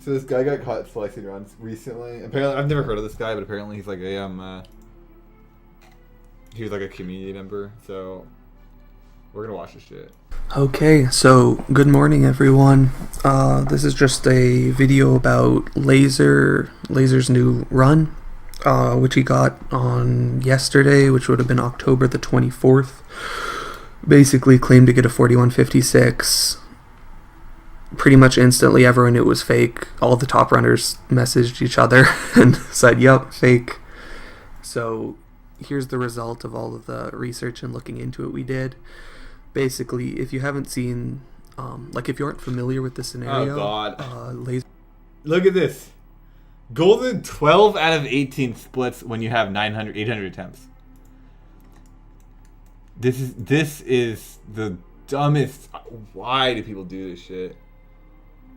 So this guy got caught splicing runs recently. Apparently, I've never heard of this guy, but apparently he's like he was like a community member. So we're gonna watch this shit. Okay, so good morning, everyone. This is just a video about Laser's new run, which he got on yesterday, which would have been October the 24th. Basically claimed to get a 41.56. Pretty much instantly, everyone knew it was fake. All the top runners messaged each other and said, "Yep, fake." So here's the result of all of the research and looking into it we did. Basically, if you haven't seen, if you aren't familiar with the scenario, oh god, look at this. Golden 12 out of 18 splits when you have 800 attempts. This is the dumbest. Why do people do this shit?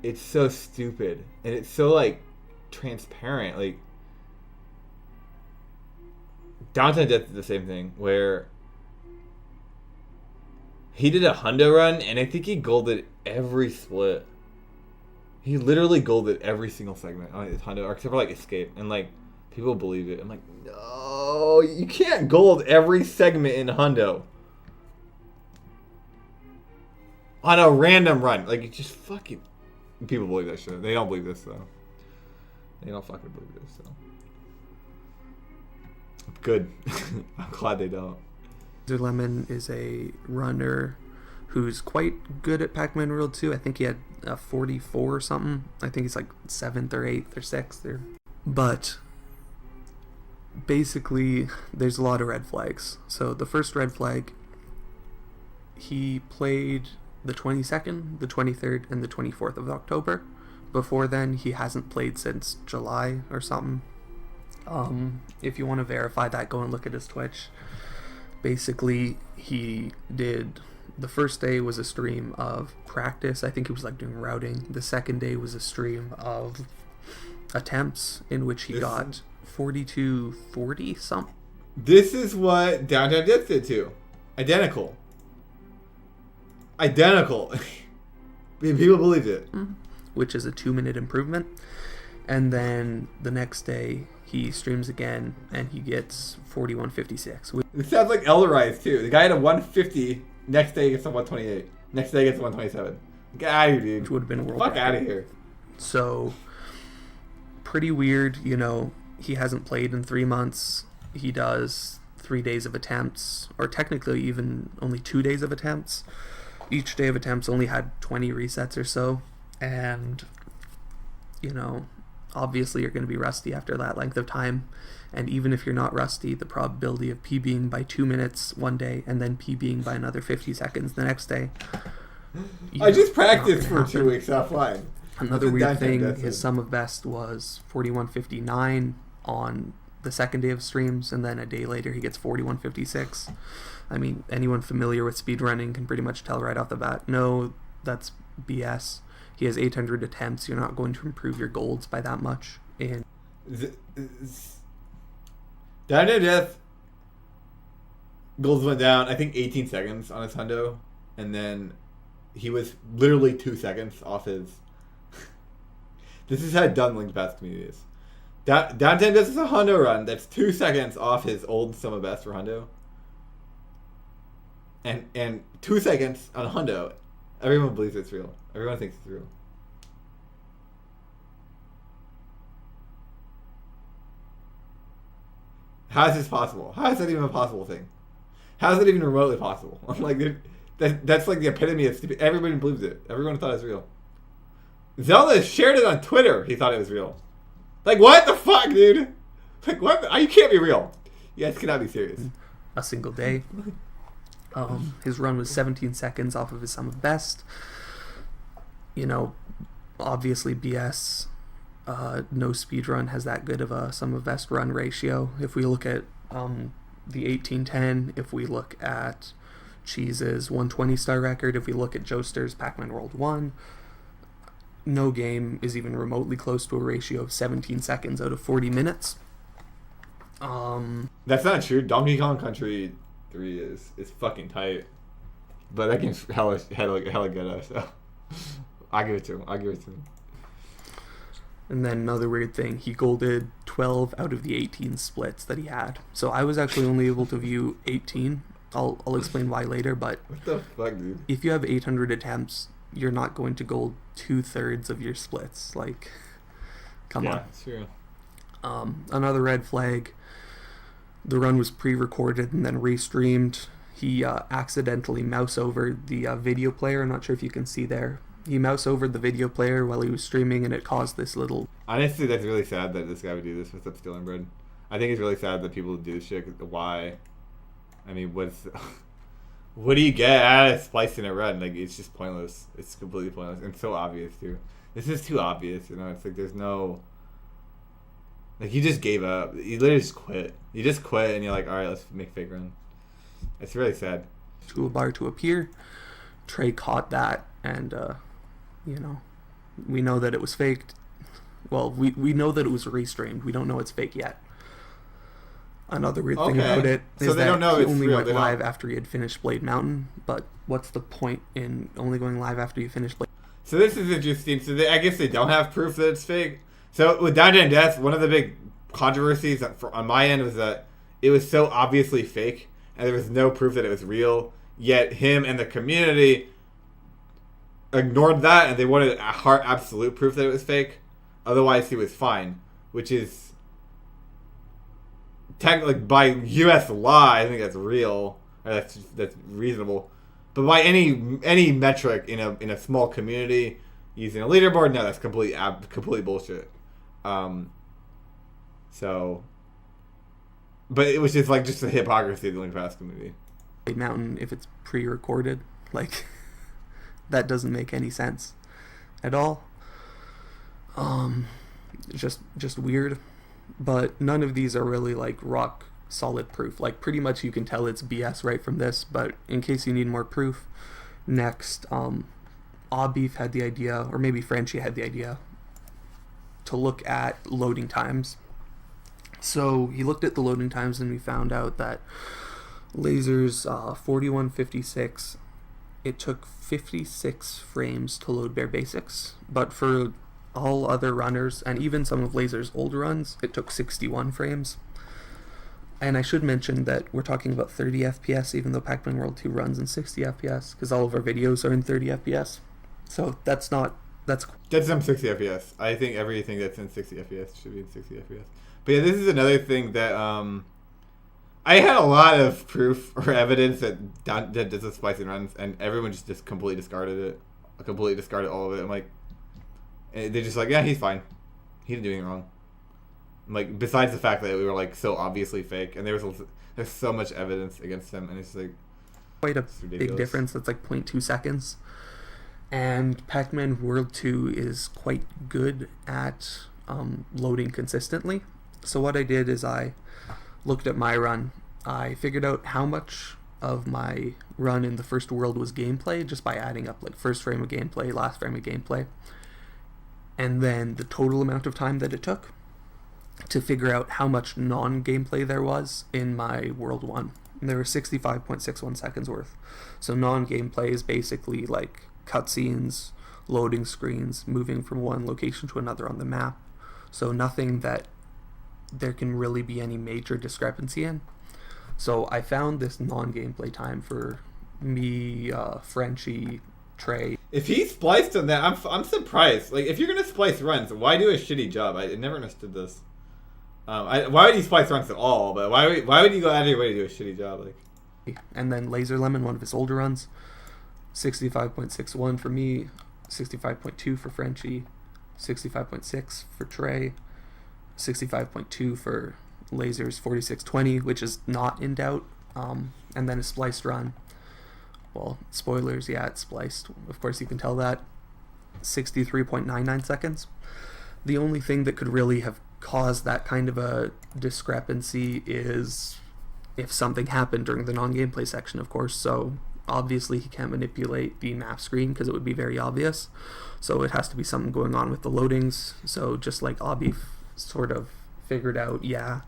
It's so stupid, and it's so like transparent. Like Downtimedeath is the same thing, where he did a hundo run, and I think he golded every split. He literally golded every single segment on his hundo, except for like escape, and like people believe it. I'm like, no, you can't gold every segment in hundo on a random run. Like, you just fucking. People believe that shit. They don't believe this, though. They don't fucking believe this, so. Good. I'm glad they don't. Lemon is a runner who's quite good at Pac-Man World 2. I think he had a 44 or something. I think he's like 7th or 8th or 6th. But basically, there's a lot of red flags. So the first red flag, he played the 22nd, the 23rd, and the 24th of October. Before then, he hasn't played since July or something. If you want to verify that, go and look at his Twitch. Basically, he did... The first day was a stream of practice. I think he was like doing routing. The second day was a stream of attempts in which he got 42.40 something. This is what Downtimedeath did too. Identical. People believed it. Which is a 2-minute improvement. And then the next day he streams again and he gets 41.56. It sounds like Elderise too. The guy had a 150, next day he gets a 128. Next day he gets a 127. Get out of here, dude. Which would have been a world record. Out of here. So, pretty weird, he hasn't played in 3 months. He does 3 days of attempts, or technically even only 2 days of attempts. Each day of attempts only had 20 resets or so, and obviously you're going to be rusty after that length of time. And even if you're not rusty, the probability of PBing by 2 minutes one day and then PBing by another 50 seconds the next day. I just practiced for 2 weeks offline. Another weird thing, his sum of best was 41.59 on the second day of streams, and then a day later he gets 41.56. I mean, anyone familiar with speedrunning can pretty much tell right off the bat, no, that's BS. He has 800 attempts. You're not going to improve your golds by that much. And Downtimedeath golds went down, I think 18 seconds on his hundo, and then he was literally 2 seconds off his... This is how done Link's best community is. Downtimedeath is a hundo run that's 2 seconds off his old sum of best for hundo. And 2 seconds on a hundo, everyone believes it's real. Everyone thinks it's real. How is this possible? How is that even a possible thing? How is it even remotely possible? I'm like, that's like the epitome of stupid. Everybody believes it. Everyone thought it was real. Zelda shared it on Twitter. He thought it was real. Like, what the fuck, dude? Like, what? You can't be real. You guys cannot be serious. A single day. His run was 17 seconds off of his sum of best. Obviously BS. No speedrun has that good of a sum of best run ratio. If we look at the 1810, if we look at Cheese's 120 star record, if we look at Joester's Pac-Man World 1, no game is even remotely close to a ratio of 17 seconds out of 40 minutes. That's not true. Donkey Kong Country 3 is fucking tight. But that game's hella good, so I'll give it to him. And then another weird thing, he golded 12 out of the 18 splits that he had. So I was actually only able to view 18. I'll explain why later, but What the fuck, dude? if you have 800 attempts, you're not going to gold 2/3 of your splits. Like, come on. Yeah, true. Another red flag. The run was pre-recorded and then restreamed. He accidentally mouse over the video player. I'm not sure if you can see there. He mouse over the video player while he was streaming, and it caused this little... Honestly, that's really sad that this guy would do this with Upstealing Bread. I think it's really sad that people do this shit. Why? I mean, what do you get out of splicing a run? Like, it's just pointless. It's completely pointless. And so obvious, too. This is too obvious, you know? It's like there's no... Like, you just gave up. You literally just quit. You just quit, and you're like, alright, let's make fake run. It's really sad. Toolbar to appear. Trey caught that, and, you know, we know that it was faked. Well, we know that it was restreamed. We don't know it's fake yet. Another weird thing about it is so they that don't know he it's only real. went They live don't. after he had finished Blade Mountain. But what's the point in only going live after you finish Blade? So this is interesting. So I guess they don't have proof that it's fake. So with Downtimedeath, one of the big controversies on my end was that it was so obviously fake, and there was no proof that it was real. Yet him and the community ignored that, and they wanted a hard absolute proof that it was fake. Otherwise, he was fine, which is technically by U.S. law, I think that's real. Or that's reasonable. But by any metric in a small community using a leaderboard, no, that's complete bullshit. So, but it was just the hypocrisy of the Link Pass community. Blade Mountain, if it's pre-recorded, like, that doesn't make any sense at all. Just weird. But none of these are really like rock solid proof. Like, pretty much you can tell it's BS right from this. But in case you need more proof, next, Beef had the idea, or maybe Frenchie had the idea, to look at loading times. So he looked at the loading times, and we found out that Laser's 4156, it took 56 frames to load bare basics, but for all other runners, and even some of Laser's older runs, it took 61 frames. And I should mention that we're talking about 30 FPS, even though Pac-Man World 2 runs in 60 FPS, because all of our videos are in 30 FPS. So that's some 60 FPS. I think everything that's in 60 FPS should be in 60 FPS. But yeah, this is another thing that I had a lot of proof or evidence that this is splicing runs, and everyone just completely discarded it. Completely discarded all of it. I'm like, and they're just like, yeah, he's fine. He didn't do anything wrong. I'm like, besides the fact that we were like so obviously fake, and there's so much evidence against him, and it's like quite a big difference. That's like 0.2 seconds. And Pac-Man World 2 is quite good at loading consistently. So what I did is I looked at my run. I figured out how much of my run in the first world was gameplay just by adding up like first frame of gameplay, last frame of gameplay, and then the total amount of time that it took to figure out how much non-gameplay there was in my World 1. And there were 65.61 seconds worth. So non-gameplay is basically like cutscenes, loading screens, moving from one location to another on the map. So nothing that there can really be any major discrepancy in. So I found this non-gameplay time for me, Frenchie, Trey. If he spliced on that, I'm surprised. Like, if you're gonna splice runs, why do a shitty job? I never understood this. Why would you splice runs at all? But why would you go out of your way to do a shitty job? Like, and then Laser Lemon, one of his older runs, 65.61 for me, 65.2 for Frenchie, 65.6 for Trey, 65.2 for Laser's 4620, which is not in doubt, and then a spliced run. Well, spoilers, yeah, it's spliced. Of course, you can tell that. 63.99 seconds. The only thing that could really have caused that kind of a discrepancy is if something happened during the non-gameplay section, of course. So obviously he can't manipulate the map screen because it would be very obvious. So it has to be something going on with the loadings. So just like Abif sort of figured out, yeah,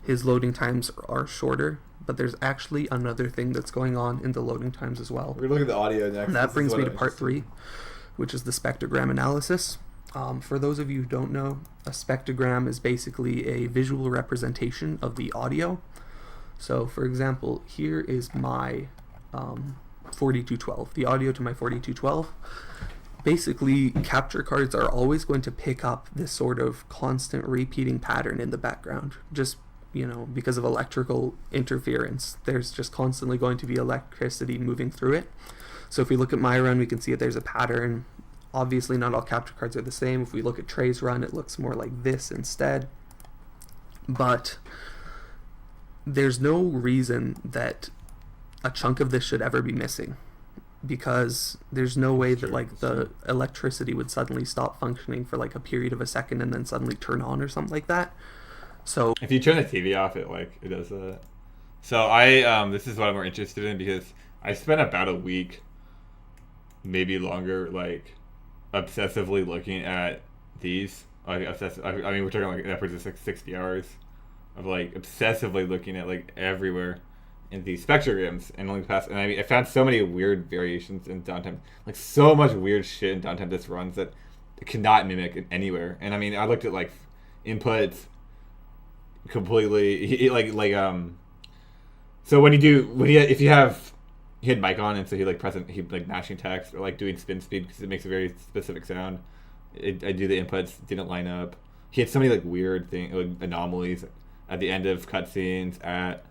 his loading times are shorter, but there's actually another thing that's going on in the loading times as well. we're gonna look at the audio next. And that brings me to part 3, which is the spectrogram analysis. For those of you who don't know, a spectrogram is basically a visual representation of the audio. So, for example, here is my 4212, the audio to my 4212. Basically, capture cards are always going to pick up this sort of constant repeating pattern in the background. Just, because of electrical interference, there's just constantly going to be electricity moving through it. So if we look at my run, we can see that there's a pattern. Obviously, not all capture cards are the same. If we look at Trey's run, it looks more like this instead. But there's no reason that a chunk of this should ever be missing, because there's no way that the electricity would suddenly stop functioning for like a period of a second and then suddenly turn on or something like that. So if you turn the TV off, it does that. So I this is what I'm more interested in, because I spent about a week, maybe longer, obsessively looking at these. I mean, we're talking upwards of 60 hours of obsessively looking at everywhere in these spectrograms, and I found so many weird variations in Downtime, so much weird shit in Downtime Death runs that it cannot mimic anywhere. And I mean, I looked at inputs completely, so if you had mic on, and so he mashing text or doing spin speed because it makes a very specific sound. I do the inputs, didn't line up. He had so many weird anomalies at the end of cutscenes, at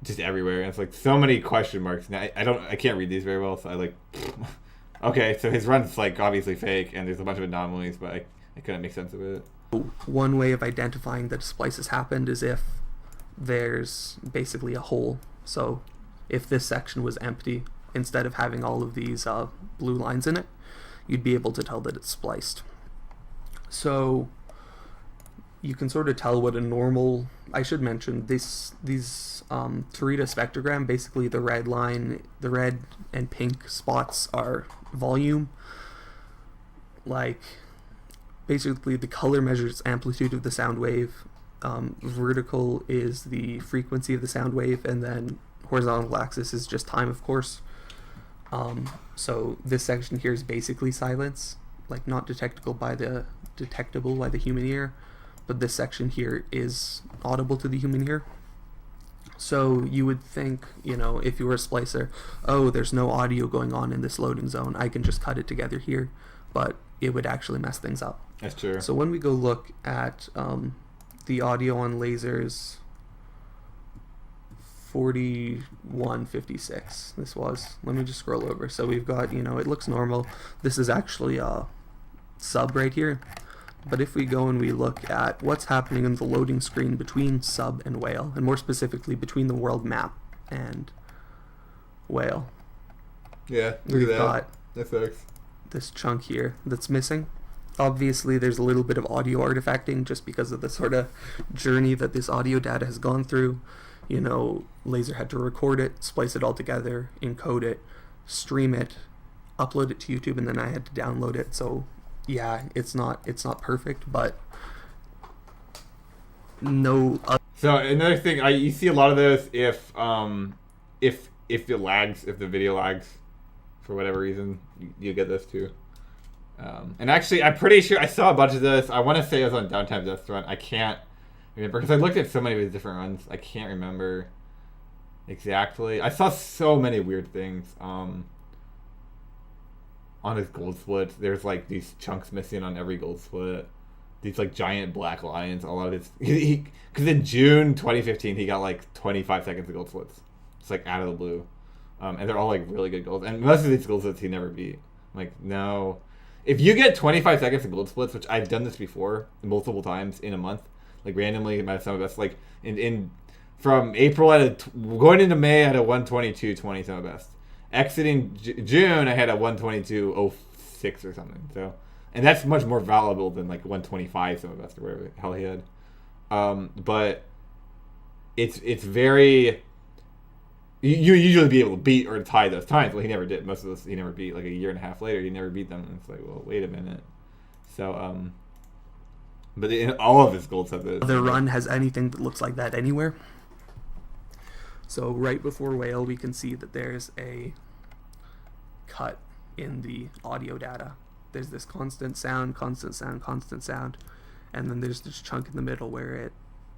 just everywhere, and it's so many question marks. Now I can't read these very well, so okay, so his run's obviously fake, and there's a bunch of anomalies, but I couldn't make sense of it. One way of identifying that a splice has happened is if there's basically a hole. So if this section was empty, instead of having all of these blue lines in it, you'd be able to tell that it's spliced. So you can sort of tell what a normal... I should mention, these to read a spectrogram, basically the red and pink spots are volume. Basically the color measures amplitude of the sound wave. Vertical is the frequency of the sound wave, and then horizontal axis is just time, of course. So this section here is basically silence, not detectable by the human ear, but this section here is audible to the human ear. So you would think, if you were a splicer, oh, there's no audio going on in this loading zone, I can just cut it together here, but it would actually mess things up. That's true. So when we go look at the audio on lasers 4156, let me just scroll over. So we've got, it looks normal. This is actually a sub right here. But if we go and we look at what's happening in the loading screen between sub and whale, and more specifically between the world map and whale. Yeah, we've got that sucks. This chunk here that's missing. Obviously, there's a little bit of audio artifacting just because of the sort of journey that this audio data has gone through. Laser had to record it, splice it all together, encode it, stream it, upload it to YouTube, and then I had to download it. So, yeah, it's not perfect, but no. So another thing, you see a lot of those if it lags, if the video lags for whatever reason, you get this too. And actually, I'm pretty sure I saw a bunch of this. I want to say it was on Downtimedeath run. I can't remember because I looked at so many of these different runs. I can't remember exactly. I saw so many weird things. On his gold splits, there's these chunks missing on every gold split. These giant black lines. A lot of it's because in June 2015 he got 25 seconds of gold splits. It's out of the blue, and they're all really good golds. And most of these gold splits he never beat. No. If you get 25 seconds of gold splits, which I've done this before multiple times in a month, randomly, my some of best, in from April going into May I had a 122.20 some of best. Exiting June I had a 122.06 or something. So, and that's much more valuable than 125 some of best or whatever the hell he had. But it's very. You usually be able to beat or tie those times. Well, he never did. Most of those he never beat. A year and a half later, he never beat them. And it's well, wait a minute. So, but all of his golds have those. The run has anything that looks like that anywhere. So right before whale, we can see that there's a cut in the audio data. there's this constant sound, and then there's this chunk in the middle where it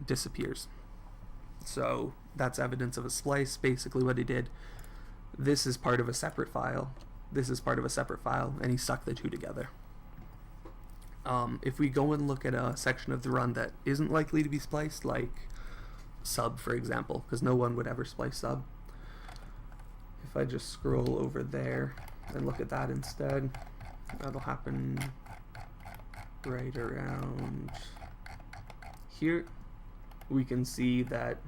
disappears. So that's evidence of a splice. Basically what he did, this is part of a separate file, and he stuck the two together. If we go and look at a section of the run that isn't likely to be spliced, like sub, for example, because no one would ever splice sub. If I just scroll over there and look at that instead, that'll happen right around here. We can see that,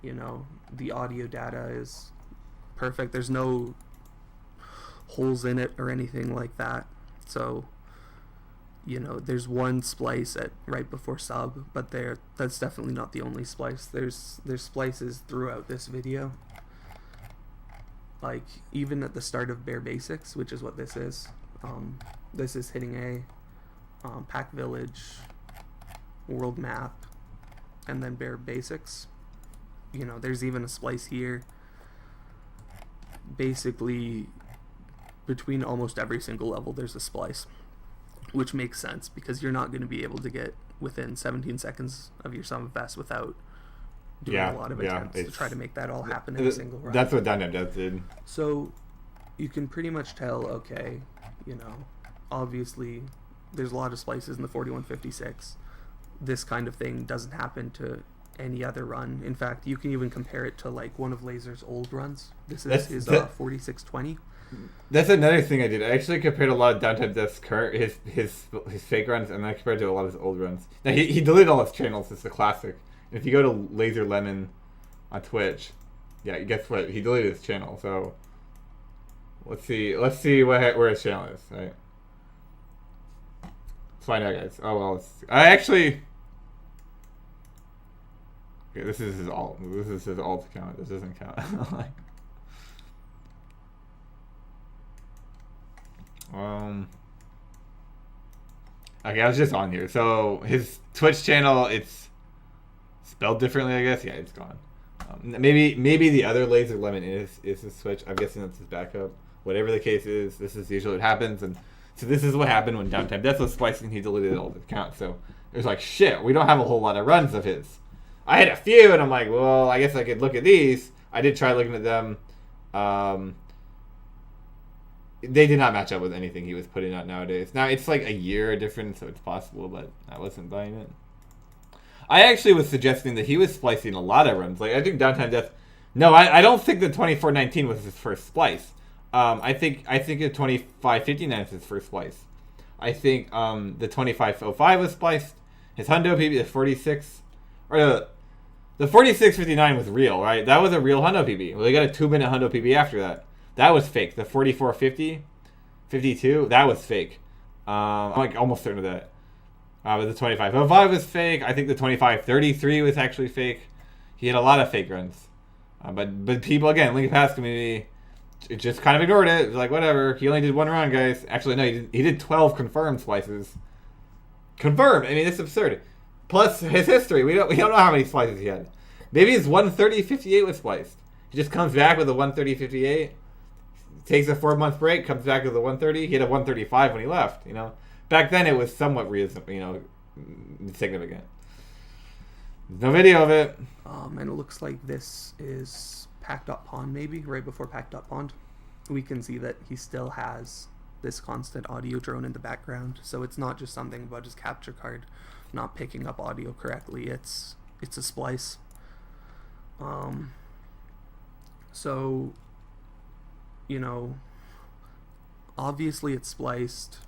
you know, the audio data is perfect. There's no holes in it or anything like that. So, you know, there's one splice at right before sub, but that's definitely not the only splice. There's splices throughout this video. Like, even at the start of Bare Basics, which is what this is. This is hitting A, Pack Village, World Map, and then Bare Basics. You know, there's even a splice here. Basically, between almost every single level, there's a splice. Which makes sense, because you're not going to be able to get within 17 seconds of your sum of best without doing a lot of attempts to try to make that all happen in a single run. That's what Downtimedeath did. So you can pretty much tell, okay, you know, obviously there's a lot of splices in the 4156. This kind of thing doesn't happen to any other run. In fact, you can even compare it to like one of Laser's old runs. This is his 4620. That's another thing I did. I actually compared a lot of Downtimedeath's current his fake runs, and I compared to a lot of his old runs. Now he deleted all his channels. It's a classic. And if you go to Laser Lemon on Twitch, yeah, guess what? He deleted his channel. So let's see where his channel is. Right. Let's find out, guys. Oh well, I actually. Okay, this is his alt. This is his alt account. This doesn't count. Okay, I was just on here. So his Twitch channel, it's spelled differently, I guess. Yeah, it's gone. Maybe the other Laser Lemon is his Twitch. I'm guessing that's his backup. Whatever the case is, this is usually what happens. And so this is what happened when Downtimedeath was splicing. He deleted all the accounts. So it was like, shit, we don't have a whole lot of runs of his. I had a few, and I'm like, well, I guess I could look at these. I did try looking at them. They did not match up with anything he was putting out nowadays. Now, it's like a year difference, so it's possible, but I wasn't buying it. I actually was suggesting that he was splicing a lot of runs. Like, I think Downtimedeath... No, I don't think the 2419 was his first splice. I think the 2559 is his first splice. I think the 2505 was spliced. His Hundo PB, the 46... Or the 4659 was real, right? That was a real Hundo PB. Well, they got a 2-minute Hundo PB after that. That was fake. The 4450, 52, that was fake. I'm like almost certain of that. But the 2505 was fake. I think the 2533 was actually fake. He had a lot of fake runs. But people, again, Lincoln Pass community, just kind of ignored it. It was like, whatever. He only did one run, guys. Actually, no, he did 12 confirmed splices. Confirmed. I mean, it's absurd. Plus his history. We don't know how many splices he had. Maybe his 130.58 was spliced. He just comes back with a 130.58. Takes a 4-month break, comes back with a 130. He had a 135 when he left. You know, back then it was somewhat significant. There's no video of it. And it looks like this is Packed Up Pond, maybe right before Packed Up Pond. We can see that he still has this constant audio drone in the background. So it's not just something about his capture card not picking up audio correctly. It's a splice. So, you know, obviously it's spliced.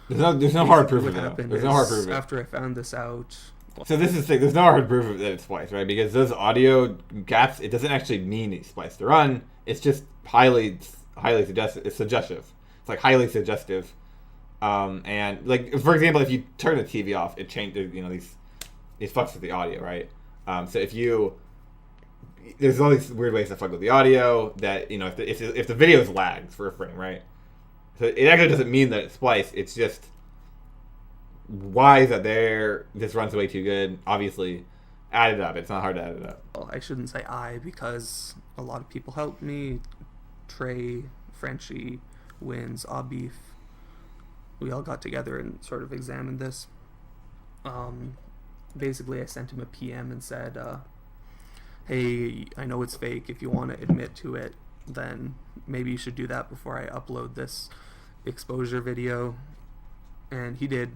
There's no hard proof of it. There's no hard proof of it. After I found this out. So this is the thing. There's no hard proof that it's spliced, right? Because those audio gaps, it doesn't actually mean it's spliced the run. It's just highly suggestive. It's suggestive. It's like highly suggestive. And like, for example, if you turn the TV off, it changes. You know, these fucks with the audio, right? So there's all these weird ways to fuck with the audio that, you know, if the video is lagged for a frame, right? So it actually doesn't mean that it's spliced. It's just, why is that there? This runs way too good. Obviously, add it up. It's not hard to add it up. Well, I shouldn't say because a lot of people helped me. Trey, Frenchie, Wins, Abif, got together and sort of examined this. Basically, I sent him a PM and said, hey, I know it's fake. If you want to admit to it, then maybe you should do that before I upload this exposure video. And he did.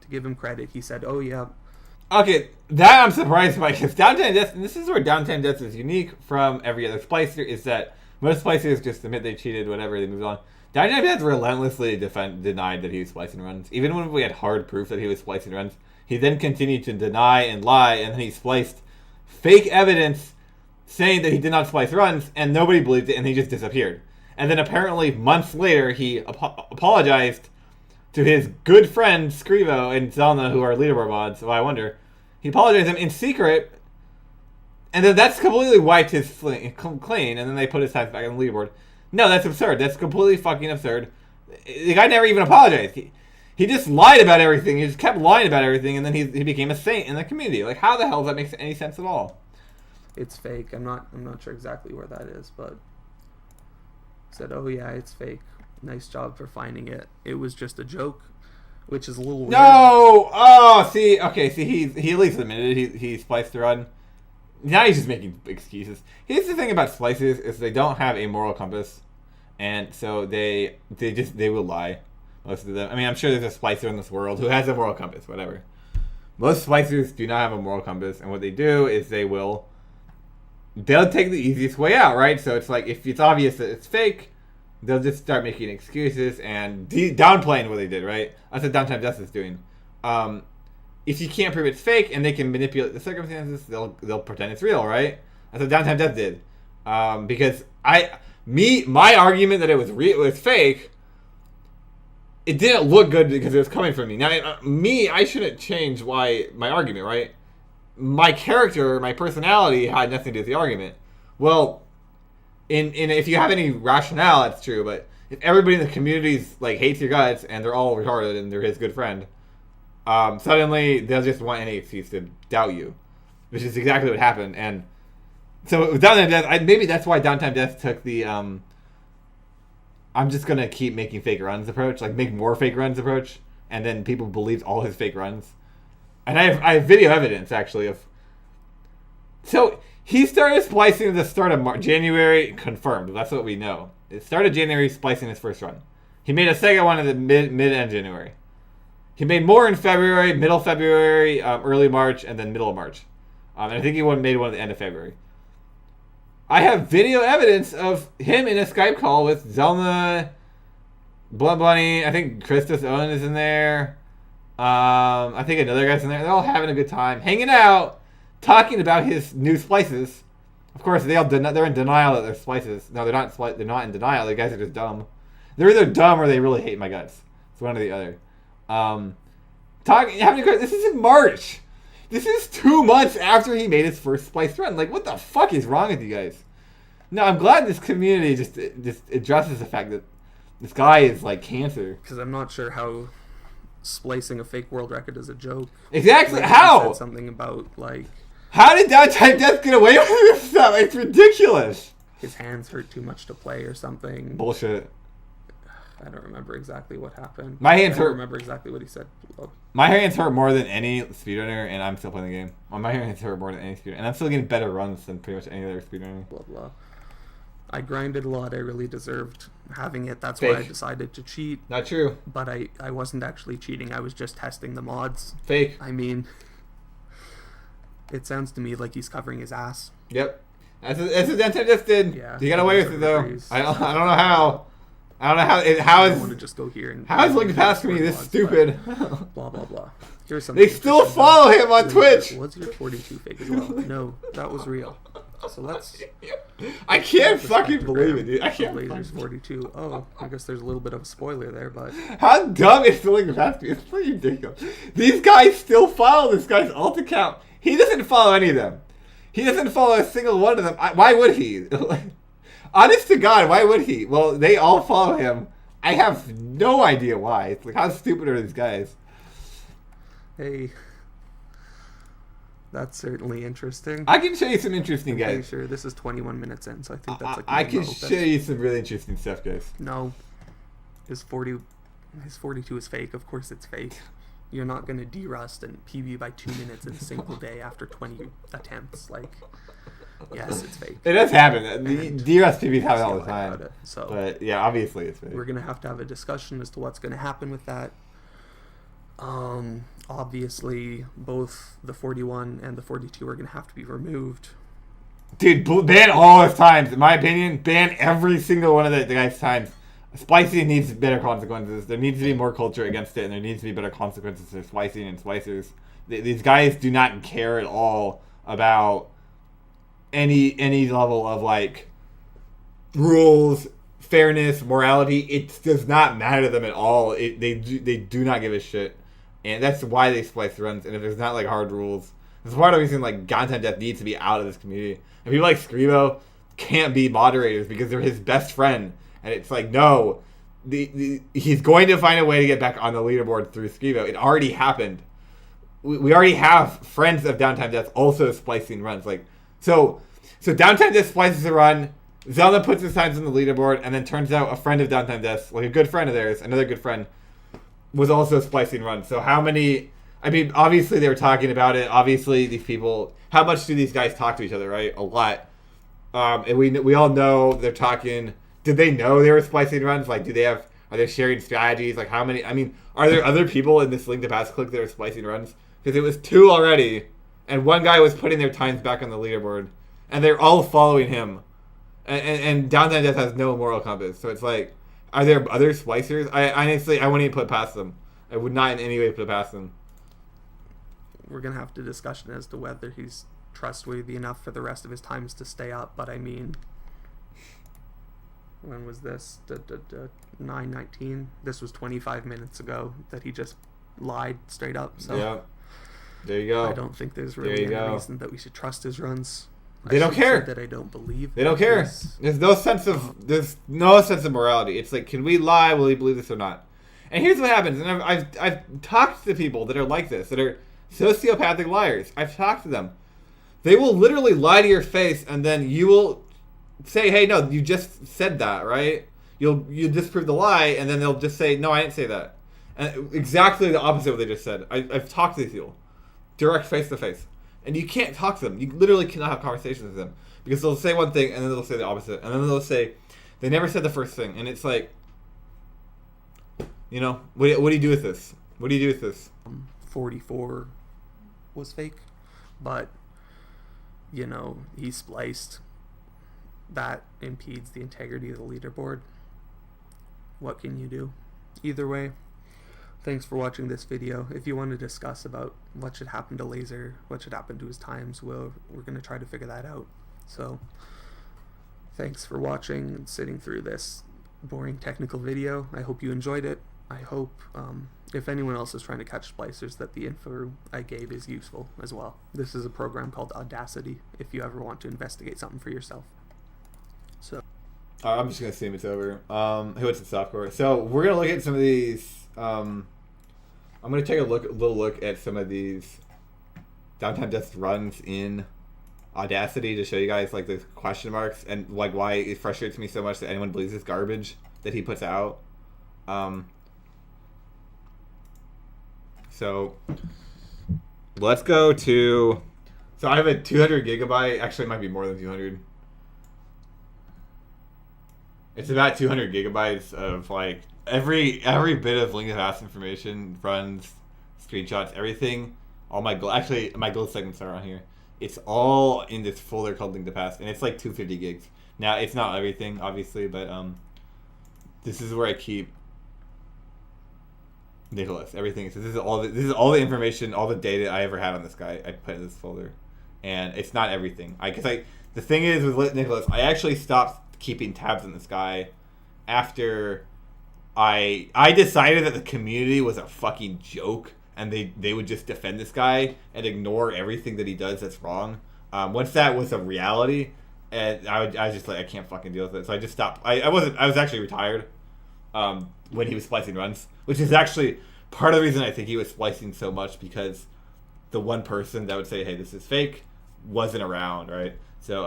To give him credit, he said, oh yeah. Okay, that I'm surprised by, because Downtimedeath, and this is where Downtimedeath is unique from every other splicer, is that most splicers just admit they cheated, whatever, they moved on. Downtimedeath relentlessly denied that he was splicing runs. Even when we had hard proof that he was splicing runs, he then continued to deny and lie, and then he spliced fake evidence saying that he did not splice runs, and nobody believed it, and he just disappeared. And then apparently months later, he apologized to his good friends Scrivo and Zelna, who are leaderboard mods. So I wonder, he apologized to them in secret, and then that's completely wiped his clean, and then they put his times back on the leaderboard. No, that's absurd. That's completely fucking absurd. The guy never even apologized. He just lied about everything. He just kept lying about everything, and then he became a saint in the community. Like, how the hell does that make any sense at all? It's fake. I'm not sure exactly where that is, but said, oh yeah, it's fake. Nice job for finding it. It was just a joke, which is a little weird. No! Oh, see, okay, see, he at least admitted he spliced the run. Now he's just making excuses. Here's the thing about splicers, is they don't have a moral compass, and so they will lie. Most of them. I mean, I'm sure there's a splicer in this world who has a moral compass, whatever. Most splicers do not have a moral compass, and what they do is they'll take the easiest way out, right? So it's like, if it's obvious that it's fake, they'll just start making excuses and downplaying what they did, right? That's what Downtimedeath is doing. If you can't prove it's fake and they can manipulate the circumstances, they'll pretend it's real, right? That's what Downtimedeath did. Because my argument that it was fake, it didn't look good because it was coming from me. Now, I shouldn't change my argument, right? My character, my personality had nothing to do with the argument. Well, if you have any rationale, that's true. But if everybody in the community hates your guts and they're all retarded and they're his good friend, suddenly they'll just want any excuse to doubt you, which is exactly what happened. And so with Downtimedeath, maybe that's why Downtimedeath took the I'm just gonna keep making fake runs approach, make more fake runs approach, and then people believed all his fake runs. And I have video evidence actually of. So he started splicing at the start of January, confirmed. That's what we know. It started January splicing his first run. He made a second one in the mid-end January. He made more in February, middle February, early March, and then middle of March. And I think he made one at the end of February. I have video evidence of him in a Skype call with Zelna, Blunt Bunny. I think Christus Owen is in there. I think another guy's in there. They're all having a good time, hanging out, talking about his new splices. Of course, they're in denial that they're splices. No, they're not. They're not in denial. The guys are just dumb. They're either dumb or they really hate my guts. It's one or the other. This is in March. This is 2 months after he made his first splice run. What the fuck is wrong with you guys? No, I'm glad this community just addresses the fact that this guy is like cancer. Because I'm not sure how splicing a fake world record is a joke. Exactly. How? Said something about How did Downtimedeath get away with this stuff? It's ridiculous. His hands hurt too much to play or something. Bullshit. I don't remember exactly what happened. My hands hurt. I don't remember exactly what he said. My hands hurt more than any speedrunner, and I'm still playing the game. My hands hurt more than any speedrunner, and I'm still getting better runs than pretty much any other speedrunner. Blah blah. I grinded a lot. I really deserved having it. That's Fake. why I decided to cheat. Not true. But I wasn't actually cheating. I was just testing the mods. Fake. I mean, it sounds to me like he's covering his ass. Yep. That's what Downtimedeath did. Yeah. He got away with it though. I don't know how. I don't know how I want to just go here and. How is looking past me this stupid? Blah blah blah. Here's something. They still follow him on Twitch. Was your 42 fake as well? No, that was real. So let's. I can't fucking believe it, dude. I can't. Blazers 42. Oh, I guess there's a little bit of a spoiler there, but. How dumb is still looking past me? It's pretty ridiculous. These guys still follow this guy's alt account. He doesn't follow any of them. He doesn't follow a single one of them. Why would he? Honest to God, why would he? Well, they all follow him. I have no idea why. It's how stupid are these guys? Hey, that's certainly interesting. I can show you some interesting guys. I'm sure this is 21 minutes in, so I think that's I can show you some really interesting stuff, guys. No, is 40. his 42 is fake. Of course it's fake. You're not going to derust and PB by 2 minutes in a single day after 20 attempts. Like, yes, it's fake. It does happen. The derust PBs happen all the time. So, but yeah, obviously it's fake. We're going to have a discussion as to what's going to happen with that. Obviously, both the 41 and the 42 are going to have to be removed. Dude, ban all his times. In my opinion, ban every single one of the guy's times. Splicing needs better consequences. There needs to be more culture against it, and there needs to be better consequences for splicing and splicers. These guys do not care at all about any level of like rules, fairness, morality. It does not matter to them at all. They do not give a shit, and that's why they splice runs. And if there's not like hard rules, that's part of the reason like Downtimedeath needs to be out of this community. And people like Scribo can't be moderators because they're his best friend. And it's like, no, he's going to find a way to get back on the leaderboard through Scribo. It already happened. We already have friends of Downtimedeath also splicing runs. Like, so Downtimedeath splices a run, Zelda puts his times on the leaderboard, and then turns out a friend of Downtimedeath, like a good friend of theirs, another good friend, was also splicing runs. So how many... I mean, obviously they were talking about it. Obviously these people... How much do these guys talk to each other, right? A lot. And we all know they're talking... Did they know they were splicing runs? Like, are they sharing strategies? Like, how many? I mean, are there other people in this Link to Pass clique that are splicing runs? Because it was 2 already, and one guy was putting their times back on the leaderboard, and they're all following him. And Downtimedeath has no moral compass. So it's like, are there other splicers? I honestly, I wouldn't even put it past them. I would not in any way put it past them. We're going to have to discussion as to whether he's trustworthy enough for the rest of his times to stay up, but I mean... When was this? 9:19. This was 25 minutes ago that he just lied straight up. So yeah, there you go. I don't think there's really any reason that we should trust his runs. They don't care. That I don't believe. They don't care. There's no sense of morality. It's like, can we lie? Will he believe this or not? And here's what happens. And I've talked to people that are like this, that are sociopathic liars. I've talked to them. They will literally lie to your face, and then you will say, hey, no, you just said that, right? You disprove the lie, and then they'll just say, no, I didn't say that. And exactly the opposite of what they just said. I've talked to these people, direct face-to-face. And you can't talk to them. You literally cannot have conversations with them. Because they'll say one thing, and then they'll say the opposite. And then they'll say, they never said the first thing. And it's like, you know, what do you do with this? What do you do with this? 44 was fake. But, you know, he spliced. That impedes the integrity of the leaderboard. What can you do? Either way, thanks for watching this video. If you want to discuss about what should happen to Laser, what should happen to his times, we're going to try to figure that out. So, thanks for watching and sitting through this boring technical video. I hope you enjoyed it. I hope, if anyone else is trying to catch splicers, that the info I gave is useful as well. This is a program called Audacity, if you ever want to investigate something for yourself. So, I'm just gonna assume it's over. Who wants the softcore? So we're gonna look at some of these. I'm gonna take a little look at some of these Downtimedeath runs in Audacity to show you guys like the question marks and like why it frustrates me so much that anyone believes this garbage that he puts out. So let's go to. So I have a 200 gigabyte. Actually, it might be more than 200. It's about 200 gigabytes of like every bit of Link to Pass information, runs, screenshots, everything. All my gold segments are on here. It's all in this folder called Link to Pass, and it's like 250 gigs. Now it's not everything, obviously, but this is where I keep Nicholas. Everything. So this is all the information, all the data I ever had on this guy. I put in this folder, and it's not everything. The thing is with Nicholas, I actually stopped keeping tabs on this guy after I decided that the community was a fucking joke and they would just defend this guy and ignore everything that he does that's wrong. Once that was a reality, and I was just like, I can't fucking deal with it. So I just stopped. I was actually retired when he was splicing runs, which is actually part of the reason I think he was splicing so much, because the one person that would say, hey, this is fake, wasn't around, right? So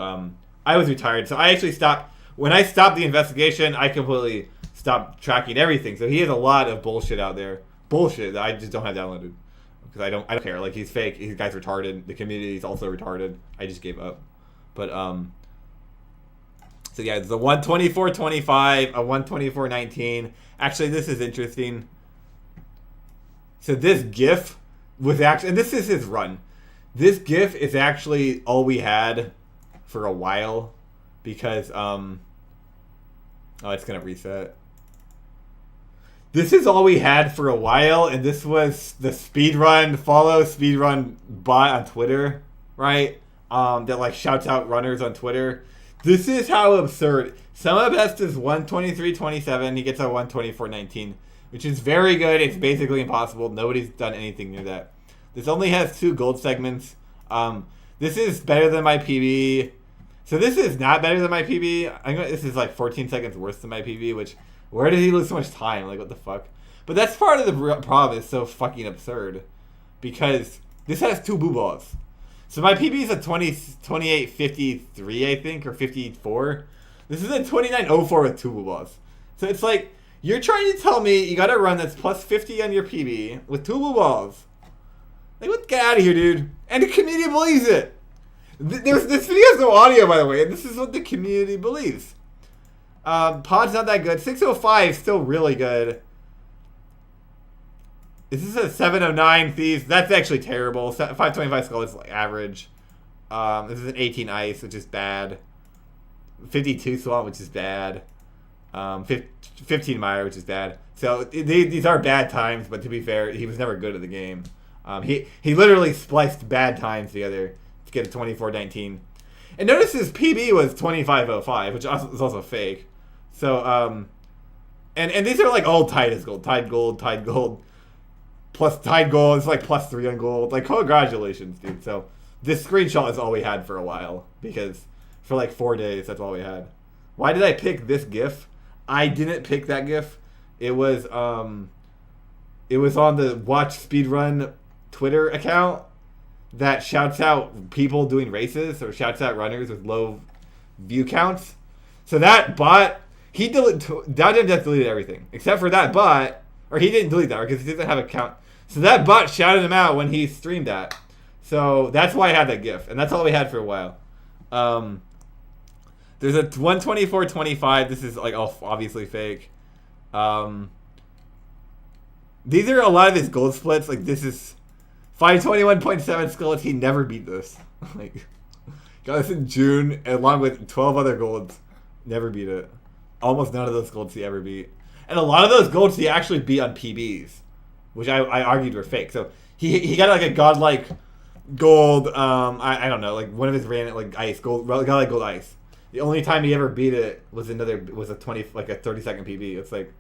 I was retired. So I actually stopped. When I stopped the investigation, I completely stopped tracking everything. So he has a lot of bullshit out there. Bullshit that I just don't have downloaded. Because I don't care. Like, he's fake. His guy's retarded. The community is also retarded. I just gave up. But, so yeah, it's a 124.25, a 124.19. Actually, this is interesting. So this GIF was actually, and this is his run. This GIF is actually all we had for a while because, oh, it's gonna reset. This is all we had for a while, and this was the follow speedrun bot on Twitter, right? That like shouts out runners on Twitter. This is how absurd. Summer best is 123.27. He gets a 124.19, which is very good. It's basically impossible. Nobody's done anything near that. This only has 2 gold segments. This is better than my PB. So this is not better than my PB. This is like 14 seconds worse than my PB, which, where did he lose so much time? Like, what the fuck? But that's part of the problem. It's so fucking absurd. Because this has 2 boo balls. So my PB is a 28.53, I think, or 54. This is a 29.04 with 2 boo balls. So it's like, you're trying to tell me you got a run that's plus 50 on your PB with 2 boo balls. Like, what? Get out of here, dude. And the community believes it. This video has no audio, by the way, and this is what the community believes. Pod's not that good. 605 is still really good. This is a 709 Thieves. That's actually terrible. 525 Skull is like average. This is an 18 Ice, which is bad. 52 Swamp, which is bad. 15 Mire, which is bad. So these are bad times, but to be fair, he was never good at the game. He literally spliced bad times together to get a 24.19. And notice his PB was 25.05, which is also fake. So, and these are like all tied as gold. Tied gold. Plus tied gold. It's like plus 3 on gold. Like, congratulations, dude. So, this screenshot is all we had for a while. Because for like 4 days, that's all we had. Why did I pick this GIF? I didn't pick that GIF. It was on the Watch Speedrun Twitter account that shouts out people doing races or shouts out runners with low view counts. So that bot, Downtimedeath deleted everything except for that bot, or he didn't delete that because he doesn't have a count. So that bot shouted him out when he streamed that. So that's why I had that GIF, and that's all we had for a while. There's a 124.25. This is like obviously fake. These are a lot of his gold splits. Like, this is 521.7 skulls. He never beat this. Like, got this in June along with 12 other golds. Never beat it. Almost none of those golds he ever beat. And a lot of those golds he actually beat on PBs, which I argued were fake. So he got like a godlike gold. I don't know, like one of his random like ice gold, godlike gold ice. The only time he ever beat it was a 30-second PB. It's like,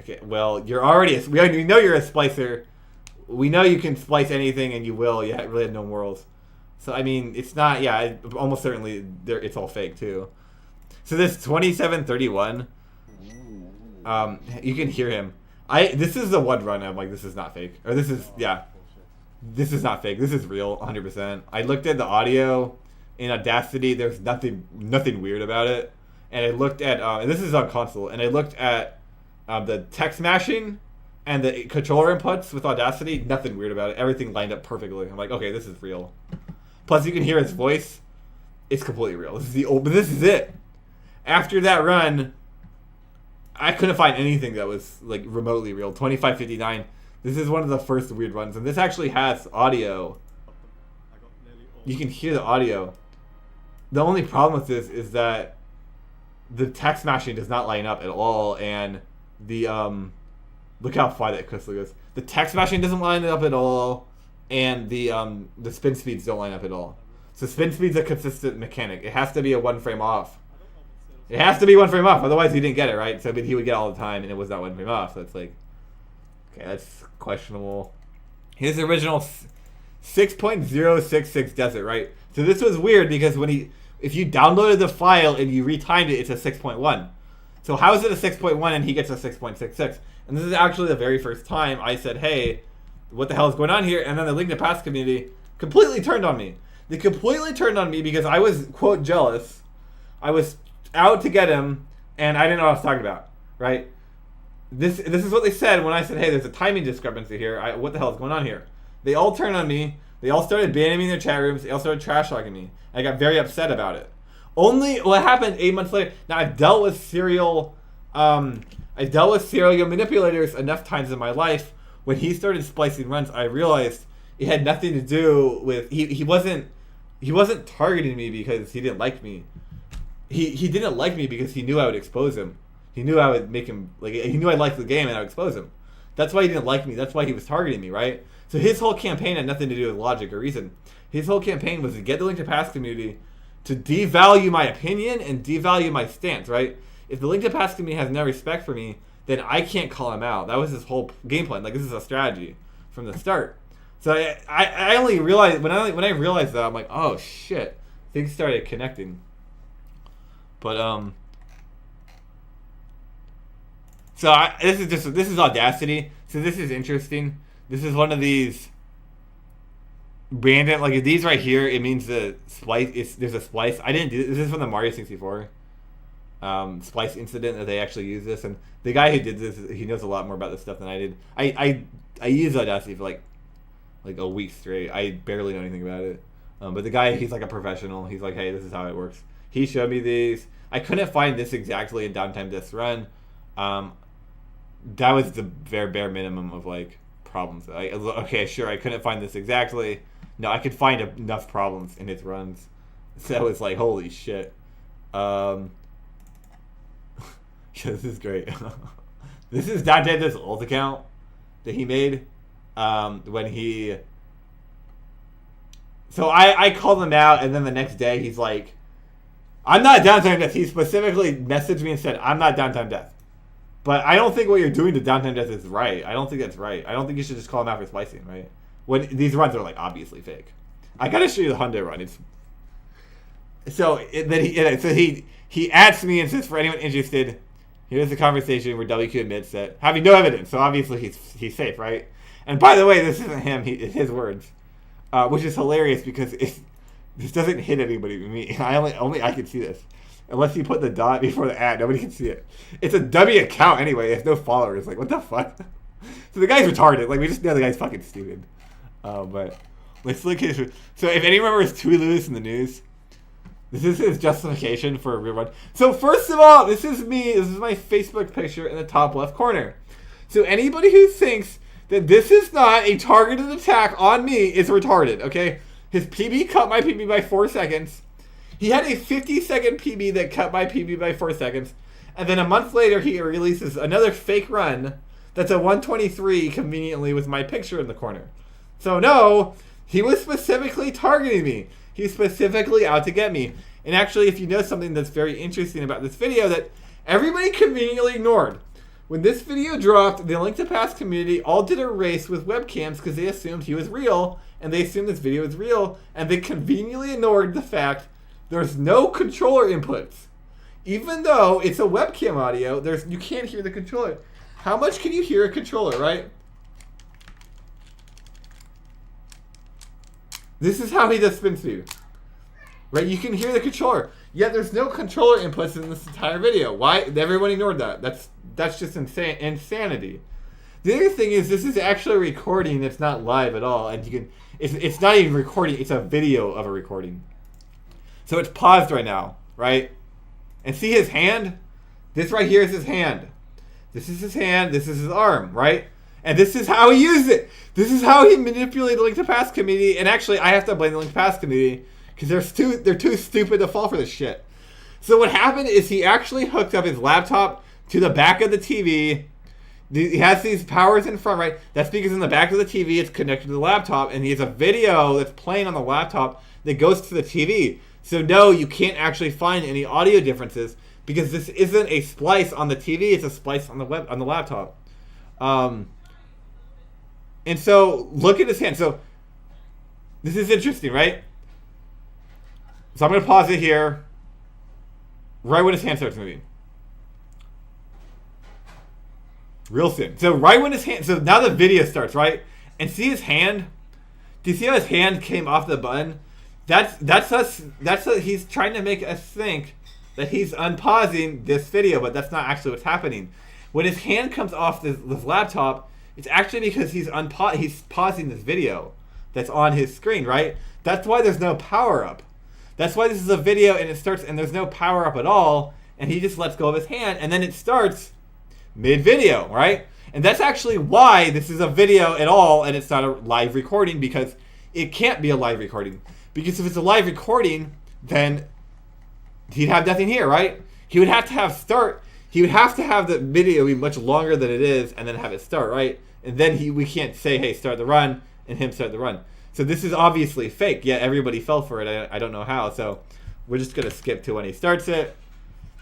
okay, well, you're already we know you're a splicer. We know you can splice anything, and you will. You really have no morals. So I mean, it's not. Yeah, almost certainly it's all fake too. So this 27.31, you can hear him. This is the one run. I'm like, this is not fake, or this is this is not fake. This is real, 100%. I looked at the audio in Audacity. There's nothing weird about it, and I looked at and this is on console, and I looked at the text mashing and the controller inputs with Audacity. Nothing weird about it. Everything lined up perfectly. I'm like, okay, this is real. Plus, you can hear his voice. It's completely real. This is it. After that run, I couldn't find anything that was like remotely real. 25.59. This is one of the first weird runs, and this actually has audio. You can hear the audio. The only problem with this is that the text mashing does not line up at all, and the look how far that crystal goes. The text mashing doesn't line up at all, and the spin speeds don't line up at all. So spin speed's a consistent mechanic. It has to be a 1 frame off. It has to be 1 frame off, otherwise he didn't get it, right? So he would get all the time, and it was not 1 frame off. So it's like, okay, that's questionable. His original 6.066 does it, right? So this was weird because if you downloaded the file and you retimed it, it's a 6.1. So how is it a 6.1 and he gets a 6.66? And this is actually the very first time I said, hey, what the hell is going on here? And then the Link to Past community completely turned on me. They completely turned on me because I was, quote, jealous. I was out to get him, and I didn't know what I was talking about. right? This is what they said when I said, hey, there's a timing discrepancy here. What the hell is going on here? They all turned on me. They all started banning me in their chat rooms. They all started trash talking me. I got very upset about it. Only what happened 8 months later. Now I've dealt with serial manipulators enough times in my life. When he started splicing runs, I realized it had nothing to do with he wasn't targeting me because he didn't like me. He didn't like me because he knew I would expose him. He knew I would make him, like, he knew I liked the game and I would expose him. That's why he didn't like me. That's why he was targeting me, right? So his whole campaign had nothing to do with logic or reason. His whole campaign was to get the Link to Pass community to devalue my opinion and devalue my stance, right? If the Link to Pass community has no respect for me, then I can't call him out. That was his whole game plan. Like, this is a strategy from the start. So I only realized, when I realized that, I'm like, oh shit. Things started connecting. But, so this is Audacity. So this is interesting. This is one of these random, like these right here. It means the splice. There's a splice. I didn't do this. This is from the Mario 64 splice incident that they actually use this. And the guy who did this, he knows a lot more about this stuff than I did. I used Audacity for like a week straight. I barely know anything about it. But the guy, he's like a professional. He's like, hey, this is how it works. He showed me these. I couldn't find this exactly in Downtimedeath's run. That was the very bare minimum of like problems. Okay, sure, I couldn't find this exactly. No, I could find enough problems in his runs. So it was like, holy shit. This is great. This is Downtimedeath's old account that he made when he. So I called him out, and then the next day he's like, I'm not Downtimedeath. He specifically messaged me and said, I'm not Downtimedeath. But I don't think what you're doing to Downtimedeath is right. I don't think that's right. I don't think you should just call him out for splicing, right? When these runs are like obviously fake. I gotta show you the Hyundai run. He adds me and says, for anyone interested, here's the conversation where WQ admits that having no evidence, so obviously he's safe, right? And by the way, this isn't him. It's his words, which is hilarious because this doesn't hit anybody but me. Only I can see this. Unless you put the dot before the ad, nobody can see it. It's a W account anyway. It has no followers. Like, what the fuck? So the guy's retarded. Like, we just know the guy's fucking stupid. But let's look at his. So if anyone remembers Tui Lewis in the news, this is his justification for a real run. So first of all, this is me. This is my Facebook picture in the top left corner. So anybody who thinks that this is not a targeted attack on me is retarded. Okay, his PB cut my PB by 4 seconds. He had a 50-second PB that cut my PB by 4 seconds. And then a month later, he releases another fake run that's a 123 conveniently with my picture in the corner. So no, he was specifically targeting me. He's specifically out to get me. And actually, if you know something that's very interesting about this video that everybody conveniently ignored. When this video dropped, the Link to Pass community all did a race with webcams because they assumed he was real. And they assumed this video was real. And they conveniently ignored the fact there's no controller inputs. Even though it's a webcam audio, you can't hear the controller. How much can you hear a controller, right? This is how he does spin speed. Right? You can hear the controller. Yet there's no controller inputs in this entire video. Why? Everyone ignored that. That's just insanity. The other thing is this is actually a recording that's not live at all. And it's not even recording, it's a video of a recording. So it's paused right now, right? And see his hand? This right here is his hand. This is his hand. This is his arm, right? And this is how he used it. This is how he manipulated the Link to Pass community. And actually, I have to blame the Link to Pass community because they're too stupid to fall for this shit. So what happened is he actually hooked up his laptop to the back of the TV. He has these powers in front, right? That's because in the back of the TV, it's connected to the laptop. And he has a video that's playing on the laptop that goes to the TV. So no, you can't actually find any audio differences because this isn't a splice on the TV; it's a splice on the laptop. And so look at his hand. So this is interesting, right? So I'm going to pause it here, right when his hand starts moving, real soon. So right when his hand, so now the video starts, right? And see his hand. Do you see how his hand came off the button? He's trying to make us think that he's unpausing this video, but that's not actually what's happening. when his hand comes off this laptop, it's actually because he's pausing this video that's on his screen, right? That's why there's no power up. That's why this is a video and it starts and there's no power up at all, and he just lets go of his hand and then it starts mid-video, right? And that's actually why this is a video at all and it's not a live recording, because it can't be a live recording. Because if it's a live recording, then he'd have nothing here, right? He would have to have start. He would have to have the video be much longer than it is and then have it start, right? And then we can't say, hey, start the run, and him start the run. So this is obviously fake, yet everybody fell for it. I don't know how. So we're just going to skip to when he starts it.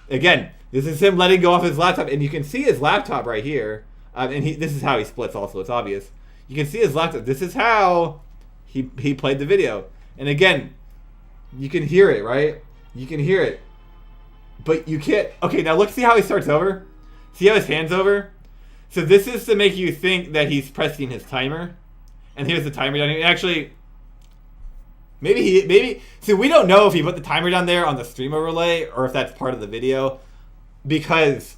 Again, this is him letting go off his laptop, and you can see his laptop right here. And this is how he splits also, it's obvious. You can see his laptop. This is how he played the video. And again, you can hear it, right? You can hear it. But you can't... Okay, now look, see how he starts over? See how his hand's over? So this is to make you think that he's pressing his timer. And here's the timer down here. Actually, maybe... See, we don't know if he put the timer down there on the stream overlay or if that's part of the video. Because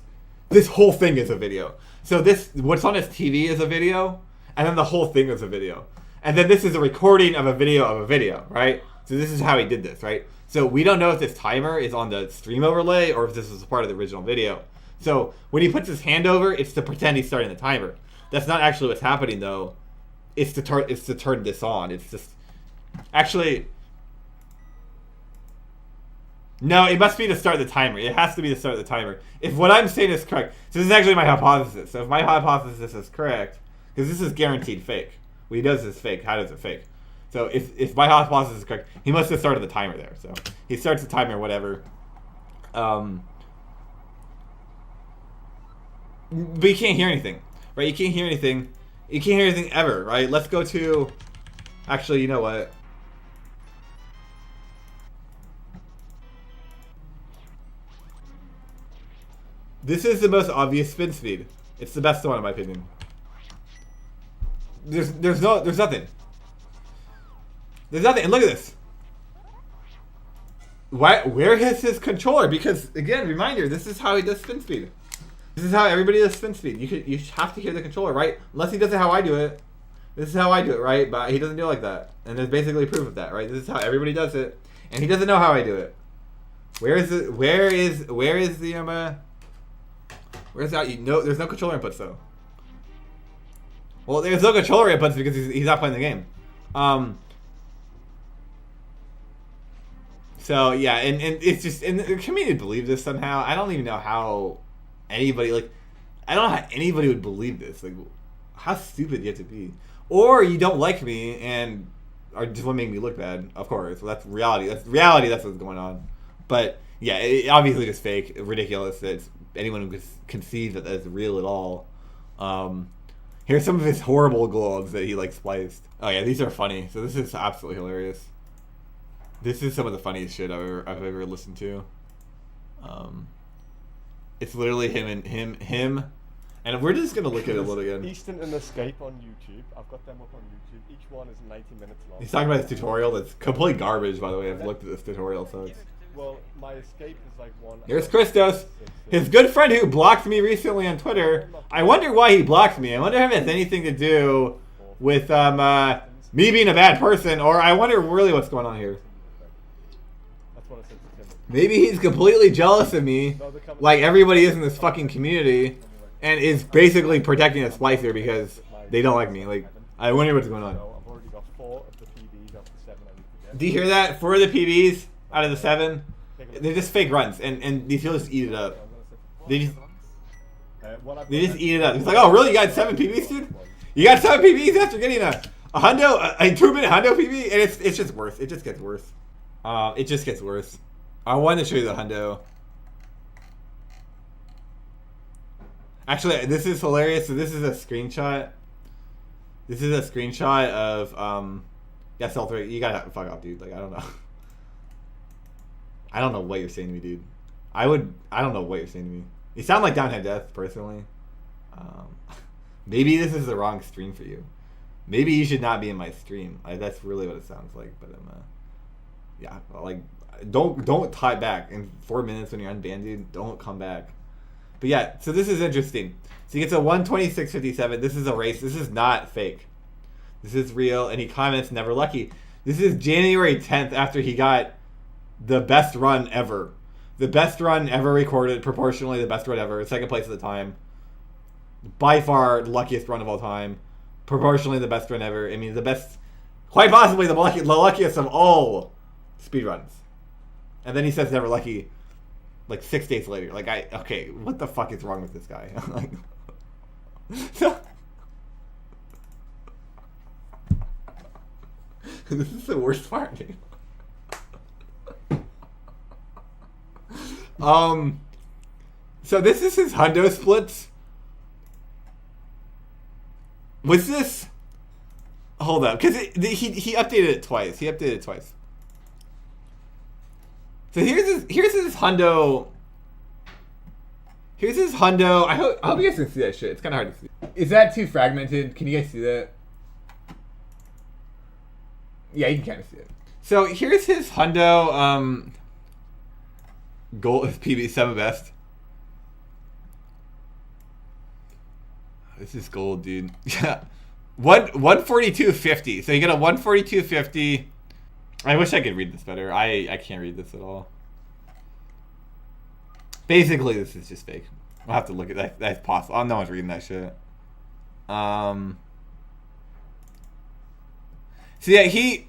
this whole thing is a video. So what's on his TV is a video. And then the whole thing is a video. And then this is a recording of a video, right? So this is how he did this, right? So we don't know if this timer is on the stream overlay or if this is part of the original video. So when he puts his hand over, it's to pretend he's starting the timer. That's not actually what's happening, though. It's to turn this on. It's just... Actually... No, it must be to start the timer. It has to be to start the timer. If what I'm saying is correct... So this is actually my hypothesis. So if my hypothesis is correct... Because this is guaranteed fake. What he does is fake. How does it fake? So if my hypothesis is correct, he must have started the timer there. So he starts the timer, whatever. But you can't hear anything, right? You can't hear anything. You can't hear anything ever, right? Let's go to... Actually, you know what? This is the most obvious spin speed. It's the best one in my opinion. There's nothing. There's nothing. And look at this. Where is his controller? Because again, reminder, this is how he does spin speed. This is how everybody does spin speed. You have to hear the controller, right? Unless he does it how I do it. This is how I do it, right? But he doesn't do it like that. And there's basically proof of that, right? This is how everybody does it. And he doesn't know how I do it. Where's that? There's no controller inputs though. Well, there's no controller inputs because he's not playing the game. So yeah, and it's just, and the community believes this somehow. I don't even know how anybody, like, I don't know how anybody would believe this. Like, how stupid do you have to be? Or you don't like me and are just want to make me look bad. Of course, well, that's reality. That's reality. That's what's going on. But yeah, it obviously just fake, ridiculous. It's anyone who conceives that that's real at all. Here's some of his horrible gloves that he like spliced. Oh yeah, these are funny. So this is absolutely hilarious. This is some of the funniest shit I've ever listened to. It's literally him, and we're just gonna look at it a little again. Easton and Escape on YouTube. I've got them up on YouTube. Each one is 90 minutes long. He's talking about his tutorial. That's complete garbage, by the way. I've looked at this tutorial, so it's... Well, my Escape is like one... Here's Christos, his good friend who blocked me recently on Twitter. I wonder why he blocked me. I wonder if it has anything to do with me being a bad person, or I wonder really what's going on here. Maybe he's completely jealous of me, like everybody is in this fucking community, and is basically protecting a splicer because they don't like me. Like, I wonder what's going on. I've already got 4 of the PBs out of the 7 I need to get. Do you hear that? 4 of the PBs out of the 7, they're just fake runs, and these people just eat it up. They just eat it up. It's like, oh really? You got 7 PBs, dude? You got 7 PBs after getting a hundo, a 2-minute hundo PB, and it's just worse. It just gets worse. It just gets worse. I wanted to show you the hundo. Actually, this is hilarious. So this is a screenshot. This is a screenshot of SL3. You gotta fuck off, dude. Like, I don't know. I don't know what you're saying to me, dude. I don't know what you're saying to me. You sound like Downtimedeath, personally. Maybe this is the wrong stream for you. Maybe you should not be in my stream. Like, that's really what it sounds like. But yeah, like, don't tie back in 4 minutes when you're unbanned, dude. Don't come back. But yeah, so this is interesting. So he gets a 126.57. This is a race. This is not fake. This is real. And he comments, never lucky. This is January 10th after he got the best run ever. The best run ever recorded, proportionally the best run ever. Second place at the time. By far, the luckiest run of all time. Proportionally the best run ever. I mean, the best, quite possibly the luckiest of all speed runs. And then he says never lucky like 6 days later. Like, okay, what the fuck is wrong with this guy? Like, this is the worst part, dude. So this is his hundo splits. Was this? Hold up, because he updated it twice. So here's his hundo. Here's his hundo. I hope you guys can see that shit. It's kind of hard to see. Is that too fragmented? Can you guys see that? Yeah, you can kind of see it. So here's his hundo. Goal is PB summer best. This is gold, dude. Yeah, 142.50. So you get a 142.50. I wish I could read this better. I can't read this at all. Basically, this is just fake. I'll have to look at that. That's possible. Oh, no one's reading that shit. So yeah, he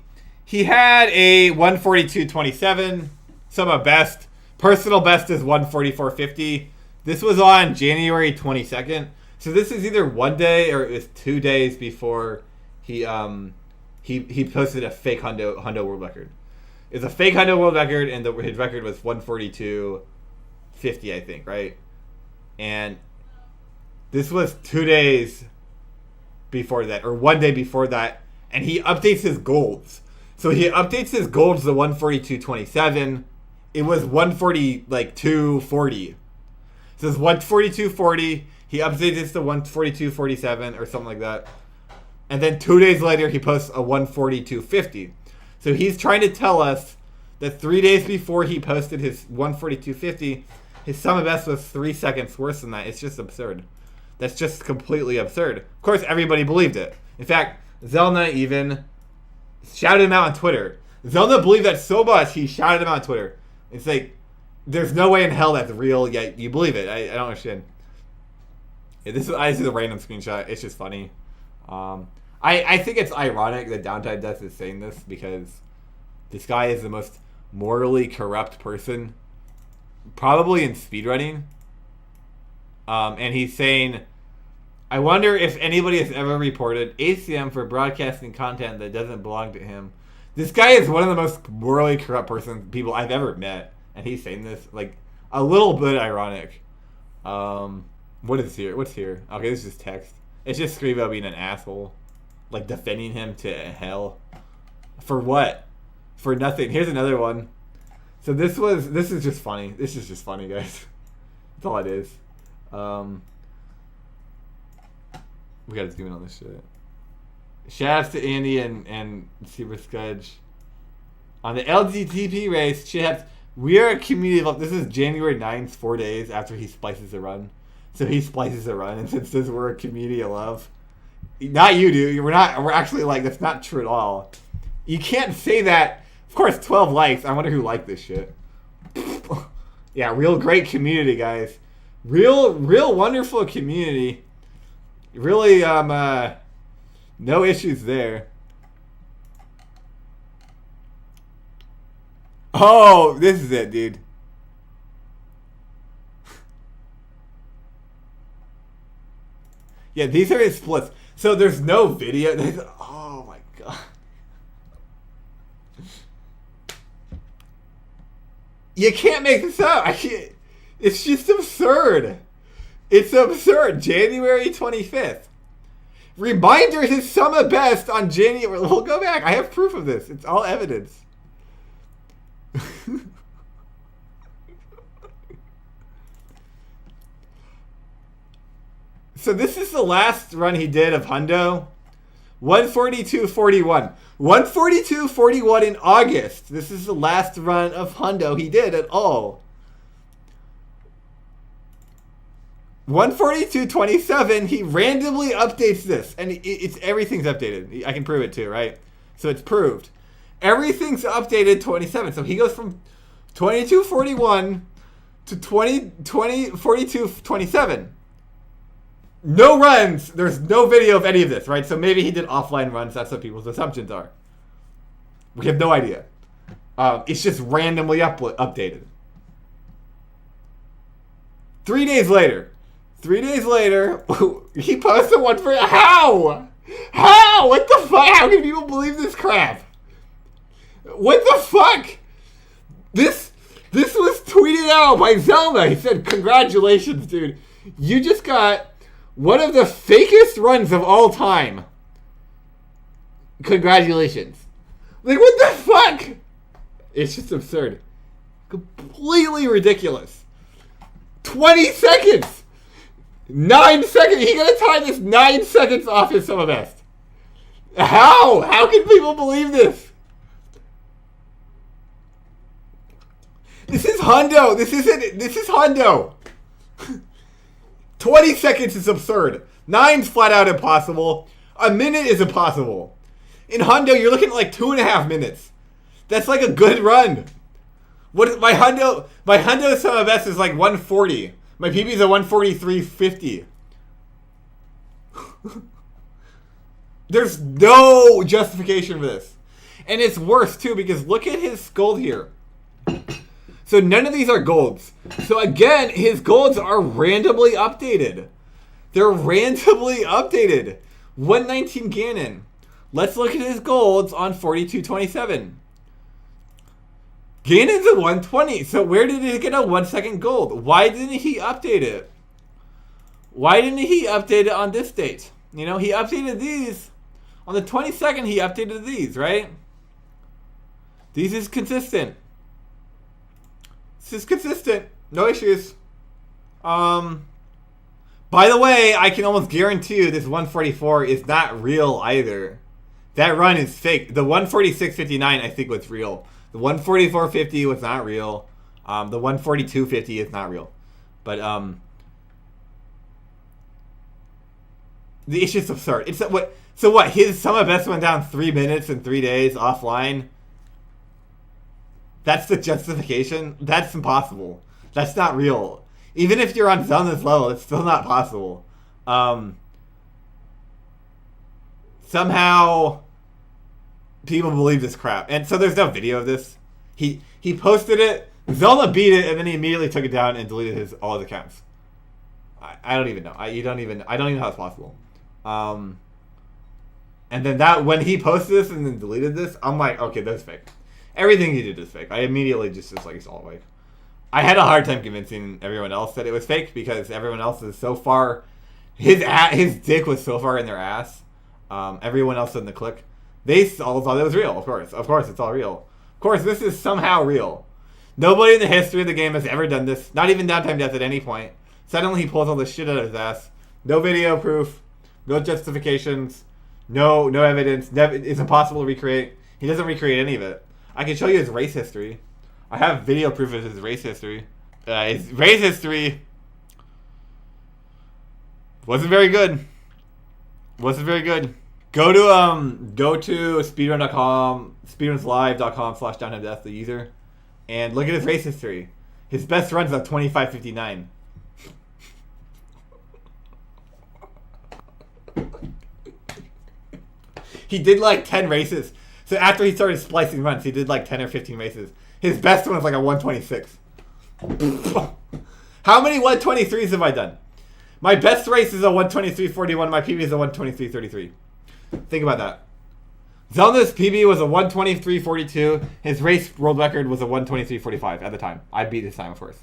had a 142.27. Summer best. Personal best is 144.50. This was on January 22nd. So this is either 1 day or it was 2 days before he posted a fake hundo world record. It's a fake hundo world record, and his record was 142.50, I think, right? And this was 2 days before that, or 1 day before that, and he updates his golds. So he updates his golds to 142.27. It was 142.40. So it's 142.40. He updates it to 142.47 or something like that. And then 2 days later, he posts a 142.50. So he's trying to tell us that 3 days before he posted his 142.50, his summer best was 3 seconds worse than that. It's just absurd. That's just completely absurd. Of course, everybody believed it. In fact, Zelna even shouted him out on Twitter. Zelna believed that so much, he shouted him out on Twitter. It's like, there's no way in hell that's real, yet you believe it. I don't understand. Yeah, this is a random screenshot. It's just funny. I think it's ironic that Downtimedeath is saying this because this guy is the most morally corrupt person probably in speedrunning. And he's saying, I wonder if anybody has ever reported ACM for broadcasting content that doesn't belong to him. This guy is one of the most morally corrupt people I've ever met. And he's saying this, like, a little bit ironic. What is here? What's here? Okay, this is just text. It's just Scrivo being an asshole. Like, defending him to hell. For what? For nothing. Here's another one. So this is just funny. This is just funny, guys. That's all it is. We gotta zoom in on this shit. Shouts to Andy and Super Scudge. On the LGTP race, shouts, we are a community of... This is January 9th, 4 days after he splices a run. So he splices a run and says we're a community of love. Not you, dude. We're not. We're actually like, that's not true at all. You can't say that. Of course, 12 likes. I wonder who liked this shit. Yeah, real great community, guys. Real wonderful community. Really, no issues there. Oh, this is it, dude. Yeah, these are his splits. So there's no video. Oh my god. You can't make this up. I can't. It's just absurd. It's absurd. January 25th. Reminder, his summer best on January. We'll go back. I have proof of this. It's all evidence. So this is the last run he did of hundo. 142.41. 142.41 in August. This is the last run of hundo he did at all. 142.27, he randomly updates this. And it's everything's updated. I can prove it too, right? So it's proved. Everything's updated 27. So he goes from 22.41 to 42.27. No runs. There's no video of any of this, right? So maybe he did offline runs. That's what people's assumptions are. We have no idea. It's just randomly updated. 3 days later, he posted one for how? What the fuck? How can people believe this crap? What the fuck? This was tweeted out by Zelda. He said, "Congratulations, dude. You just got one of the fakest runs of all time. Congratulations." Like, what the fuck? It's just absurd. Completely ridiculous. 20 seconds! 9 seconds! He gonna time this 9 seconds off his summer best. How? How can people believe this? This is Hundo. This is Hundo. 20 seconds is absurd. 9's flat out impossible. A minute is impossible. In Hundo, you're looking at like 2.5 minutes. That's like a good run. What is my Hundo summer best is like 140. My PB is a 143.50. There's no justification for this. And it's worse too because look at his gold here. So none of these are golds. So again, his golds are randomly updated. They're randomly updated. 119 Ganon. Let's look at his golds on 42.27. Ganon's a 120. So where did he get a 1 second gold? Why didn't he update it? Why didn't he update it on this date? You know, he updated these. On the 22nd, he updated these, right? These is consistent. This is consistent. No issues. By the way, I can almost guarantee you this 144 is not real either. That run is fake. The 146.59 I think was real. The 144.50 was not real. The 142.50 is not real. But it's just absurd. It's what? So what? His summer best went down 3 minutes in 3 days offline. That's the justification? That's impossible. That's not real. Even if you're on Zelda's level, it's still not possible. Somehow, people believe this crap. And so there's no video of this. He posted it, Zelda beat it, and then he immediately took it down and deleted all his accounts. I don't even know. I don't even know how it's possible. And then when he posted this and then deleted this, I'm like, okay, that's fake. Everything he did is fake. I immediately just like, it's all fake. I had a hard time convincing everyone else that it was fake because everyone else is so far, his dick was so far in their ass. Everyone else in the clique, they all thought it was real. Of course, it's all real. Of course, this is somehow real. Nobody in the history of the game has ever done this. Not even Downtimedeath at any point. Suddenly he pulls all this shit out of his ass. No video proof. No justifications. No evidence. It's impossible to recreate. He doesn't recreate any of it. I can show you his race history. I have video proof of his race history. His race history wasn't very good. Go to speedrun.com, speedrunslive.com/downtimedeath, the user, and look at his race history. His best runs are 25.59. He did like 10 races. So after he started splicing runs, he did like 10 or 15 races. His best one was like a 126. How many 123s have I done? My best race is a 123.41. My PB is a 123.33. Think about that. Zelda's PB was a 123.42. His race world record was a 123.45 at the time. I beat his time, of course.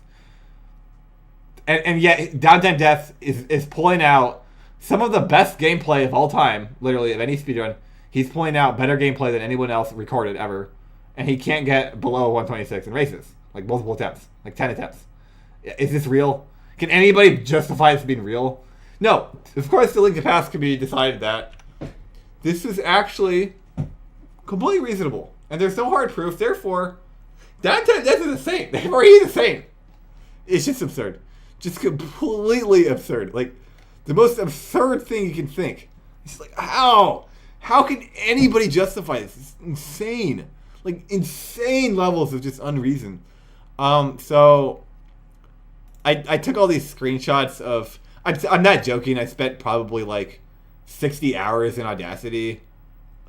And yet, Downtimedeath is pulling out some of the best gameplay of all time, literally, of any speedrun. He's pulling out better gameplay than anyone else recorded ever. And he can't get below 126 in races. Like multiple attempts. Like 10 attempts. Is this real? Can anybody justify this being real? No. Of course, the Link to Past can be decided that this is actually completely reasonable. And there's no hard proof. Therefore, Downtimedeath is a saint. Or he's a saint. It's just absurd. Just completely absurd. Like, the most absurd thing you can think. It's like, how? How can anybody justify this? It's insane. Like, insane levels of just unreason. So, I took all these screenshots of... I'm not joking. I spent probably, like, 60 hours in Audacity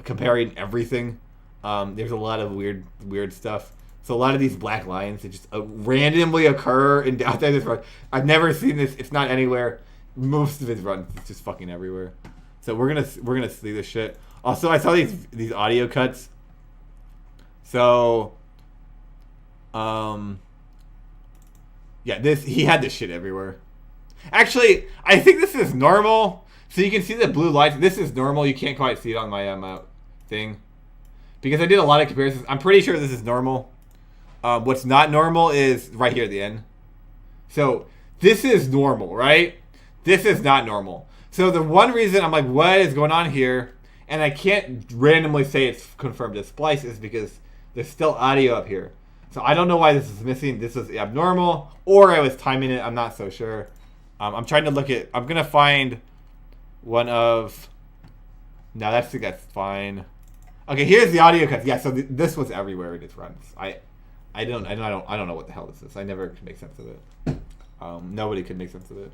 comparing everything. There's a lot of weird stuff. So a lot of these black lines that just randomly occur in Downtimedeath run. I've never seen this. It's not anywhere. Most of his runs, it's just fucking everywhere. So we're gonna see this shit. Also, I saw these audio cuts. So, yeah, he had this shit everywhere. Actually, I think this is normal. So you can see the blue lights. This is normal. You can't quite see it on my thing because I did a lot of comparisons. I'm pretty sure this is normal. What's not normal is right here at the end. So this is normal, right? This is not normal. So the one reason I'm like, what is going on here? And I can't randomly say it's confirmed as splice is because there's still audio up here. So I don't know why this is missing. This is abnormal, or I was timing it. I'm not so sure. I'm trying to look at. I'm gonna find one of. No, that's fine. Okay, here's the audio cuts. Yeah, so this was everywhere in its runs. I don't know what the hell this is. I never could make sense of it. Nobody could make sense of it.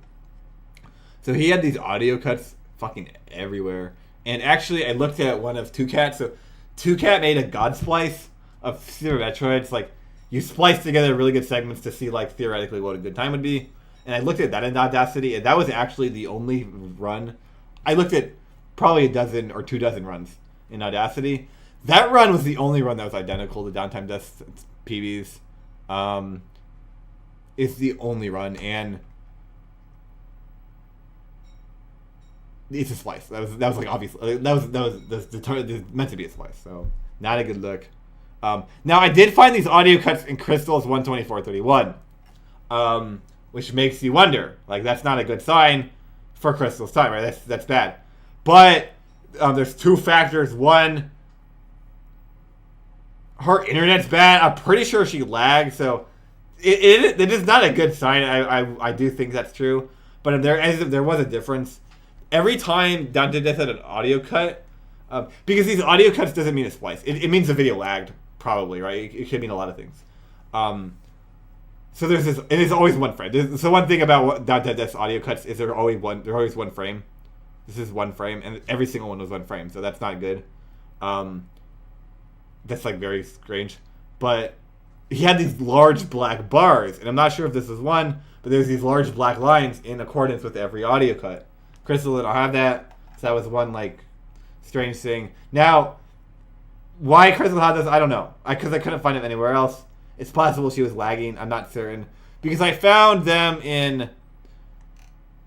So he had these audio cuts fucking everywhere. And actually, I looked at one of 2Cat. So 2Cat made a God splice of Super Metroids. Like, you splice together really good segments to see, like, theoretically what a good time would be. And I looked at that in Audacity, and that was actually the only run. I looked at probably a dozen or 24 runs in Audacity. That run was the only run that was identical to Downtimedeath PBs. It's the only run, and it's a splice. That was like obvious. That was meant to be a splice. So not a good look. Now I did find these audio cuts in Crystal's 124.31, which makes you wonder. Like, that's not a good sign for Crystal's time, right? That's bad. But there's two factors. One, her internet's bad. I'm pretty sure she lagged, so it is not a good sign. I do think that's true. But if there was a difference. Every time Downtimedeath had an audio cut, because these audio cuts doesn't mean a splice. It means the video lagged, probably, right? It could mean a lot of things. So there's this, and it's always one frame. So one thing about Downtimedeath's audio cuts is they're always one frame. This is one frame, and every single one was one frame, so that's not good. That's like very strange. But he had these large black bars, and I'm not sure if this is one, but there's these large black lines in accordance with every audio cut. Crystal didn't have that, so that was one like strange thing. Now, why Crystal had this, I don't know. Because I couldn't find it anywhere else. It's possible she was lagging. I'm not certain. Because I found them in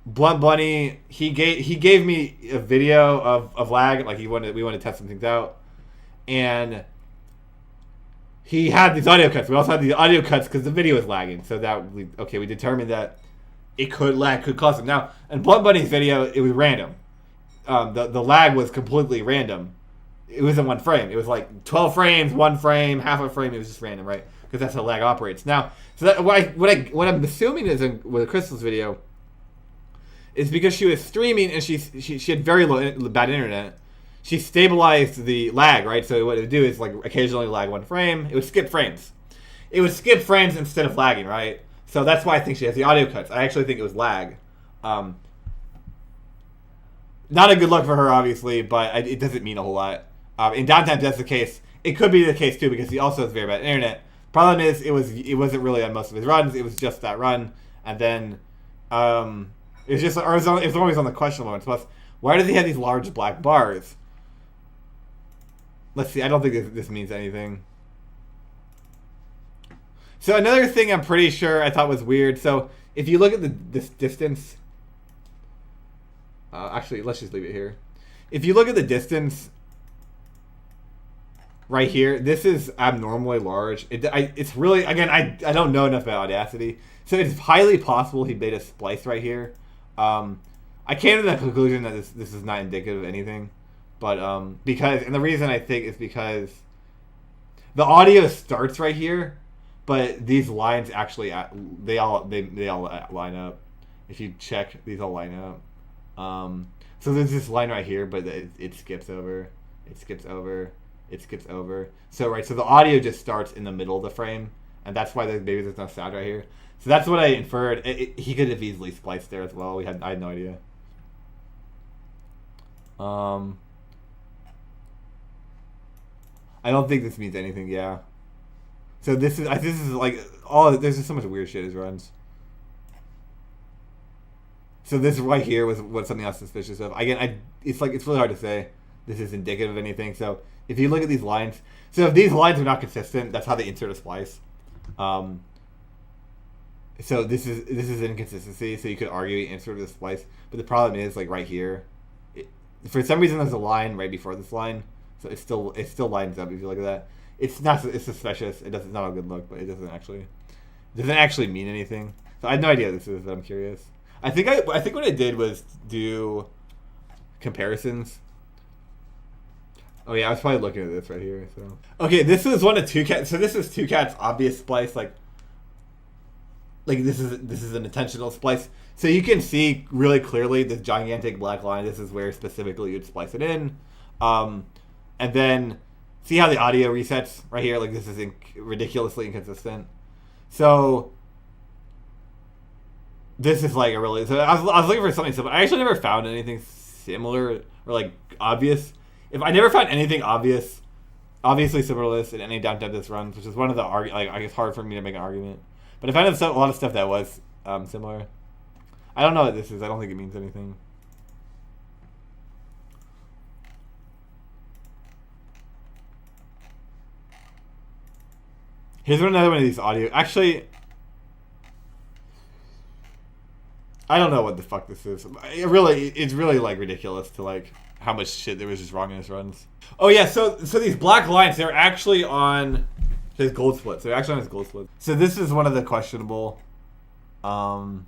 Blunt Bunny. He gave me a video of lag. Like we wanted to test some things out, and he had these audio cuts. We also had the audio cuts because the video was lagging. So that we determined that it could lag, could cause it. Now, in Blunt Bunny's video, it was random. The lag was completely random. It wasn't one frame. It was like 12 frames, one frame, half a frame. It was just random, right? Because that's how lag operates. Now, so that, what I'm assuming is with Crystal's video is because she was streaming and she had very bad internet. She stabilized the lag, right? So what it would do is like occasionally lag one frame. It would skip frames. It would skip frames instead of lagging, right? So that's why I think she has the audio cuts. I actually think it was lag. Not a good look for her, obviously, but it doesn't mean a whole lot. In Downtime, that's the case. It could be the case too because he also has very bad internet. Problem is, it wasn't really on most of his runs. It was just that run, and then it was just, or it was always on the questionable ones. Plus, why does he have these large black bars? Let's see. I don't think this means anything. So another thing I'm pretty sure I thought was weird. So if you look at this distance, actually, let's just leave it here. If you look at the distance right here, this is abnormally large. It's really, again, I don't know enough about Audacity, so it's highly possible he made a splice right here. I came to the conclusion that this is not indicative of anything, but because, and the reason I think is because the audio starts right here, but these lines actually they all line up. If you check, these all line up. So there's this line right here, but it skips over. It skips over. It skips over. So so the audio just starts in the middle of the frame, and that's why maybe there's no sound right here. So that's what I inferred. He could have easily spliced there as well. I had no idea. I don't think this means anything. Yeah. So this is like there's just so much weird shit as runs. So this right here was something I was suspicious of. Again, it's really hard to say this is indicative of anything. So if you look at these lines, so if these lines are not consistent, that's how they insert a splice. So this is inconsistency. So you could argue he inserted a splice, but the problem is like right here, for some reason there's a line right before this line, so it still lines up if you look at that. It's suspicious. It's not a good look, but it doesn't actually mean anything. So I had no idea what this is, but I'm curious. I think what I did was do comparisons. Oh yeah, I was probably looking at this right here. So okay, this was one of 2Cats. So this is 2Cat's obvious splice. Like this is an intentional splice. So you can see really clearly this gigantic black line. This is where specifically you'd splice it in, and then see how the audio resets right here. Like this is ridiculously inconsistent. So. This is like a really. So I was looking for something similar. I actually never found anything similar or like obvious. If I never found anything obviously similar to this in any Downtimedeath runs, which is one of the I guess hard for me to make an argument. But I found a lot of stuff that was similar. I don't know what this is. I don't think it means anything. Here's another one of these audio. Actually. I don't know what the fuck this is. It's really like ridiculous to like how much shit there was just wrong in his runs. Oh yeah, so these black lines, they're actually on his gold splits. They're actually on his gold splits. So this is one of the questionable. I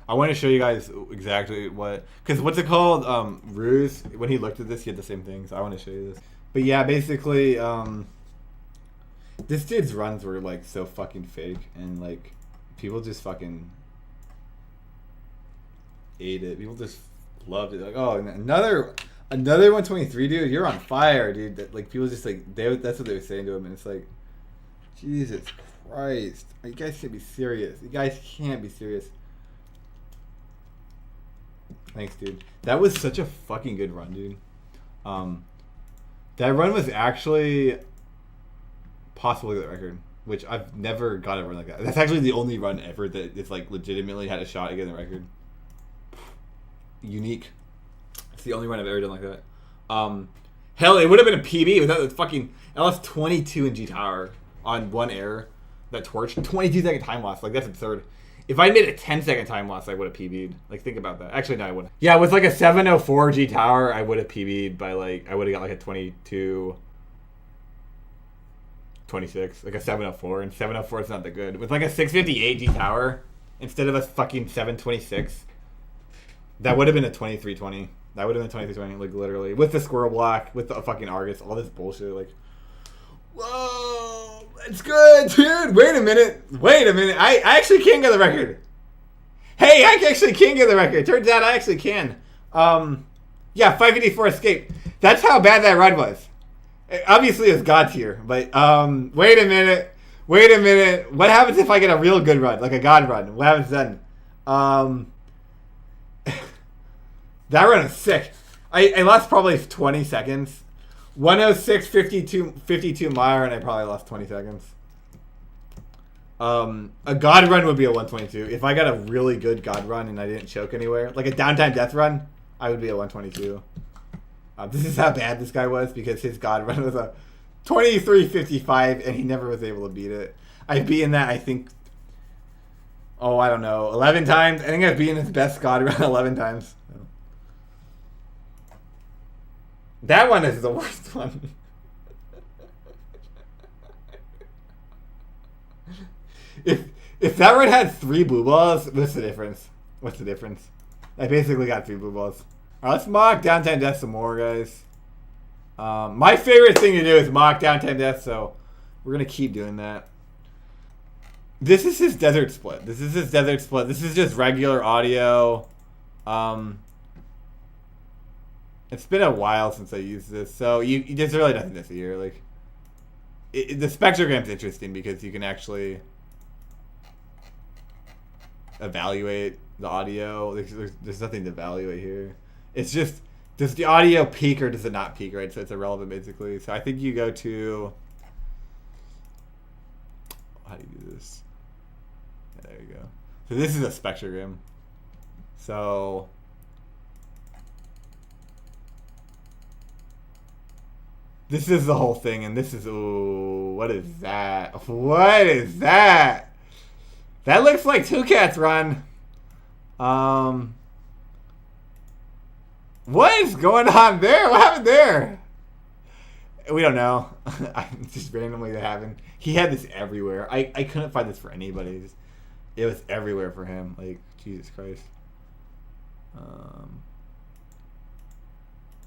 want to show you guys exactly because what's it called? Ruse. When he looked at this, he had the same thing. So I want to show you this. But yeah, basically. This dude's runs were like so fucking fake, and like people just fucking ate it. People just loved it. Like, oh, another 123, dude. You're on fire, dude. That, like people just like that's what they were saying to him, and it's like, Jesus Christ, you guys can't be serious. You guys can't be serious. Thanks, dude. That was such a fucking good run, dude. That run was actually. Possibly the record, which I've never got a run like that. That's actually the only run ever that it's like legitimately had a shot at getting the record. Unique. It's the only run I've ever done like that. Hell, it would have been a PB without the fucking LS22 in G Tower on one error. That torch, 22-second time loss. Like that's absurd. If I made a 10-second time loss, I would have PB'd. Like think about that. Actually, no, I wouldn't. Yeah, with like a 704 G Tower, I would have PB'd by like I would have got like a 22. 26, like a 704, and 704 is not that good. With like a 658 G Tower, instead of a fucking 726, that would have been a 2320. That would have been a 2320, like literally. With the squirrel block, with the fucking Argus, all this bullshit, like, whoa, that's good, dude. Wait a minute. I actually can get the record. Hey, I actually can get the record. Turns out I actually can. Yeah, 584 escape. That's how bad that run was. Obviously, it's God tier, but wait a minute. What happens if I get a real good run, like a God run? What happens then? That run is sick. I lost probably 20 seconds. 106, 52 mile, and I probably lost 20 seconds. A God run would be a 122. If I got a really good God run and I didn't choke anywhere, like a Downtimedeath run, I would be a 122. This is how bad this guy was because his God run was a 23:55 and he never was able to beat it. I've beaten that, I think, I don't know, 11 times. I think I've beaten his best God run 11 times. That one is the worst one. If that run had 3 blue balls, what's the difference? I basically got 3 blue balls. Alright, let's mock Downtimedeath some more, guys. My favorite thing to do is mock Downtime Death, so we're going to keep doing that. This is his desert split. This is just regular audio. It's been a while since I used this, so there's really nothing to see here. Like, the spectrogram's interesting because you can actually evaluate the audio. There's nothing to evaluate here. It's just, does the audio peak or does it not peak, right? So it's irrelevant, basically. So I think you go to, how do you do this? Yeah, there you go. So this is a spectrogram. So this is the whole thing, and this is, ooh, what is that? What is that? That looks like Two Cats Run. What is going on there? What happened there? We don't know. Just randomly that happened. He had this everywhere. I couldn't find this for anybody. It was everywhere for him. Like, Jesus Christ.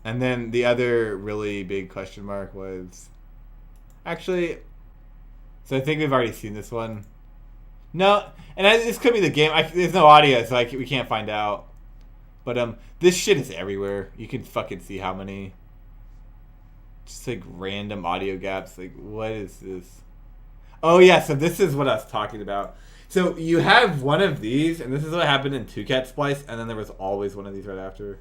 And then the other really big question mark was, actually, so I think we've already seen this one. No, and this could be the game. There's no audio, so we can't find out. But this shit is everywhere. You can fucking see how many, just like random audio gaps. Like, what is this? Oh yeah, so this is what I was talking about. So you have one of these, and this is what happened in Two Cat Splice, and then there was always one of these right after.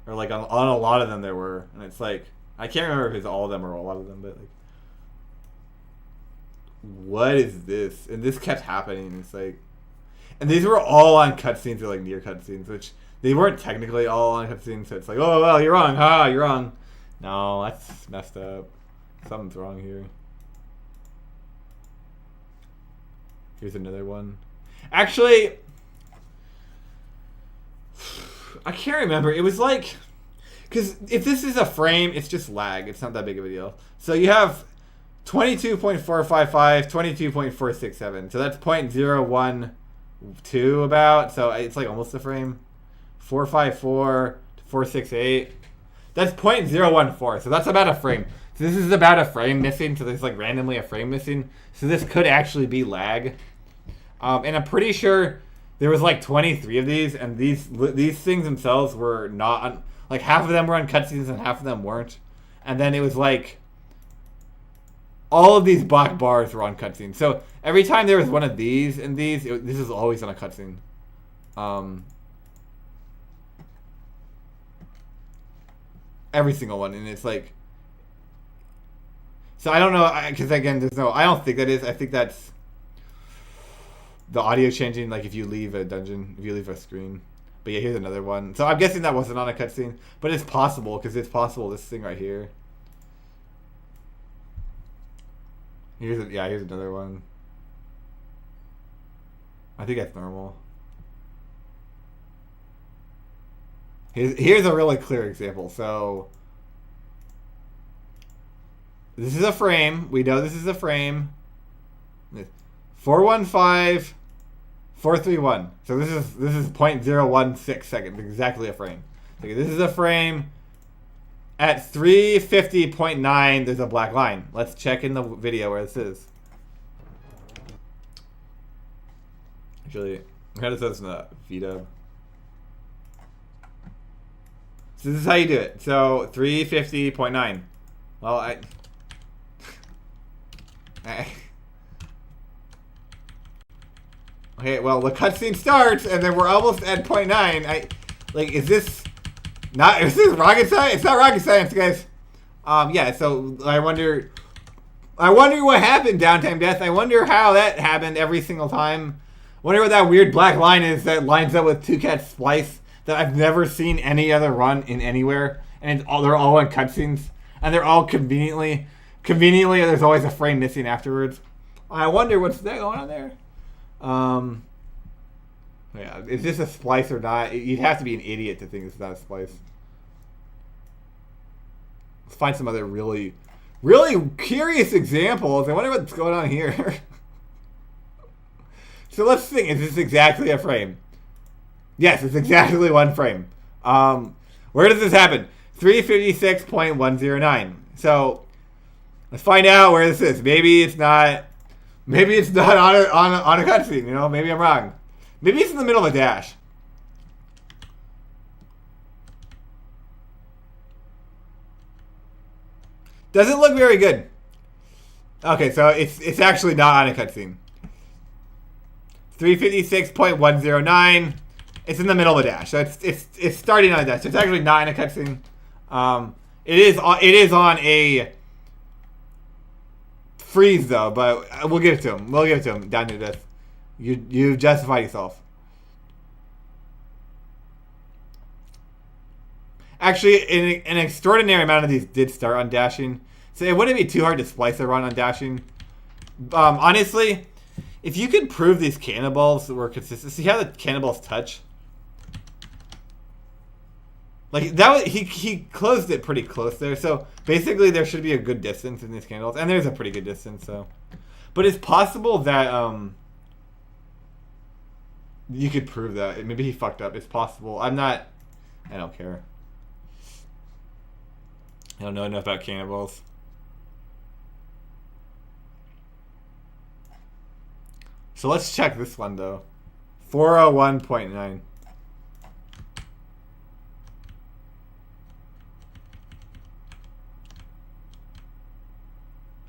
Or like on a lot of them there were, and it's like, I can't remember if it's all of them or a lot of them, but like, what is this? And this kept happening. It's like, and these were all on cutscenes or like near cutscenes, which they weren't technically all on cutscenes. So it's like, oh well, you're wrong. Ha, you're wrong. No, that's messed up. Something's wrong here. Here's another one. Actually, I can't remember. It was like, because if this is a frame, it's just lag. It's not that big of a deal. So you have 22.455, 22.467. So that's 0.012 about. So it's like almost a frame. 454 to 468. That's 0.014. So that's about a frame. So this is about a frame missing. So there's like randomly a frame missing. So this could actually be lag. And I'm pretty sure there was like 23 of these, and these things themselves were not on, like half of them were on cutscenes and half of them weren't. And then it was like all of these black bars were on cutscenes. So every time there was one of these and these, this is always on a cutscene. Every single one, and it's like, so I don't know, because again, I don't think that is. I think that's the audio changing, like if you leave a dungeon, if you leave a screen. But yeah, here's another one. So I'm guessing that wasn't on a cutscene, but it's possible, because it's possible this thing right here. Here's another one. I think that's normal. Here's a really clear example. So this is a frame. We know this is a frame. 415, 431. So this is 0.016 seconds, exactly a frame. Okay, this is a frame. At 350.9, there's a black line. Let's check in the video where this is. Actually, how does this in the VDub? So this is how you do it. So 350.9. Well, okay, well, the cutscene starts, and then we're almost at 0.9. Is this rocket science? It's not rocket science, guys. Yeah, so I wonder what happened, Downtime Death. I wonder how that happened every single time. Wonder what that weird black line is that lines up with Two Cat Splice that I've never seen any other run in anywhere. And they're all in cutscenes. And they're all conveniently, there's always a frame missing afterwards. I wonder what's going on there. Yeah, is this a splice or not? You'd have to be an idiot to think this is not a splice. Let's find some other really, really curious examples. I wonder what's going on here. So let's think, is this exactly a frame? Yes, it's exactly one frame. Where does this happen? 356.109. So let's find out where this is. Maybe it's not on a cutscene. You know, maybe I'm wrong. Maybe it's in the middle of a dash. Doesn't look very good. Okay, so it's actually not on a cutscene. 356.109. It's in the middle of the dash. So it's starting on a dash. It's actually not in a cutscene. It is on a freeze though, but we'll give it to him. We'll give it to him. Downtimedeath. You justified yourself. Actually, an extraordinary amount of these did start on dashing. So it wouldn't be too hard to splice a run on dashing. Honestly, if you could prove these cannonballs were consistent, see how the cannonballs touch? Like that, he closed it pretty close there. So basically, there should be a good distance in these cannonballs, and there's a pretty good distance. So, but it's possible that you could prove that. Maybe he fucked up. It's possible. I don't care. I don't know enough about cannonballs. So let's check this one though. 401.9.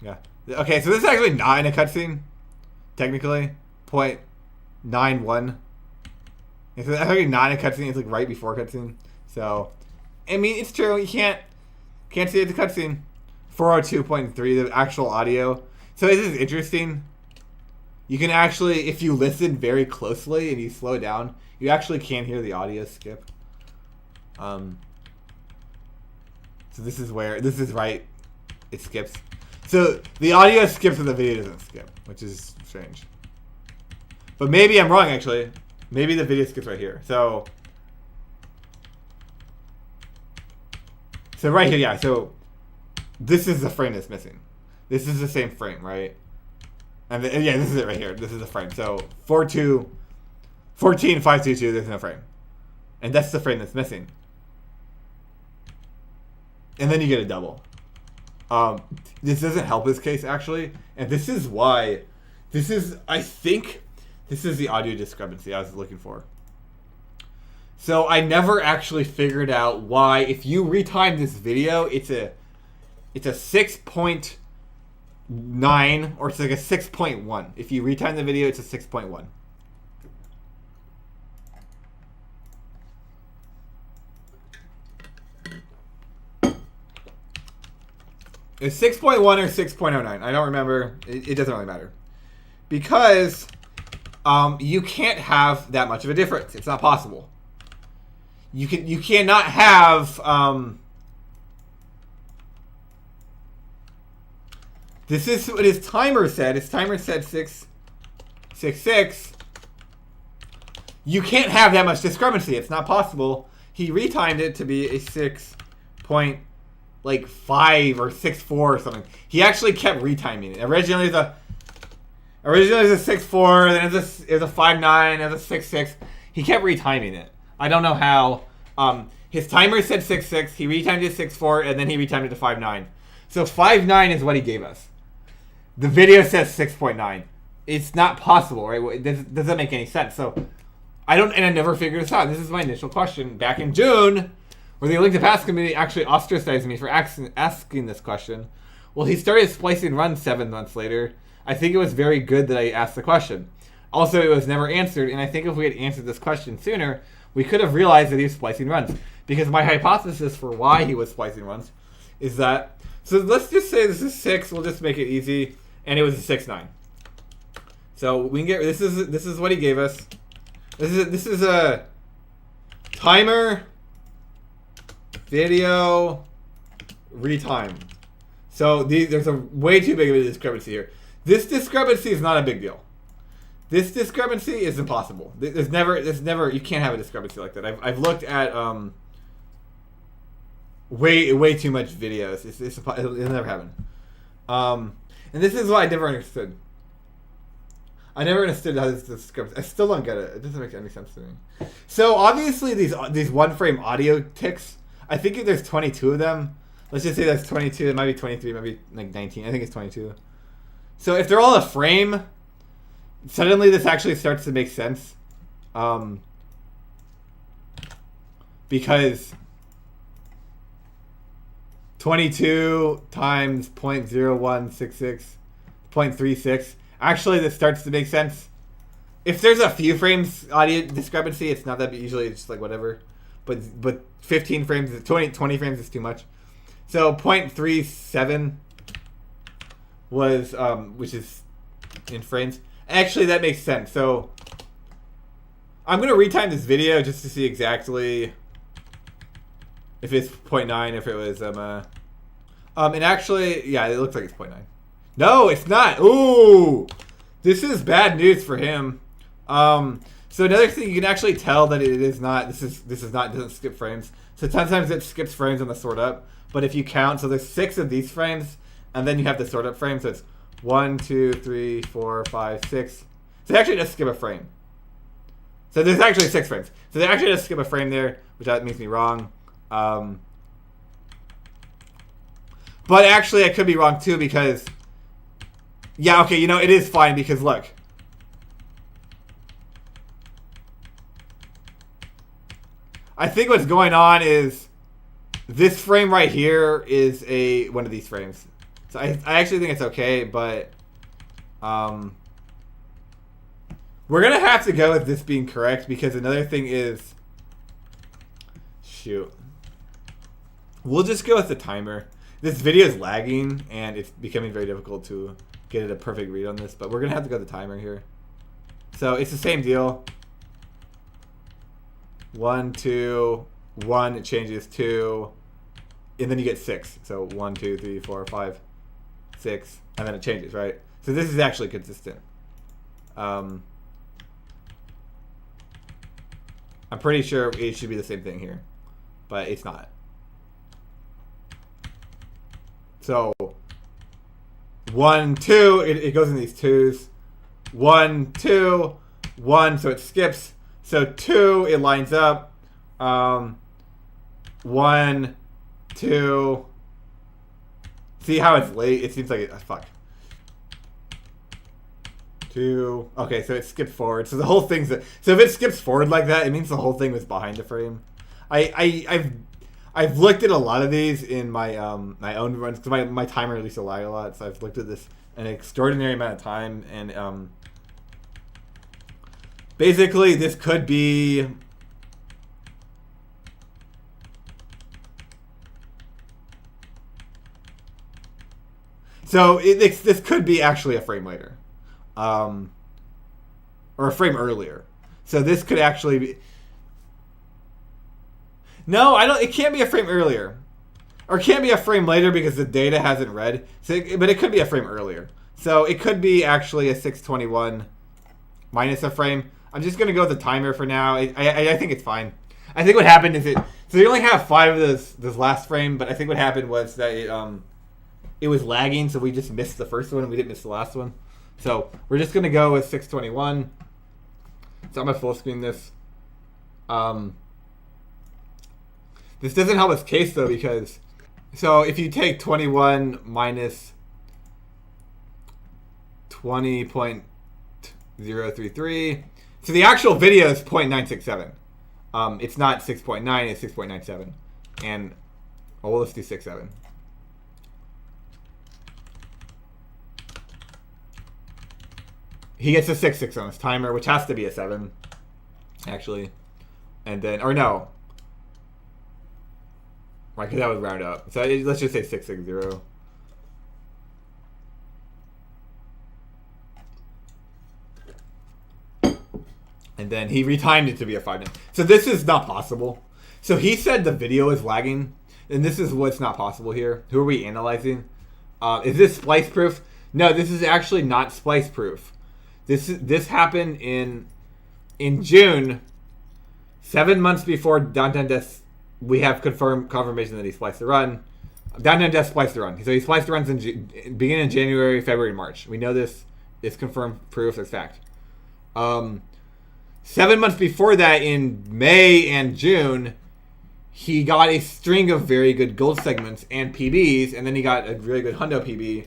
Yeah. Okay, so this is actually not in a cutscene. Technically. 0.91. It's actually not in a cutscene. It's like right before cutscene. So, I mean, it's true. You can't see it at the cutscene. 402.3, the actual audio. So this is interesting. You can actually, if you listen very closely and you slow it down, you actually can hear the audio skip. So this is right. It skips. So the audio skips and the video doesn't skip, which is strange. But maybe I'm wrong, actually. Maybe the video skips right here. So right here, yeah. So this is the frame that's missing. This is the same frame, right? And yeah, this is it right here. This is the frame. So 14.522, there's no frame. And that's the frame that's missing. And then you get a double. This doesn't help this case, actually. And this is why, I think this is the audio discrepancy I was looking for. So I never actually figured out why, if you retime this video, it's a 6.9 or it's like a 6.1. If you retime the video, it's a 6.1. It's 6.1 or 6.09. I don't remember. It doesn't really matter. Because you can't have that much of a difference. It's not possible. You cannot have this is what his timer said. His timer said 666. You can't have that much discrepancy. It's not possible. He retimed it to be a 6.5 or 6.4 or something. He actually kept retiming it. Originally it was a 6.4, then it was a 5.9, it was a 6.6. He kept retiming it. I don't know how. His timer said 6.6. He retimed it to 6.4, and then he retimed it to 5.9. So 5.9 is what he gave us. The video says 6.9. It's not possible, right? This doesn't make any sense. So I never figured this out. This is my initial question back in June, where the Link to Past community actually ostracized me for asking this question. Well, he started splicing runs 7 months later. I think it was very good that I asked the question. Also, it was never answered, and I think if we had answered this question sooner, we could have realized that he was splicing runs. Because my hypothesis for why he was splicing runs is that, so let's just say this is 6, we'll just make it easy, and it was a 6.9. So we can get, this is what he gave us. This is a timer, video, retime. So there's a way too big of a discrepancy here. This discrepancy is not a big deal. This discrepancy is impossible. There's never, you can't have a discrepancy like that. I've looked at way too much videos. It'll never happen. And this is what I never understood. I never understood how this discrepancy. I still don't get it. It doesn't make any sense to me. So obviously these one frame audio ticks. I think if there's 22 of them, let's just say that's 22. It might be 23, it might be like 19. I think it's 22. So if they're all a frame, suddenly this actually starts to make sense. Because 22 times 0.0166, 0.36. Actually, this starts to make sense. If there's a few frames audio discrepancy, it's not that usually it's just like whatever. But 15 frames, 20 frames is too much. So 0.37 was, which is in frames. Actually, that makes sense. So I'm going to retime this video just to see exactly if it's 0.9, if it was, and actually, yeah, it looks like it's 0.9. No, it's not. Ooh, this is bad news for him. So another thing, you can actually tell that it is not, this is not, doesn't skip frames. So sometimes it skips frames on the sort up, but if you count, so there's 6 of these frames, and then you have the sort up frame, so it's 1, 2, 3, 4, 5, 6. So it actually does skip a frame. So there's actually 6 frames. So they actually just skip a frame there, which that makes me wrong. But actually, I could be wrong too because, yeah, okay, you know, it is fine because look. I think what's going on is this frame right here is one of these frames. So I actually think it's okay, but we're going to have to go with this being correct because another thing is, shoot. We'll just go with the timer. This video is lagging and it's becoming very difficult to get it a perfect read on this, but we're going to have to go with the timer here. So it's the same deal. 1, 2, 1, it changes 2, and then you get 6. So 1, 2, 3, 4, 5, 6, and then it changes, right? So this is actually consistent. I'm pretty sure it should be the same thing here, but it's not. So 1, 2, it goes in these 2s. 1, 2, 1, so it skips. So 2, it lines up. 1, 2. See how it's late? It seems like it. Fuck. 2. Okay, so it skipped forward. So the whole thing's. So if it skips forward like that, it means the whole thing was behind the frame. I've looked at a lot of these in my my own runs because my timer used to lag a lot. So I've looked at this an extraordinary amount of time, and basically this could be. So this could be actually a frame later, or a frame earlier. So this could actually be. No, I don't. It can't be a frame earlier, or it can't be a frame later because the data hasn't read. So, but it could be a frame earlier. So it could be actually a 621 minus a frame. I'm just gonna go with the timer for now. I think it's fine. I think what happened is so you only have 5 of this last frame, but I think what happened was that it was lagging, so we just missed the first one and we didn't miss the last one. So we're just gonna go with 621. So I'm gonna full screen this. This doesn't help us case though because so if you take 21 minus 20.033, so the actual video is 0.967. It's not 6.9, it's 6.97. And well, let's do 6.7. He gets a 6.6 on his timer, which has to be a 7, actually. And then, or no. Right, because that would round up. So let's just say 660. And then he retimed it to be a 5 minute. So this is not possible. So he said the video is lagging, and this is what's not possible here. Who are we analyzing? Is this splice proof? No, this is actually not splice proof. This happened in June, 7 months before Downtimedeath. We have confirmation that he spliced the run. Downtimedeath spliced the run. So he spliced the runs beginning in January, February, and March. We know this is confirmed proof. It's fact. 7 months before that, in May and June, he got a string of very good gold segments and PBs, and then he got a really good hundo PB.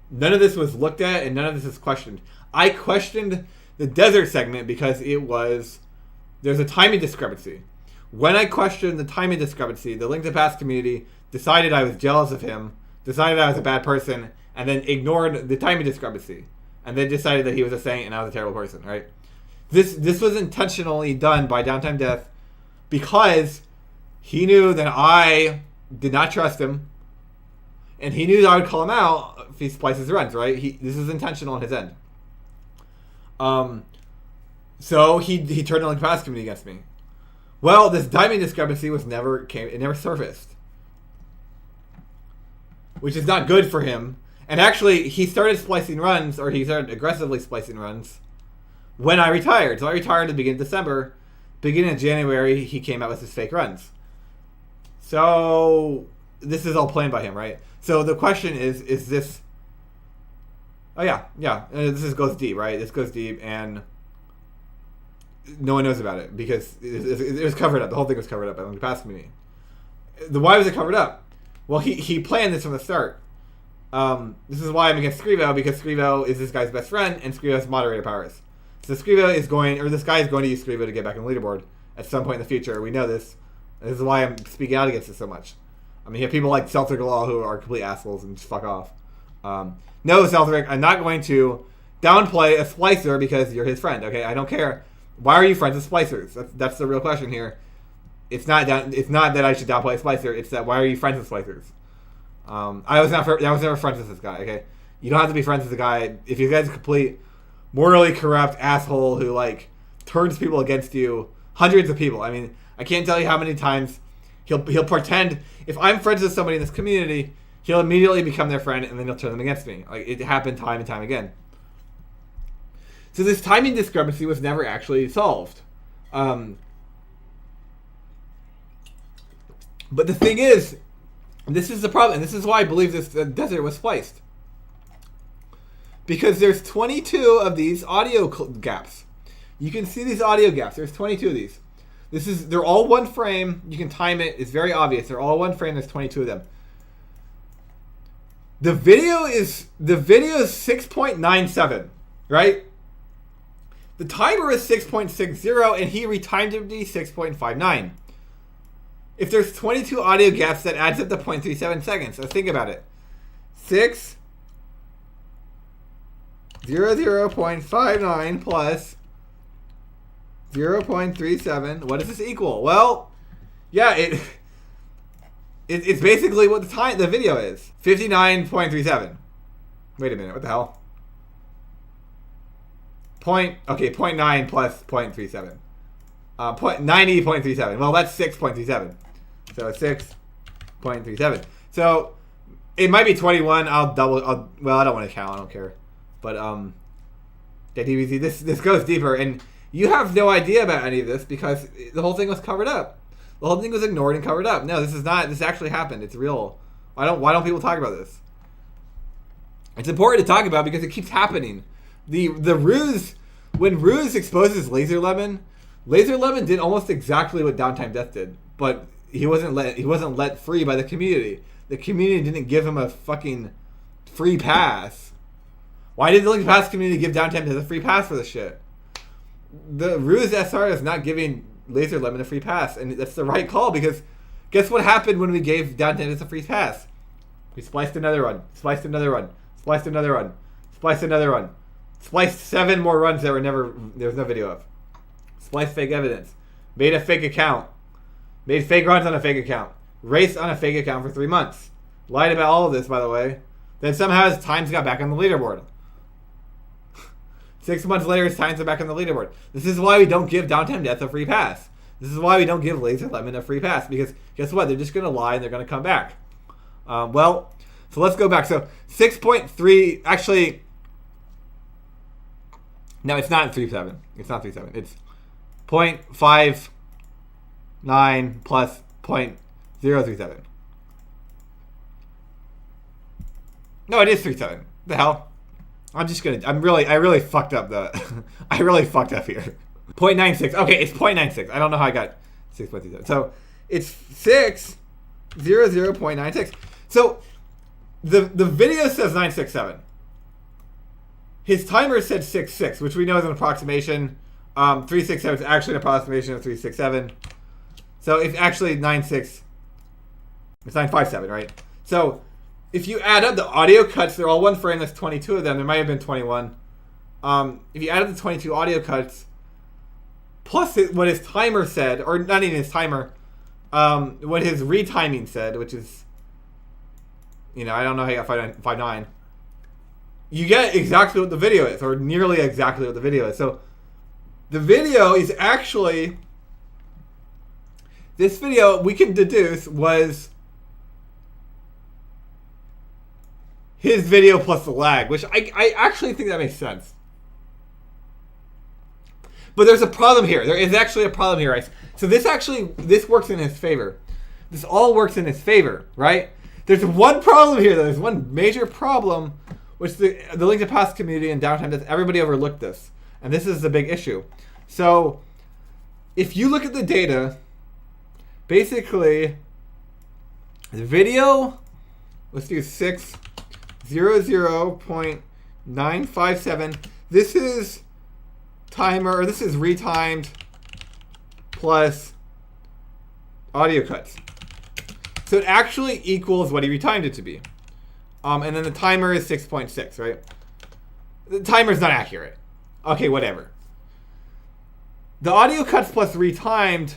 None of this was looked at, and none of this is questioned. I questioned the desert segment because there's a timing discrepancy. When I questioned the timing discrepancy, the Link to the Past community decided I was jealous of him, decided I was a bad person, and then ignored the timing discrepancy. And then decided that he was a saint and I was a terrible person, right? This was intentionally done by Downtimedeath because he knew that I did not trust him, and he knew that I would call him out if he splices runs, right? This is intentional on his end. So he turned the Link Pass community against me. Well, this timing discrepancy never surfaced, which is not good for him. And actually, he started splicing runs, or he started aggressively splicing runs when I retired. So I retired at the beginning of December. Beginning of January, he came out with his fake runs. So this is all planned by him, right? So the question is this... Oh, yeah. This goes deep, right? This goes deep, and no one knows about it because it was covered up. The whole thing was covered up by the past community. Why was it covered up? Well, he planned this from the start. This is why I'm against Scrivo, because Scrivo is this guy's best friend, and Scrivo has moderator powers. So this guy is going to use Scrivo to get back on the leaderboard at some point in the future. We know this. And this is why I'm speaking out against it so much. I mean, you have people like Celtic Law who are complete assholes and just fuck off. No, Celtic, I'm not going to downplay a splicer because you're his friend, okay? I don't care. Why are you friends with splicers? That's the real question here. It's not that I should downplay a splicer. It's that why are you friends with splicers? I was never friends with this guy, okay? You don't have to be friends with the guy. If you guys a complete morally corrupt asshole who, like, turns people against you, hundreds of people. I mean, I can't tell you how many times he'll pretend, if I'm friends with somebody in this community, he'll immediately become their friend and then he'll turn them against me. Like, it happened time and time again. So this timing discrepancy was never actually solved. But the thing is, this is the problem, and this is why I believe this desert was spliced. Because there's 22 of these audio gaps. You can see these audio gaps. There's 22 of these. They're all one frame. You can time it. It's very obvious. They're all one frame. There's 22 of them. The video is 6.97, right? The timer is 6.60, and he retimed it to be 6.59. If there's 22 audio gaps, that adds up to 0.37 seconds. So think about it. 0.59 plus 0.37. What does this equal? Well, yeah, it's basically what the video is. 59.37. Wait a minute. What the hell? 0.9 plus 0.37. 90.37. Well, that's 6.37. So 6.37. So it might be 21. Well, I don't want to count. I don't care. But this goes deeper, and you have no idea about any of this because the whole thing was covered up. The whole thing was ignored and covered up. No, this is not. This actually happened. It's real. Why don't people talk about this? It's important to talk about because it keeps happening. The ruse, when Ruse exposes Laser Lemon did almost exactly what Downtimedeath did, but he wasn't let free by the community. The community didn't give him a fucking free pass. Why did the Link Pass community give Downtimedeath a free pass for this shit? The Ruse SR is not giving Laser Lemon a free pass, and that's the right call because guess what happened when we gave Downtimedeath a free pass? We spliced another run, spliced another run, spliced another run, spliced another run, spliced 7 more runs that there was no video of. Spliced fake evidence, made a fake account, made fake runs on a fake account, raced on a fake account for 3 months, lied about all of this, by the way. Then somehow his times got back on the leaderboard. 6 months later, his times are back on the leaderboard. This is why we don't give Downtimedeath a free pass. This is why we don't give Laser Lemon a free pass because guess what? They're just going to lie and they're going to come back. So let's go back. So 6.3, actually, no, it's not 3.7. It's not 3.7. It's 0.59 plus 0.037. No, it is 3.7. The hell? I really fucked up I really fucked up here. 0.96. Okay, it's 0.96. I don't know how I got 6.37. So It's 600.96. So the video says 967. His timer said 66, which we know is an approximation. 367 is actually an approximation of 367. So it's actually 96. It's 957, right? So if you add up the audio cuts, they're all one frame. There's 22 of them. There might have been 21. If you add up the 22 audio cuts, plus what his timer said, or not even his timer, what his retiming said, which is, I don't know how you got 5.9. You get exactly what the video is, or nearly exactly what the video is. So the video is actually, this video we can deduce was his video plus the lag, which I actually think that makes sense. But there's a problem here. There is actually a problem here, right? So this works in his favor. This all works in his favor, right? There's one problem here, though. There's one major problem, which the Link to Past community and Downtimedeath, everybody overlooked this. And this is the big issue. So if you look at the data, basically, the video, let's do 600.957. This is timer, or this is retimed plus audio cuts. So it actually equals what he retimed it to be. And then the timer is 6.6, right? The timer's not accurate. Okay, whatever. The audio cuts plus retimed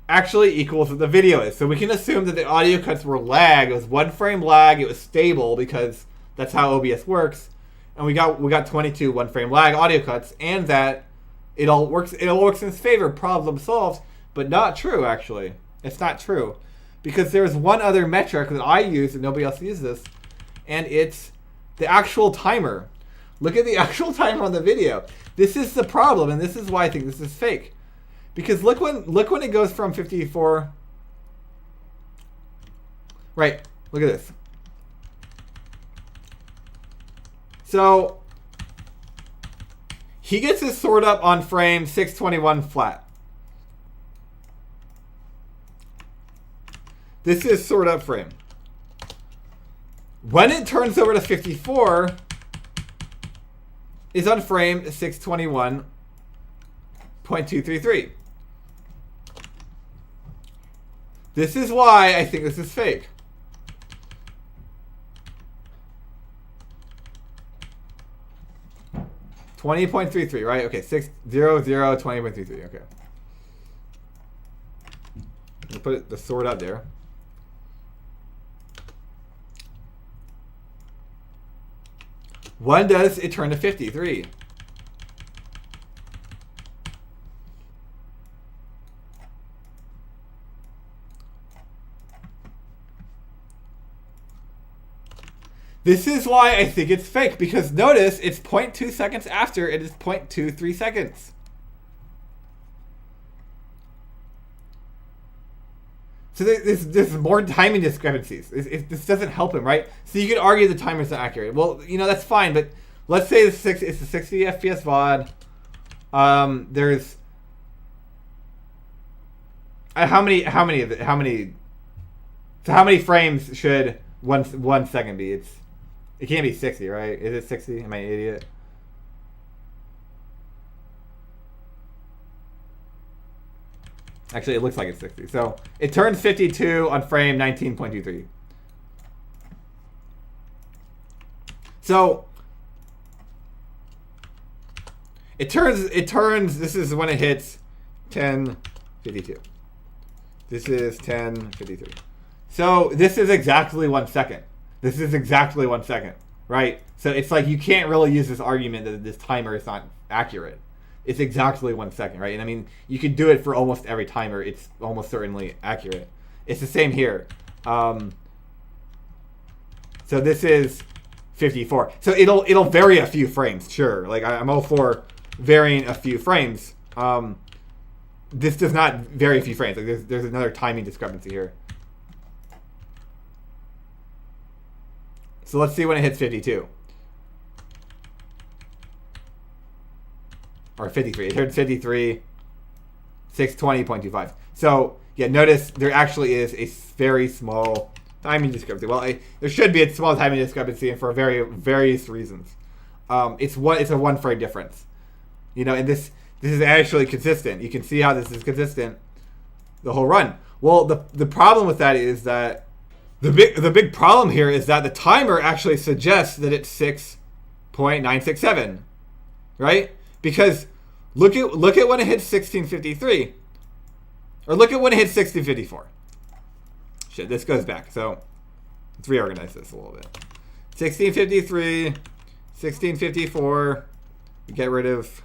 actually equals what the video is. So we can assume that the audio cuts were lag. It was one frame lag. It was stable because that's how OBS works. And we got 22 one frame lag audio cuts, and that it all works in his favor. Problem solved. But not true, actually. It's not true. Because there's one other metric that I use and nobody else uses this, and it's the actual timer. Look at the actual timer on the video. This is the problem, and this is why I think this is fake. Because look when it goes from 54. Right, look at this. So he gets his sword up on frame 621 flat. This is sword up frame. When it turns over to 54, is on frame 621.233. This is why I think this is fake. $20.33, right? Okay, 60020.33. Okay. We'll put the sword up there. When does it turn to 53? This is why I think it's fake, because notice it's 0.2 seconds after it is 0.23 seconds. So there's more timing discrepancies. This doesn't help him, right? So you could argue the timer's not accurate. Well, that's fine, but let's say it's a 60 FPS VOD. There's how many frames should one second be? It can't be 60, right? Is it 60? Am I an idiot? Actually, it looks like it's 60. So it turns 52 on frame 19.23. So it turns, this is when it hits 10:52. This is 10:53. So this is exactly 1 second. This is exactly 1 second, right? So it's like you can't really use this argument that this timer is not accurate. It's exactly 1 second, right? And I mean, you could do it for almost every timer. It's almost certainly accurate. It's the same here. So this is 54. So it'll vary a few frames, sure. Like I'm all for varying a few frames. This does not vary a few frames. Like there's another timing discrepancy here. So let's see when it hits 52. Or 53. It hit 53, 620.25. So Yeah, notice there actually is a very small timing discrepancy. Well, there should be a small timing discrepancy, and for various reasons. It's a 1 frame difference. And this is actually consistent. You can see how this is consistent the whole run. Well, the problem with that is that the big problem here is that the timer actually suggests that it's 6.967, right? Because look at when it hits 1653, or look at when it hits 1654. Shit, this goes back. So let's reorganize this a little bit. 1653, 1654. Get rid of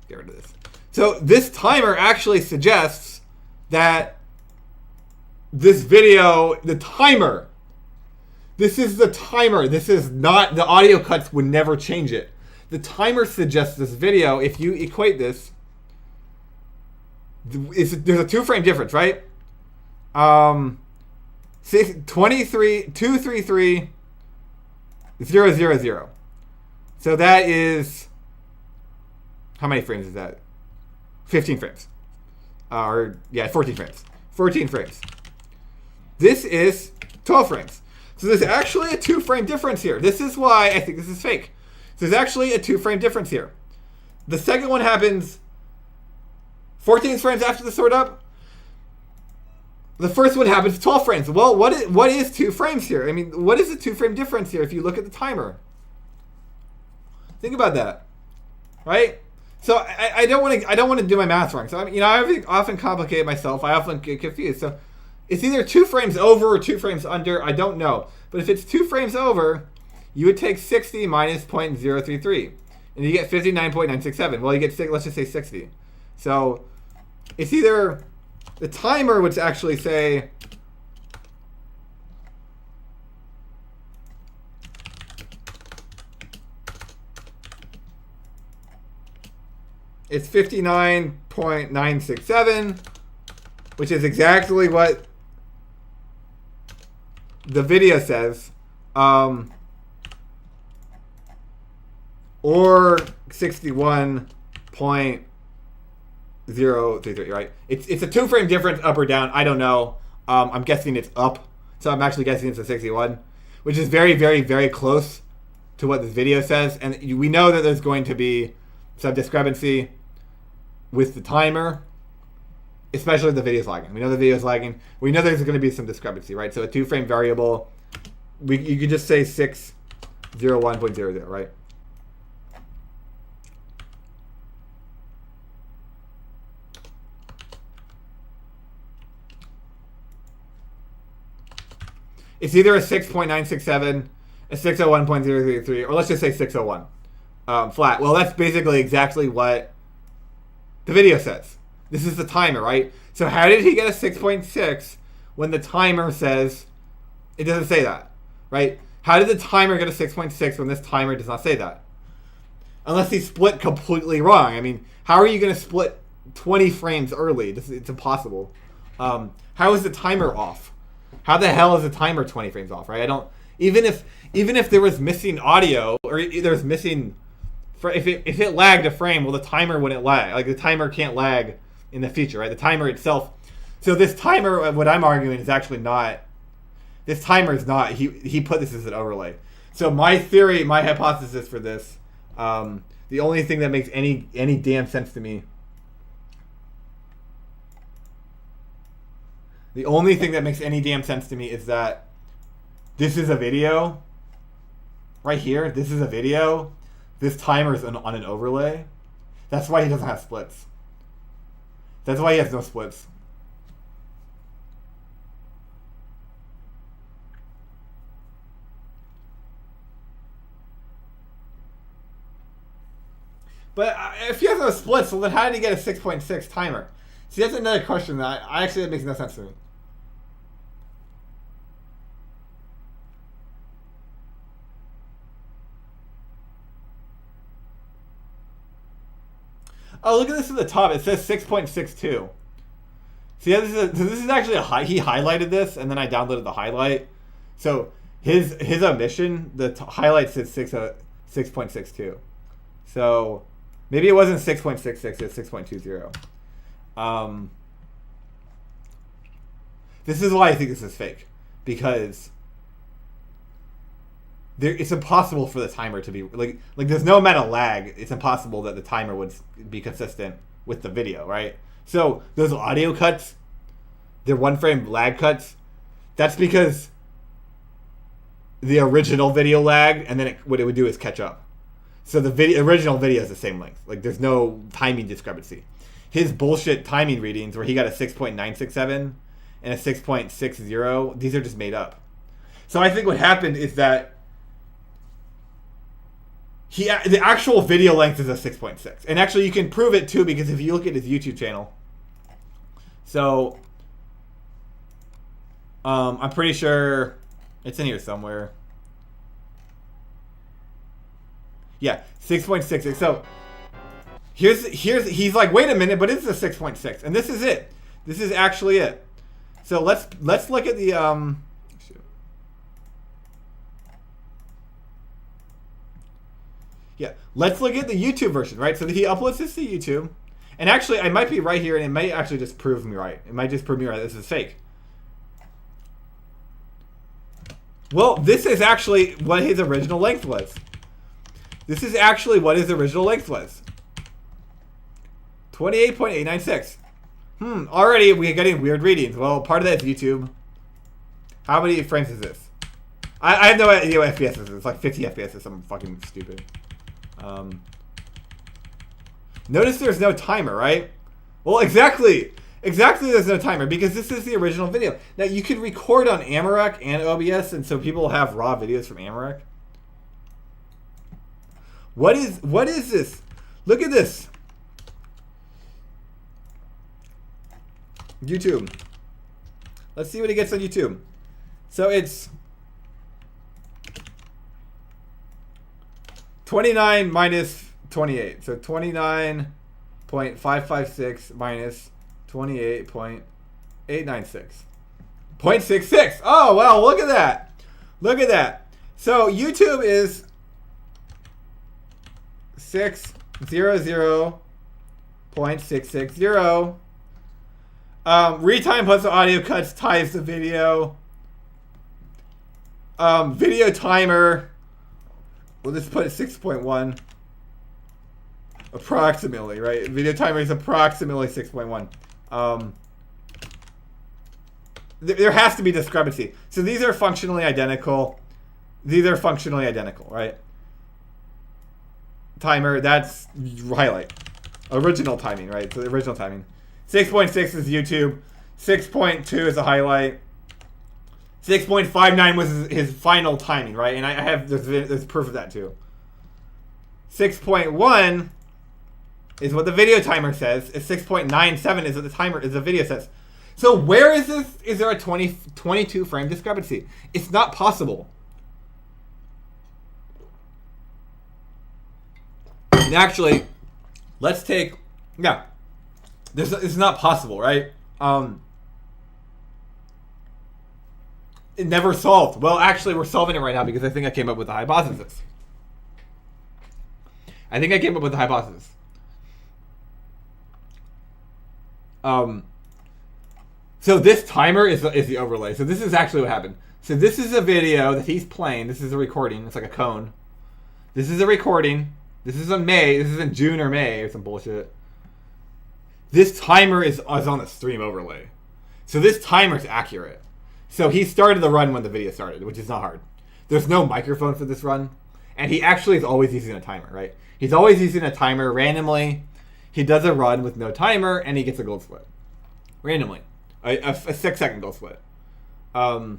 this. So this timer actually suggests that this video, the timer, this is the timer. This is not, the audio cuts would never change it. The timer suggests this video, if you equate this, there's a 2 frame difference, right? 233 000. So that is, how many frames is that? 15 frames. 14 frames. 14 frames. This is 12 frames. So there's actually a 2 frame difference here. This is why I think this is fake. So there's actually a 2 frame difference here. The second one happens 14 frames after the sort up. The first one happens 12 frames. Well, what is 2 frames here? I mean, what is the 2 frame difference here if you look at the timer? Think about that, right? So I don't want to do my math wrong. So I often complicate myself. I often get confused. So it's either 2 frames over or 2 frames under. I don't know. But if it's 2 frames over, you would take 60 minus 0.033, and you get 59.967. Well, you get, let's just say 60. So it's either, the timer would actually say, it's 59.967, which is exactly what the video says, or 61.033, right? It's a 2 frame difference, up or down. I don't know. I'm guessing it's up, so I'm actually guessing it's a 61, which is very, very, very close to what this video says. And we know that there's going to be some discrepancy with the timer, especially if the video's lagging. We know the video's lagging. We know there's going to be some discrepancy, right? So a 2 frame variable, you could just say 601.00, right? It's either a 6.967, a 601.033, or let's just say 601 flat. Well, that's basically exactly what the video says. This is the timer, right? So how did he get a 6.6 when the timer says it doesn't say that, right? How did the timer get a 6.6 when this timer does not say that? Unless he split completely wrong. I mean, how are you going to split 20 frames early? It's impossible. How is the timer off? How the hell is the timer 20 frames off, right? I don't, even if there was missing audio, or there's missing, if it lagged a frame, well, the timer wouldn't lag. Like, the timer can't lag in the feature, right? The timer itself. So this timer, what I'm arguing, is actually not, this timer is not, he put this as an overlay. So my theory, my hypothesis for this, the only thing that makes any damn sense to me, the only thing that makes any damn sense to me is that this is a video. Right here, this is a video. This timer is on an overlay. That's why he doesn't have splits. That's why he has no splits. But if he has no splits, well, then how did he get a 6.6 timer? See, that's another question that that makes no sense to me. Oh, look at this at the top. It says 6.62. See, this is actually he highlighted this, and then I downloaded the highlight. So his omission, the highlight says 6.62. So maybe it wasn't 6.66, it's 6.20. This is why I think this is fake. Because it's impossible for the timer to be... Like there's no amount of lag. It's impossible that the timer would be consistent with the video, right? So those audio cuts, they're 1 frame lag cuts. That's because the original video lagged, and then what it would do is catch up. So the original video is the same length. Like, there's no timing discrepancy. His bullshit timing readings, where he got a 6.967 and a 6.60, these are just made up. So I think what happened is that the actual video length is a 6.6. And actually, you can prove it, too, because if you look at his YouTube channel. So, I'm pretty sure it's in here somewhere. Yeah, 6.66. So he's like, wait a minute, but it's a 6.6, and this is it. This is actually it. So let's look at the yeah, let's look at the YouTube version, right? So he uploads this to YouTube, and actually I might be right here, and it might actually just prove me right. It might just prove me right. This is fake. Well, this is actually what his original length was. This is actually what his original length was. 28.896. Already we're getting weird readings. Well, part of that is YouTube. How many frames is this? I have no idea what FPS is. It's like 50 FPS or something fucking stupid. Notice there's no timer, right? Well, exactly there's no timer, because this is the original video. Now, you can record on Amarok and OBS, and so people have raw videos from Amarok. What is this? Look at this. YouTube. Let's see what he gets on YouTube. So it's 29 minus 28. So 29.556 minus 28.896. 0.66. Oh, well, look at that. Look at that. So YouTube is 600.660. Retime plus the audio cuts ties the video. Video timer. We'll just put it 6.1. Approximately, right? Video timer is approximately 6.1. There has to be discrepancy. So these are functionally identical. These are functionally identical, right? Timer, that's highlight. Original timing, right? So the original timing. 6.6 is YouTube. 6.2 is a highlight. 6.59 was his final timing, right? And I have there's proof of that too. 6.1 is what the video timer says. 6.97 is what the video says. So where is this? Is there a 22 frame discrepancy? It's not possible. And actually, let's take, yeah, this is not possible, right? It never solved. Well, actually, we're solving it right now because I think I came up with a hypothesis. So this timer is the overlay. So this is actually what happened. So this is a video that he's playing. This is a recording. It's like a cone. This is a recording. This is in May. This is in June or May or some bullshit. This timer is on the stream overlay. So this timer is accurate. So he started the run when the video started, which is not hard. There's no microphone for this run. And he actually is always using a timer, right? He's always using a timer randomly. He does a run with no timer, and he gets a gold split. Randomly. A 6-second gold split. Well,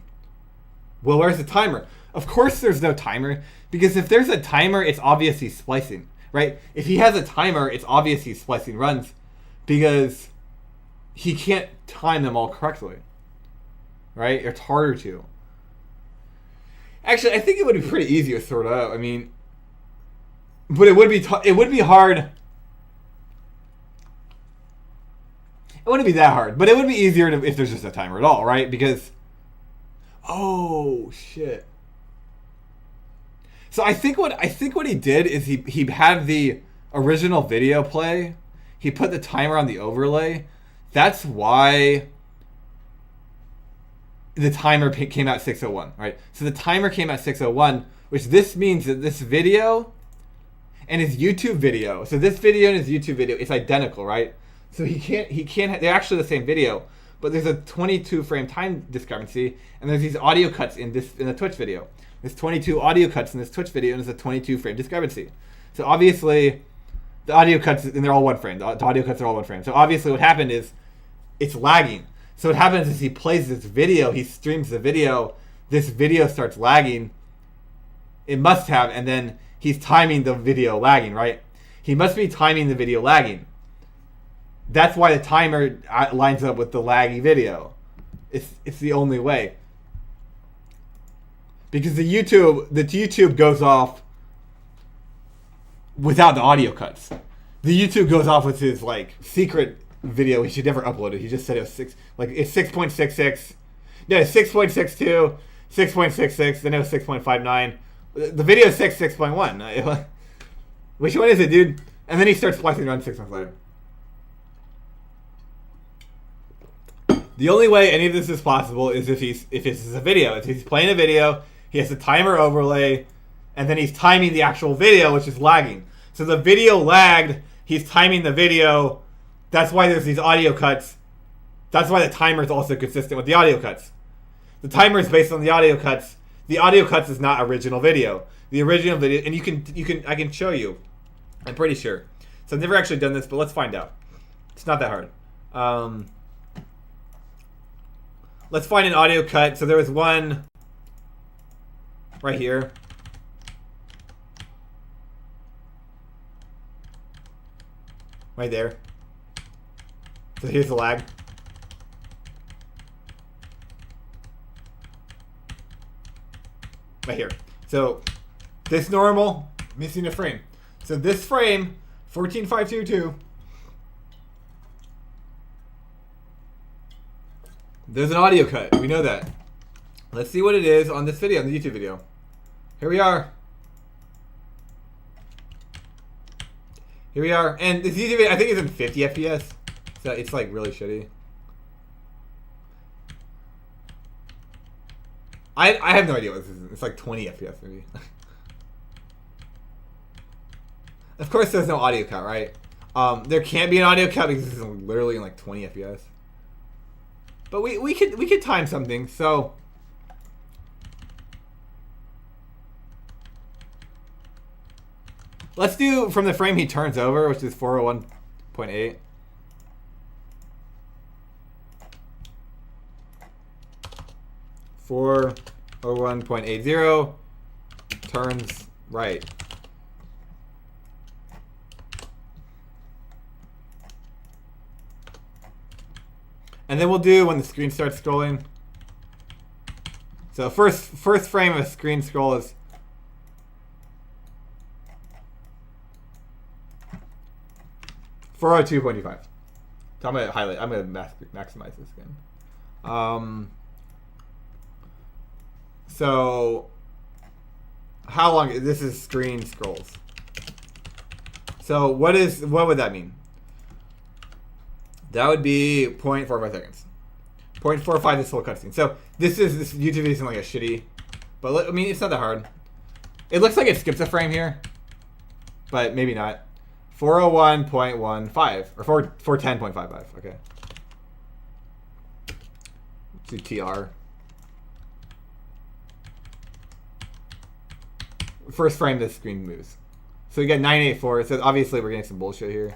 where's the timer? Of course there's no timer, because if there's a timer, it's obvious he's splicing, right? If he has a timer, it's obvious he's splicing runs, because he can't time them all correctly, right? It's harder to. Actually, I think it would be pretty easy to sort out. I mean, but it would be hard. It wouldn't be that hard, but it would be easier if there's just a timer at all, right? Because, oh shit. So I think what he did is he had the original video play. He put the timer on the overlay. That's why the timer came out 6:01, right? So the timer came out 6:01, which this means that this video and his YouTube video, so this video and his YouTube video, it's identical, right? So he can't, they're actually the same video, but there's a 22 frame time discrepancy, and there's these audio cuts in the Twitch video. There's 22 audio cuts in this Twitch video, and there's a 22 frame discrepancy. So obviously, the audio cuts, and they're all one frame. The audio cuts are all one frame. So obviously what happened is, it's lagging. So what happens is he plays this video, he streams the video, this video starts lagging. It must have, and then he's timing the video lagging, right? He must be timing the video lagging. That's why the timer lines up with the laggy video. It's the only way. Because the YouTube goes off without the audio cuts. The YouTube goes off with his like secret video he should never upload it. He just said it was it's 6.66. No, 6.62, 6.66, then it was 6.59. The video is 6.1. Which one is it, dude? And then he starts splicing around 6 months later. The only way any of this is possible is if this is a video. If he's playing a video, he has a timer overlay, and then he's timing the actual video, which is lagging. So the video lagged, he's timing the video. That's why there's these audio cuts. That's why the timer is also consistent with the audio cuts. The timer is based on the audio cuts. The audio cuts is not original video. The original video, and I can show you. I'm pretty sure. So I've never actually done this, but let's find out. It's not that hard. Let's find an audio cut. So there was one right here. Right there. So here's the lag. Right here. So this normal, missing a frame. So this frame, 14522. There's an audio cut. We know that. Let's see what it is on this video, on the YouTube video. Here we are. Here we are. And this YouTube video, I think it's in 50 FPS. So it's like really shitty. I have no idea what this is. It's like 20 FPS maybe. Of course there's no audio cut, right? There can't be an audio cut because this is literally in like 20 FPS. But we could time something, so let's do from the frame he turns over, which is 401.8. Four 1.80 turns right. And then we'll do when the screen starts scrolling. So first frame of a screen scroll is 402.25. So I'm gonna highlight. I'm gonna maximize this again. So how long? This is screen scrolls. So what would that mean? That would be 0.45 seconds. 0.45 this whole cutscene. So this YouTube video isn't like a shitty, but I mean it's not that hard. It looks like it skips a frame here, but maybe not. 401.15 or 410.55. Okay. Let's do TR. First frame, this screen moves. So we got 984. So obviously we're getting some bullshit here.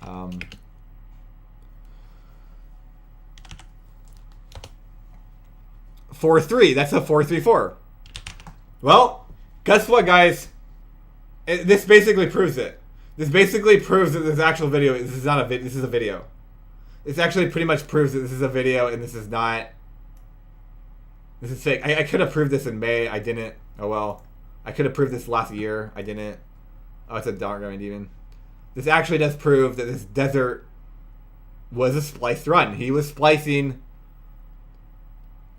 4.3. That's a 4.34. Well, guess what, guys? This basically proves it. This basically proves that this actual video. This is not a video. This is a video. This actually pretty much proves that this is a video and this is not. This is fake. I could have proved this in May. I didn't. Oh well. I could have proved this last year. I didn't. Oh, it's a dark green demon. This actually does prove that this desert was a spliced run. He was splicing.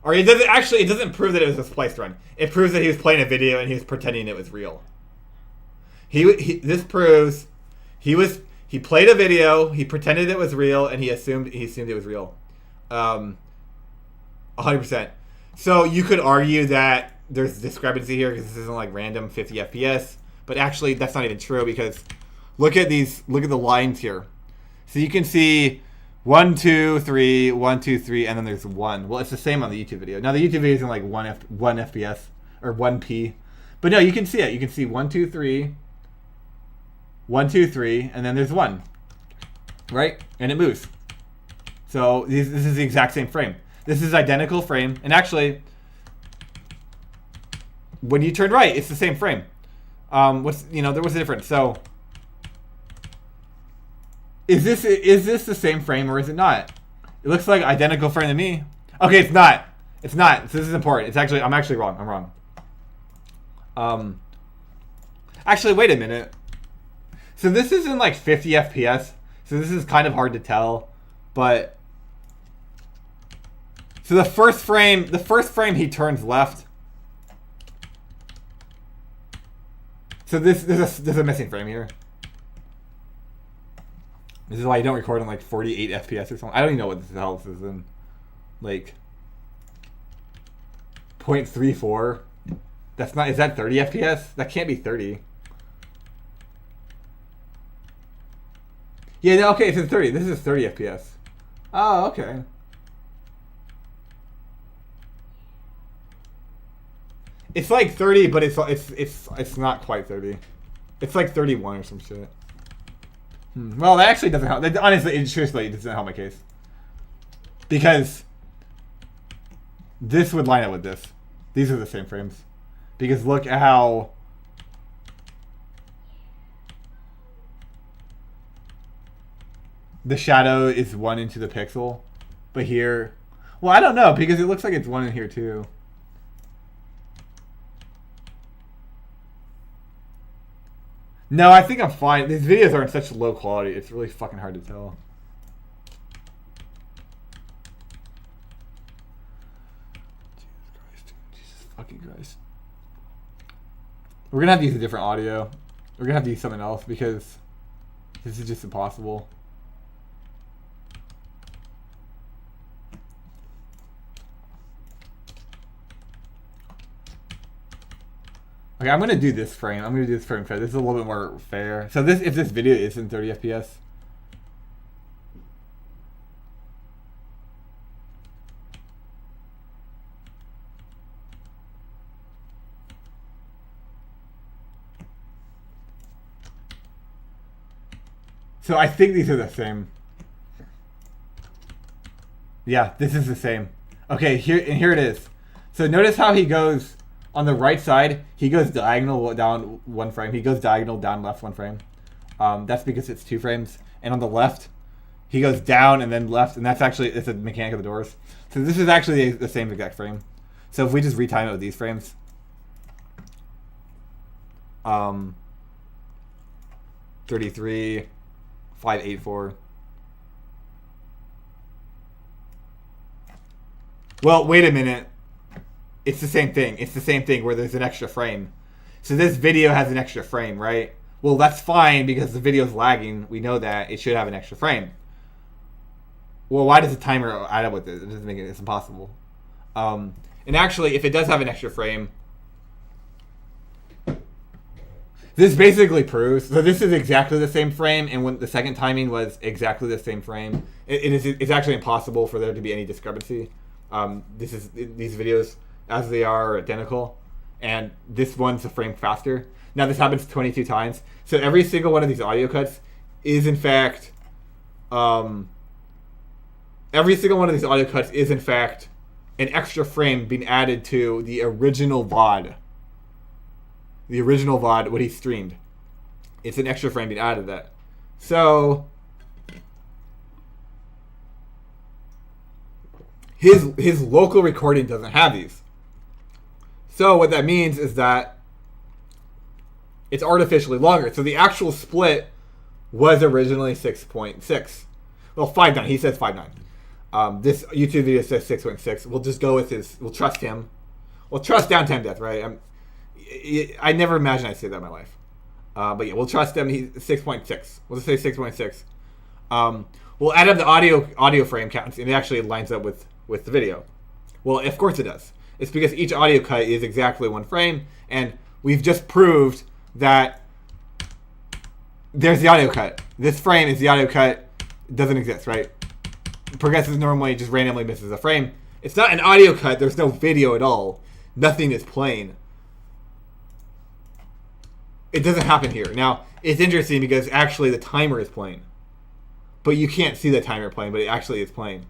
Or it doesn't prove that it was a spliced run. It proves that he was playing a video and he was pretending it was real. This proves he played a video, he pretended it was real, and he assumed it was real. 100%. So you could argue that there's discrepancy here because this isn't like random 50 FPS, but actually that's not even true because look at the lines here. So you can see 1, 2, 3, 1, 2, 3, and then there's 1. Well, it's the same on the YouTube video. Now the YouTube video isn't like 1 FPS or 1p, but no, you can see it. You can see 1, 2, 3, 1, 2, 3, and then there's 1, right? And it moves. So this is the exact same frame. This is identical frame, and actually, when you turn right, it's the same frame. There was a difference. So, is this the same frame or is it not? It looks like identical frame to me. Okay, it's not. It's not. So this is important. It's actually I'm actually wrong. I'm wrong. Actually, wait a minute. So this is in like 50 FPS. So this is kind of hard to tell, but. So the first frame he turns left. So there's a missing frame here. This is why you don't record on like 48 FPS or something. I don't even know what the hell this is in. Like 0.34. That's not. Is that 30 FPS? That can't be 30. Yeah. Okay. It's 30. This is 30 FPS. Oh, okay. It's like 30, but it's not quite 30. It's like 31 or some shit. Well, that actually doesn't help. Honestly, seriously, it doesn't help my case. Because this would line up with this. These are the same frames. Because look at how the shadow is 1 into the pixel. But here, well, I don't know, because it looks like it's 1 in here too. No, I think I'm fine. These videos are in such low quality. It's really fucking hard to tell. Jesus fucking Christ. We're gonna have to use a different audio. We're gonna have to use something else because this is just impossible. Okay, I'm gonna do this frame. I'm gonna do this frame fair. This is a little bit more fair. So if this video is in 30 FPS. So I think these are the same. Yeah, this is the same. Okay, here it is. So notice how he goes. On the right side, he goes diagonal down 1 frame. He goes diagonal down left 1 frame. That's because it's 2 frames. And on the left, he goes down and then left. And it's a mechanic of the doors. So this is actually the same exact frame. So if we just retime it with these frames. 33, 584. Well, wait a minute. It's the same thing. It's the same thing where there's an extra frame. So this video has an extra frame, right? Well, that's fine because the video's lagging. We know that. It should have an extra frame. Well, why does the timer add up with it? It doesn't make it. It's impossible. And actually, if it does have an extra frame, this basically proves. So this is exactly the same frame, and when the second timing was exactly the same frame, it's actually impossible for there to be any discrepancy. These videos, as they are identical, and this one's a frame faster. Now this happens 22 times, so every single one of these audio cuts is in fact, an extra frame being added to the original VOD. The original VOD, what he streamed. It's an extra frame being added to that. So his local recording doesn't have these. So what that means is that it's artificially longer. So the actual split was originally 6.6. Well, 5.9. He says 5.9. This YouTube video says 6.6. We'll just go with his. We'll trust him. We'll trust Downtimedeath, right? I never imagined I'd say that in my life. But yeah, we'll trust him. He's 6.6. We'll just say 6.6. We'll add up the audio frame counts, and it actually lines up with the video. Well, of course it does. It's because each audio cut is exactly 1 frame, and we've just proved that there's the audio cut. This frame is the audio cut. It doesn't exist, right? Progressive normally just randomly misses a frame. It's not an audio cut. There's no video at all. Nothing is playing. It doesn't happen here. Now, it's interesting because actually the timer is playing. But you can't see the timer playing, but it actually is playing.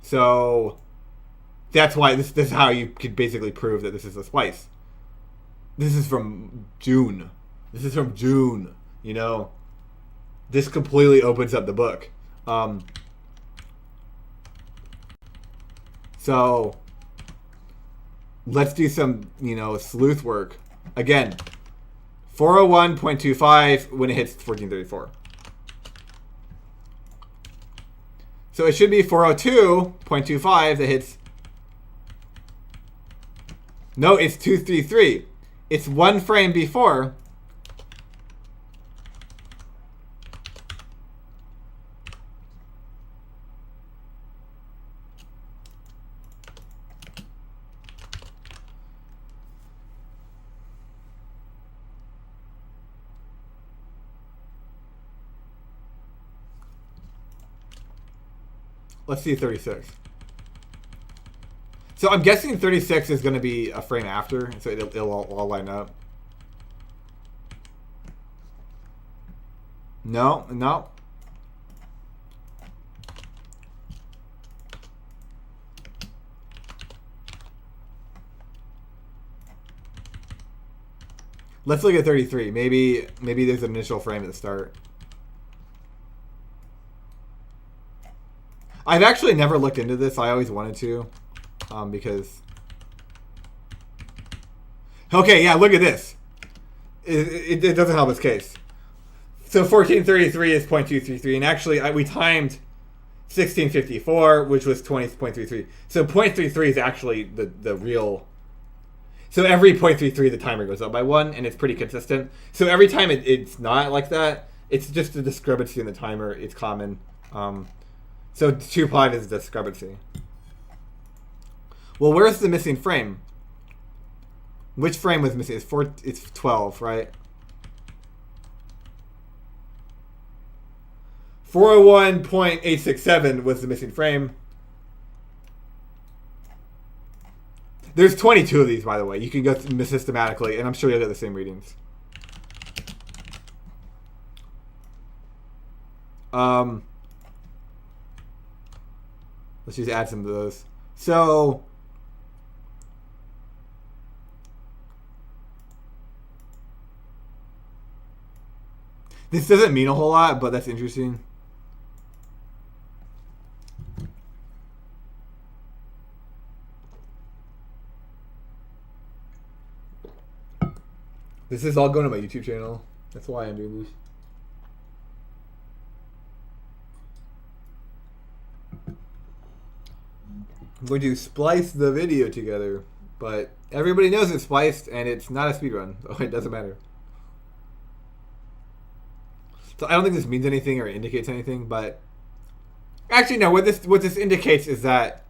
So that's why this is how you could basically prove that this is a splice. This is from June. This completely opens up the book. So let's do some, sleuth work. Again, 401.25 when it hits 1434. So it should be 402.25 that hits. No, it's 233. It's 1 frame before. Let's see 36. So I'm guessing 36 is going to be a frame after, so it'll all line up. No. Let's look at 33. Maybe there's an initial frame at the start. I've actually never looked into this. I always wanted to, because. Okay, yeah, look at this. It doesn't help its case. So 1433 is 0.233, and actually we timed 1654, which was 20.33. So 0.33 is actually the real. So every 0.33 the timer goes up by 1, and it's pretty consistent. So every time it's not like that, it's just a discrepancy in the timer. It's common. So 2.5 is a discrepancy. Well, where's the missing frame? Which frame was missing? It's 12, right? 401.867 was the missing frame. There's 22 of these, by the way. You can go through them systematically, and I'm sure you'll get the same readings. Let's just add some of those. So this doesn't mean a whole lot, but that's interesting. This is all going to my YouTube channel. That's why I'm doing this. I'm going to splice the video together, but everybody knows it's spliced, and it's not a speedrun, so it doesn't matter. So I don't think this means anything or indicates anything, but actually no. What this indicates is that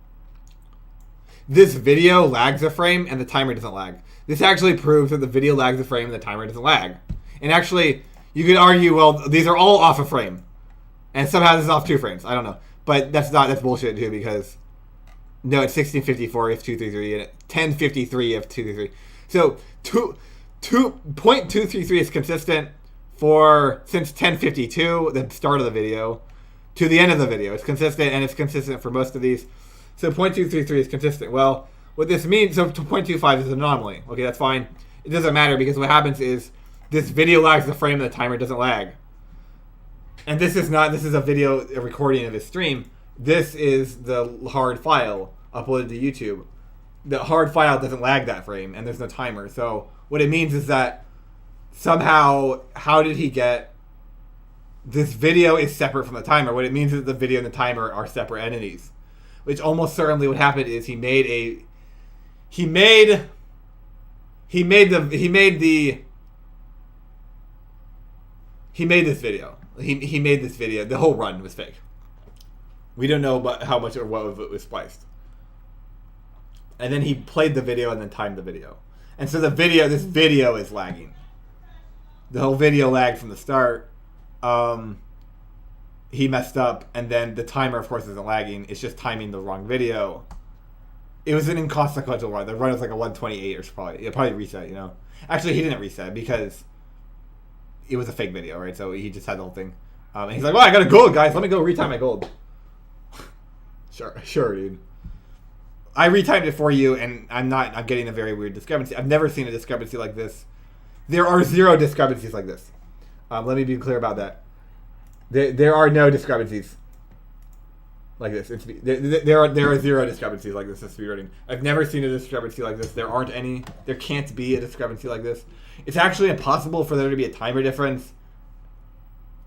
this video lags a frame and the timer doesn't lag. This actually proves that the video lags a frame and the timer doesn't lag. And actually, you could argue, well, these are all off a frame, and somehow this is off 2 frames. I don't know, but that's bullshit too, because no, it's 1654 if 233 and 1053 if 233. So 2.233 is consistent since 1052, the start of the video, to the end of the video. It's consistent, and it's consistent for most of these. So 0.233 is consistent. Well, what this means, so 0.25 is an anomaly. Okay, that's fine. It doesn't matter, because what happens is this video lags the frame and the timer doesn't lag. And this is a recording of his stream. This is the hard file uploaded to YouTube. The hard file doesn't lag that frame, and there's no timer. So what it means is that somehow, how did he get this video is separate from the timer? What it means is the video and the timer are separate entities. Which almost certainly what happened is he made this video. The whole run was fake. We don't know how much or what of it was spliced. and then he played the video and then timed the video. And so this video is lagging. The whole video lagged from the start. He messed up, and then the timer, of course, isn't lagging. It's just timing the wrong video. It was an inconsequential run. The run was like a 128 or probably. It probably reset, you know. Actually, he didn't reset because it was a fake video, right? So he just had the whole thing. And he's like, well, I got a gold, guys. Let me go retime my gold. Sure, dude. I retimed it for you, and I'm getting a very weird discrepancy. I've never seen a discrepancy like this. There are 0 discrepancies like this. Let me be clear about that. There are no discrepancies like this. There are 0 discrepancies like this in speedrunning. I've never seen a discrepancy like this. There aren't any. There can't be a discrepancy like this. It's actually impossible for there to be a timer difference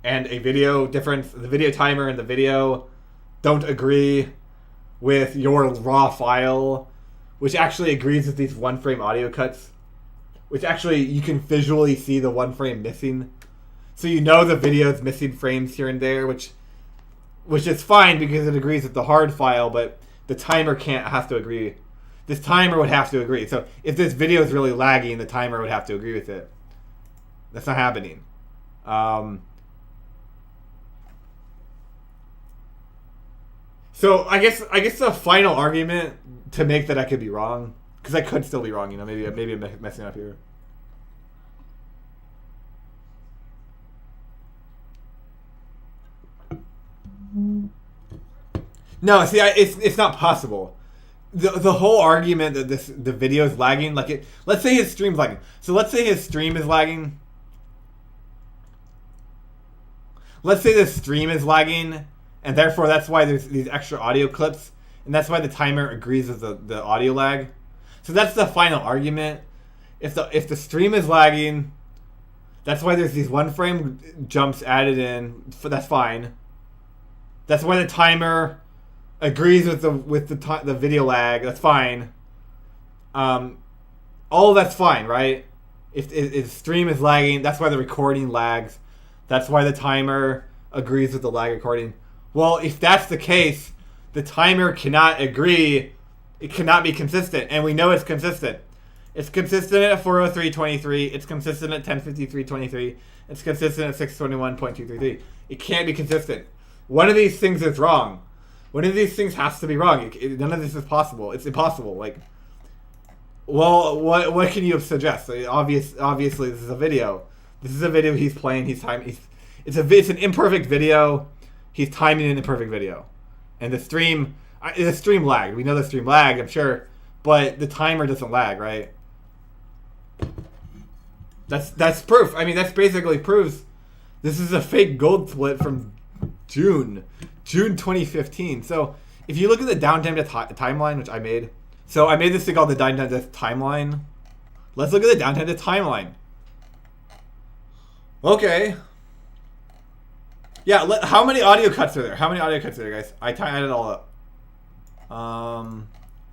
and a video difference. The video timer and the video don't agree with your raw file, which actually agrees with these 1-frame audio cuts, which actually you can visually see the 1 frame missing. So you know the video's missing frames here and there, which is fine because it agrees with the hard file, but the timer has to agree. This timer would have to agree. So if this video is really lagging, the timer would have to agree with it. That's not happening. So I guess the final argument to make that I could be wrong, because I could still be wrong, you know, maybe I'm messing up here. No, see, it's not possible. The whole argument that the video is lagging, like let's say his stream's lagging. So let's say his stream is lagging. Let's say the stream is lagging, and therefore that's why there's these extra audio clips, and that's why the timer agrees with the audio lag. So that's the final argument. If the stream is lagging, that's why there's these 1-frame jumps added in. That's fine. That's why the timer agrees with the video lag. That's fine. All of that's fine, right? If the stream is lagging, that's why the recording lags. That's why the timer agrees with the lag recording. Well, if that's the case, the timer cannot agree. It cannot be consistent, and we know it's consistent. It's consistent at 4:03:23. It's consistent at 10:53:23. It's consistent at 6:21.233. It can't be consistent. One of these things is wrong. One of these things has to be wrong. None of this is possible. It's impossible. Like, well, what can you suggest? Obviously, this is a video. This is a video he's playing. It's an imperfect video. He's timing an imperfect video, and the stream lagged. We know the stream lagged, I'm sure, but the timer doesn't lag, right? That's proof. I mean, that's basically proves this is a fake gold split from June 2015. So if you look at the Downtimedeath timeline, which I made. So I made this thing called the Downtimedeath timeline. Let's look at the Downtimedeath timeline. Okay. Yeah, how many audio cuts are there? How many audio cuts are there, guys? I added it all up.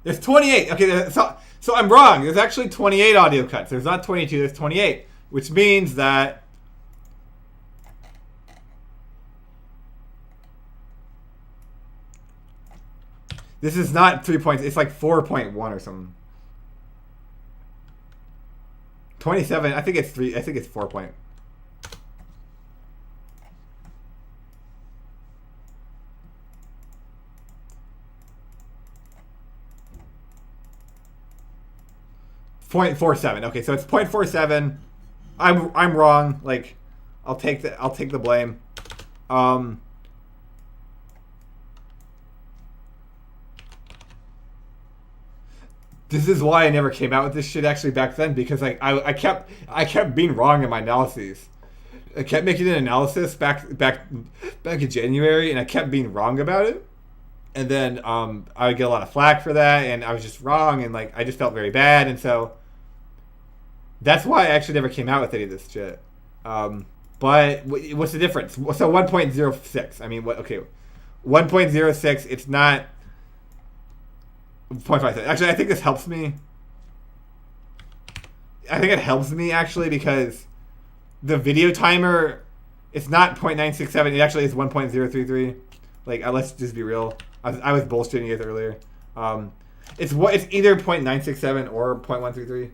There's 28. Okay, so I'm wrong. There's actually 28 audio cuts. There's not 22, there's 28. Which means that this is not 3 points. It's like 4.1 or something. 27. I think it's 3. I think it's 4 point. .47. Okay, so it's .47. I'm wrong. Like, I'll take the blame. This is why I never came out with this shit actually back then, because like I kept being wrong in my analyses. I kept making an analysis back in January, and I kept being wrong about it. And then I would get a lot of flack for that, and I was just wrong, and like I just felt very bad, and so that's why I actually never came out with any of this shit. But what's the difference? So 1.06. I mean, what? Okay, 1.06. It's not 0.57. Actually, I think this helps me. I think it helps me actually because the video timer, it's not 0.967. It actually is 1.033. Like, let's just be real. I was bullshitting it earlier. It's either 0.967 or 0.133.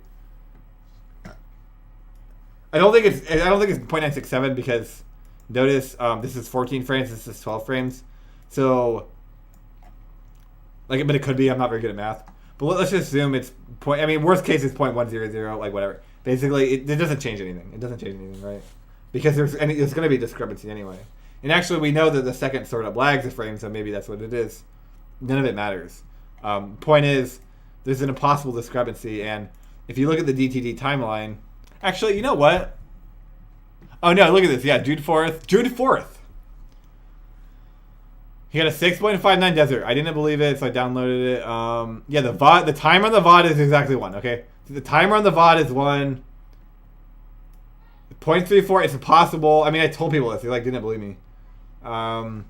I don't think it's 0.967 because notice this is 14 frames, this is 12 frames. So like, but it could be. I'm not very good at math. But let's just assume it's worst case is 0.100, like whatever. Basically, it doesn't change anything. It doesn't change anything, right? Because there's going to be discrepancy anyway. And actually, we know that the second sort of lags a frame, so maybe that's what it is. None of it matters. Point is, there's an impossible discrepancy, and if you look at the DTD timeline, actually, you know what? Oh no, look at this. Yeah, June 4th. June 4th. He got a 6.59 desert. I didn't believe it, so I downloaded it. Yeah, the timer on the VOD is exactly 1, okay? So the timer on the VOD is 1. 0.34, it's impossible. I mean, I told people this. They didn't believe me. Okay,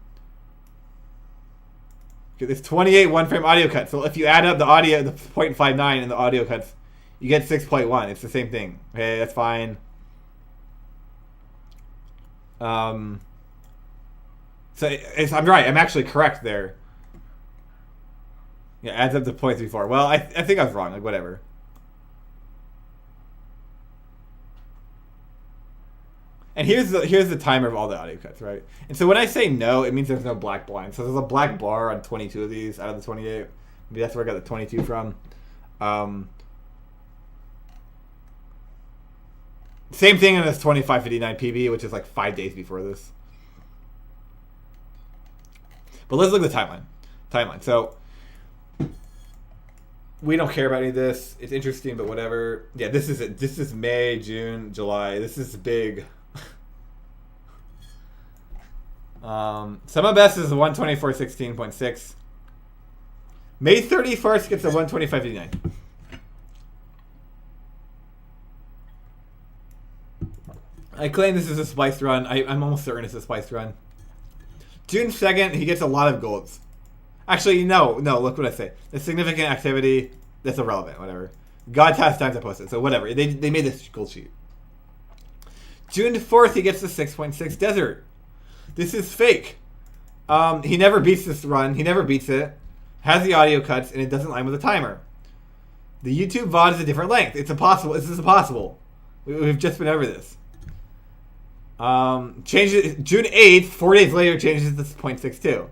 there's 28 one-frame audio cuts. So if you add up the audio, the 0.59 and the audio cuts, you get 6.1. It's the same thing. Okay, that's fine. So I'm right. I'm actually correct there. Yeah, adds up to 0.34. Well, I think I was wrong. Like, whatever. And here's the timer of all the audio cuts, right? And so when I say no, it means there's no black blind. So there's a black bar on 22 of these out of the 28. Maybe that's where I got the 22 from. Same thing in this 2559 PB, which is like 5 days before this. But let's look at the timeline. So we don't care about any of this. It's interesting, but whatever. Yeah, this is it. This is May, June, July. This is big. Summer best is a 124.16.6. May 31st gets a 125.59. I claim this is a spliced run. I'm almost certain it's a spliced run. June 2nd, he gets a lot of golds. Actually, no, look what I say. The significant activity, that's irrelevant, whatever. God has times I posted, so whatever. They made this gold sheet. June 4th, he gets the 6.6 desert. This is fake. He never beats this run. He never beats it. Has the audio cuts, and it doesn't line with the timer. The YouTube VOD is a different length. It's impossible. This is impossible. We've just been over this. Changes June 8th, 4 days later, changes to 0.62.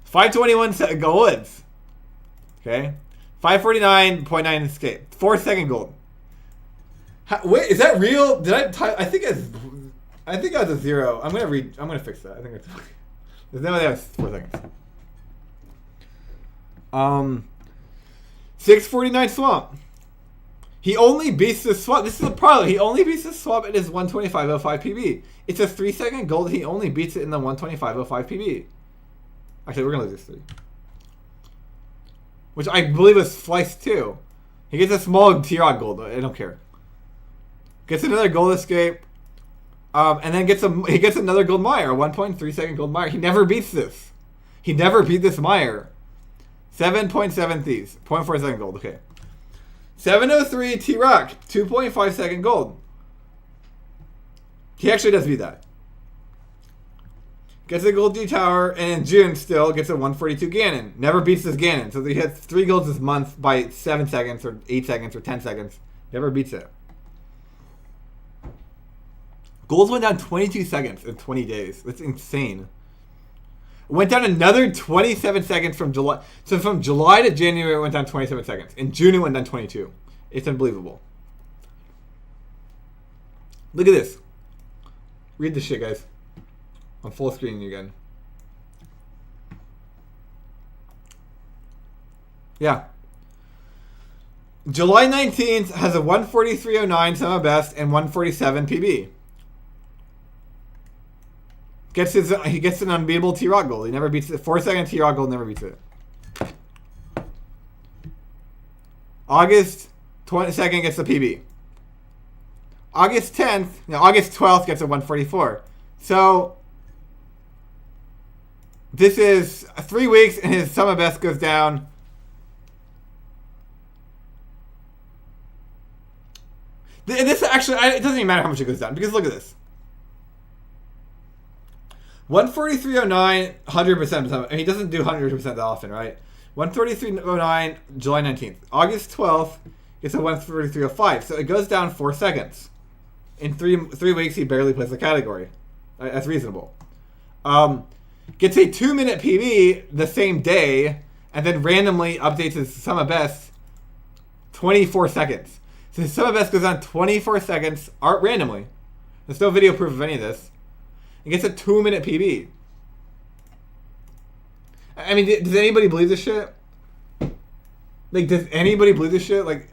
521 golds. Okay. 549.9 escape. 4 second gold. Wait, is that real? Did I think I was a 0. I'm gonna fix that. I think it's there's no way that was 4 seconds. 649 swamp. He only beats the swamp. This is the problem. He only beats the swamp at his 125.05 PB. It's a 3 second gold. He only beats it in the 125.05 PB. Actually, we're gonna lose this 3, which I believe is sliced too. He gets a small T-Rod gold. I don't care. Gets another gold escape, and then he gets another gold mire, a 1.3 second gold mire. He never beats this. He never beat this mire. 7.7 thieves, 0.4 second gold. Okay. 703 T-Rock, 2.5 second gold. He actually does beat that. Gets a gold D-Tower, and in June still gets a 142 Ganon. Never beats this Ganon. So he has 3 golds this month by 7 seconds, or 8 seconds, or 10 seconds. Never beats it. Golds went down 22 seconds in 20 days. That's insane. It went down another 27 seconds from July. So from July to January, it went down 27 seconds. In June, it went down 22. It's unbelievable. Look at this. Read this shit, guys. I'm full screening again. Yeah. July 19th has a 143.09 summer best and 147 PB. He gets an unbeatable T-Rock gold. He never beats it. 4 second T-Rock gold, never beats it. August 22nd gets a PB. August 12th gets a 144. So this is 3 weeks, and his summer best goes down. This actually, it doesn't even matter how much it goes down, because look at this. 1:43:09, 100% of the time. And he doesn't do 100% that often, right? 1:33:09, July 19th. August 12th, gets a 1:33:05. So it goes down 4 seconds. In three weeks, he barely plays the category. That's reasonable. Gets a 2-minute PB the same day, and then randomly updates his sum of best 24 seconds. So his sum of best goes on 24 seconds, randomly. There's no video proof of any of this. It gets a 2-minute PB. I mean, does anybody believe this shit? Like, does anybody believe this shit? Like,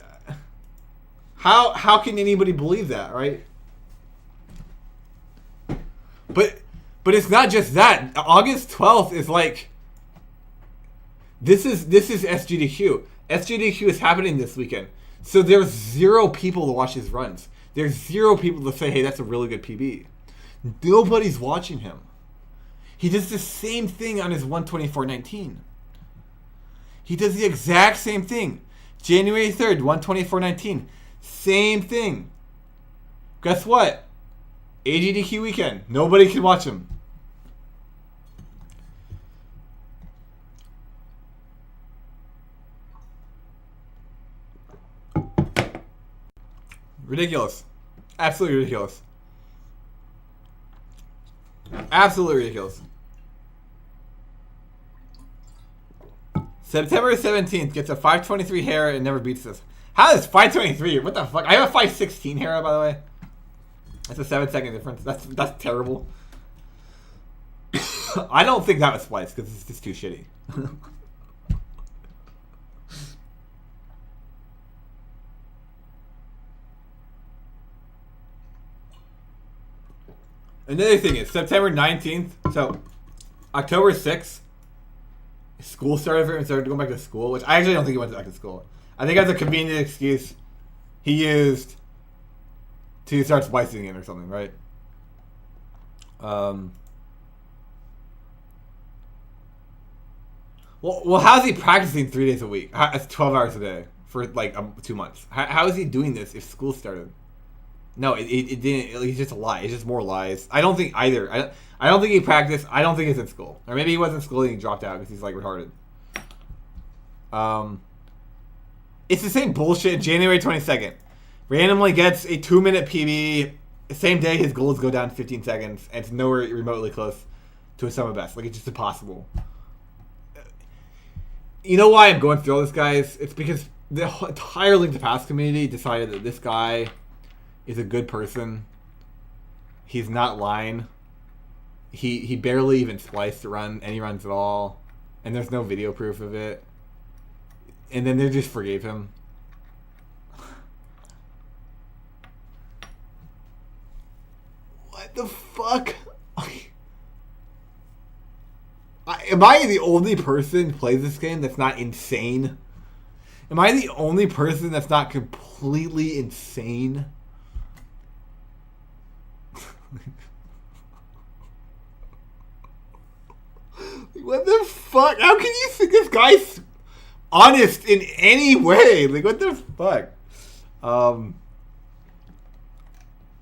how can anybody believe that, right? But it's not just that. August 12th is like, this is SGDQ. SGDQ is happening this weekend. So there's 0 people to watch his runs. There's 0 people to say, hey, that's a really good PB. Nobody's watching him. He does the same thing on his 1:24:19. He does the exact same thing. January 3rd, 1:24:19. Same thing. Guess what? AGDQ weekend. Nobody can watch him. Ridiculous. Absolutely ridiculous. Absolutely ridiculous. September 17th gets a 523 hair and never beats this. How is 523? What the fuck? I have a 516 hair, by the way. That's a 7-second difference. That's terrible. I don't think that was spliced because it's just too shitty. Another thing is September 19th. So October 6th, school started for him and started going back to school, which I actually don't think he went back to school. I think that's a convenient excuse he used to start splicing in or something, right? Well, how's he practicing 3 days a week? That's 12 hours a day for like 2 months. How is he doing this if school started? No, it didn't. It's just a lie. It's just more lies. I don't think either. I don't think he practiced. I don't think he's in school. Or maybe he was in school and he dropped out because he's like retarded. It's the same bullshit. January 22nd. Randomly gets a 2-minute PB. Same day his goals go down 15 seconds. And it's nowhere remotely close to his summer best. Like, it's just impossible. You know why I'm going through all this, guys? It's because the entire Link to Pass community decided that this guy is a good person. He's not lying. He barely even spliced any runs at all. And there's no video proof of it. And then they just forgave him. What the fuck? Am I the only person who plays this game that's not insane? Am I the only person that's not completely insane? What the fuck? How can you think this guy's honest in any way? Like, what the fuck?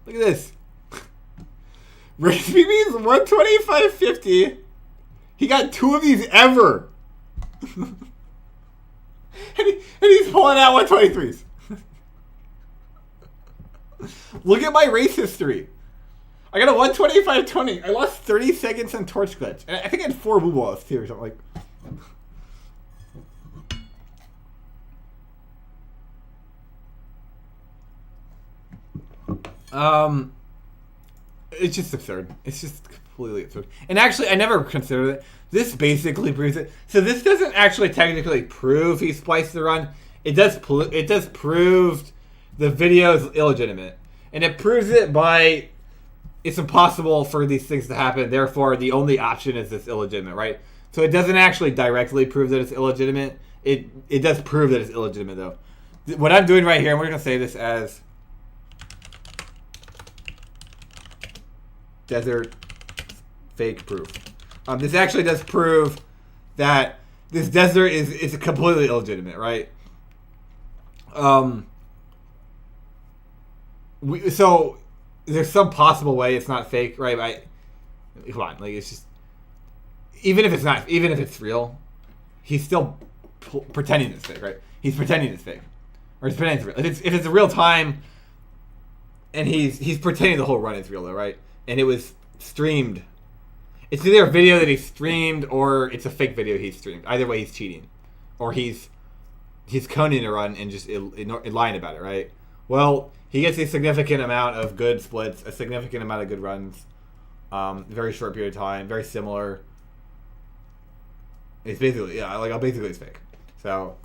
Look at this. Race PB is 125.50. He got 2 of these ever. and he's pulling out 123s. Look at my race history. I got a 125.20. I lost 30 seconds on torch glitch. And I think I had 4 boo balls too or something like. It's just absurd. It's just completely absurd. And actually, I never considered it. This basically proves it. So this doesn't actually technically prove he spliced the run. It does prove the video is illegitimate. And it proves it by it's impossible for these things to happen. Therefore, the only option is this illegitimate, right? So it doesn't actually directly prove that it's illegitimate. It does prove that it's illegitimate, though. What I'm doing right here, and we're going to say this as desert fake proof. This actually does prove that this desert is completely illegitimate, right? So there's some possible way it's not fake, right? Come on, like it's just even if it's real, he's still pretending it's fake, right? He's pretending it's fake, or he's pretending it's real. If it's a real time, and he's pretending the whole run is real, though, right? And it was streamed. It's either a video that he streamed or it's a fake video he streamed. Either way, he's cheating, or he's coning a run and just lying about it, right? Well, he gets a significant amount of good splits, a significant amount of good runs, very short period of time, very similar. It's basically basically it's fake. So,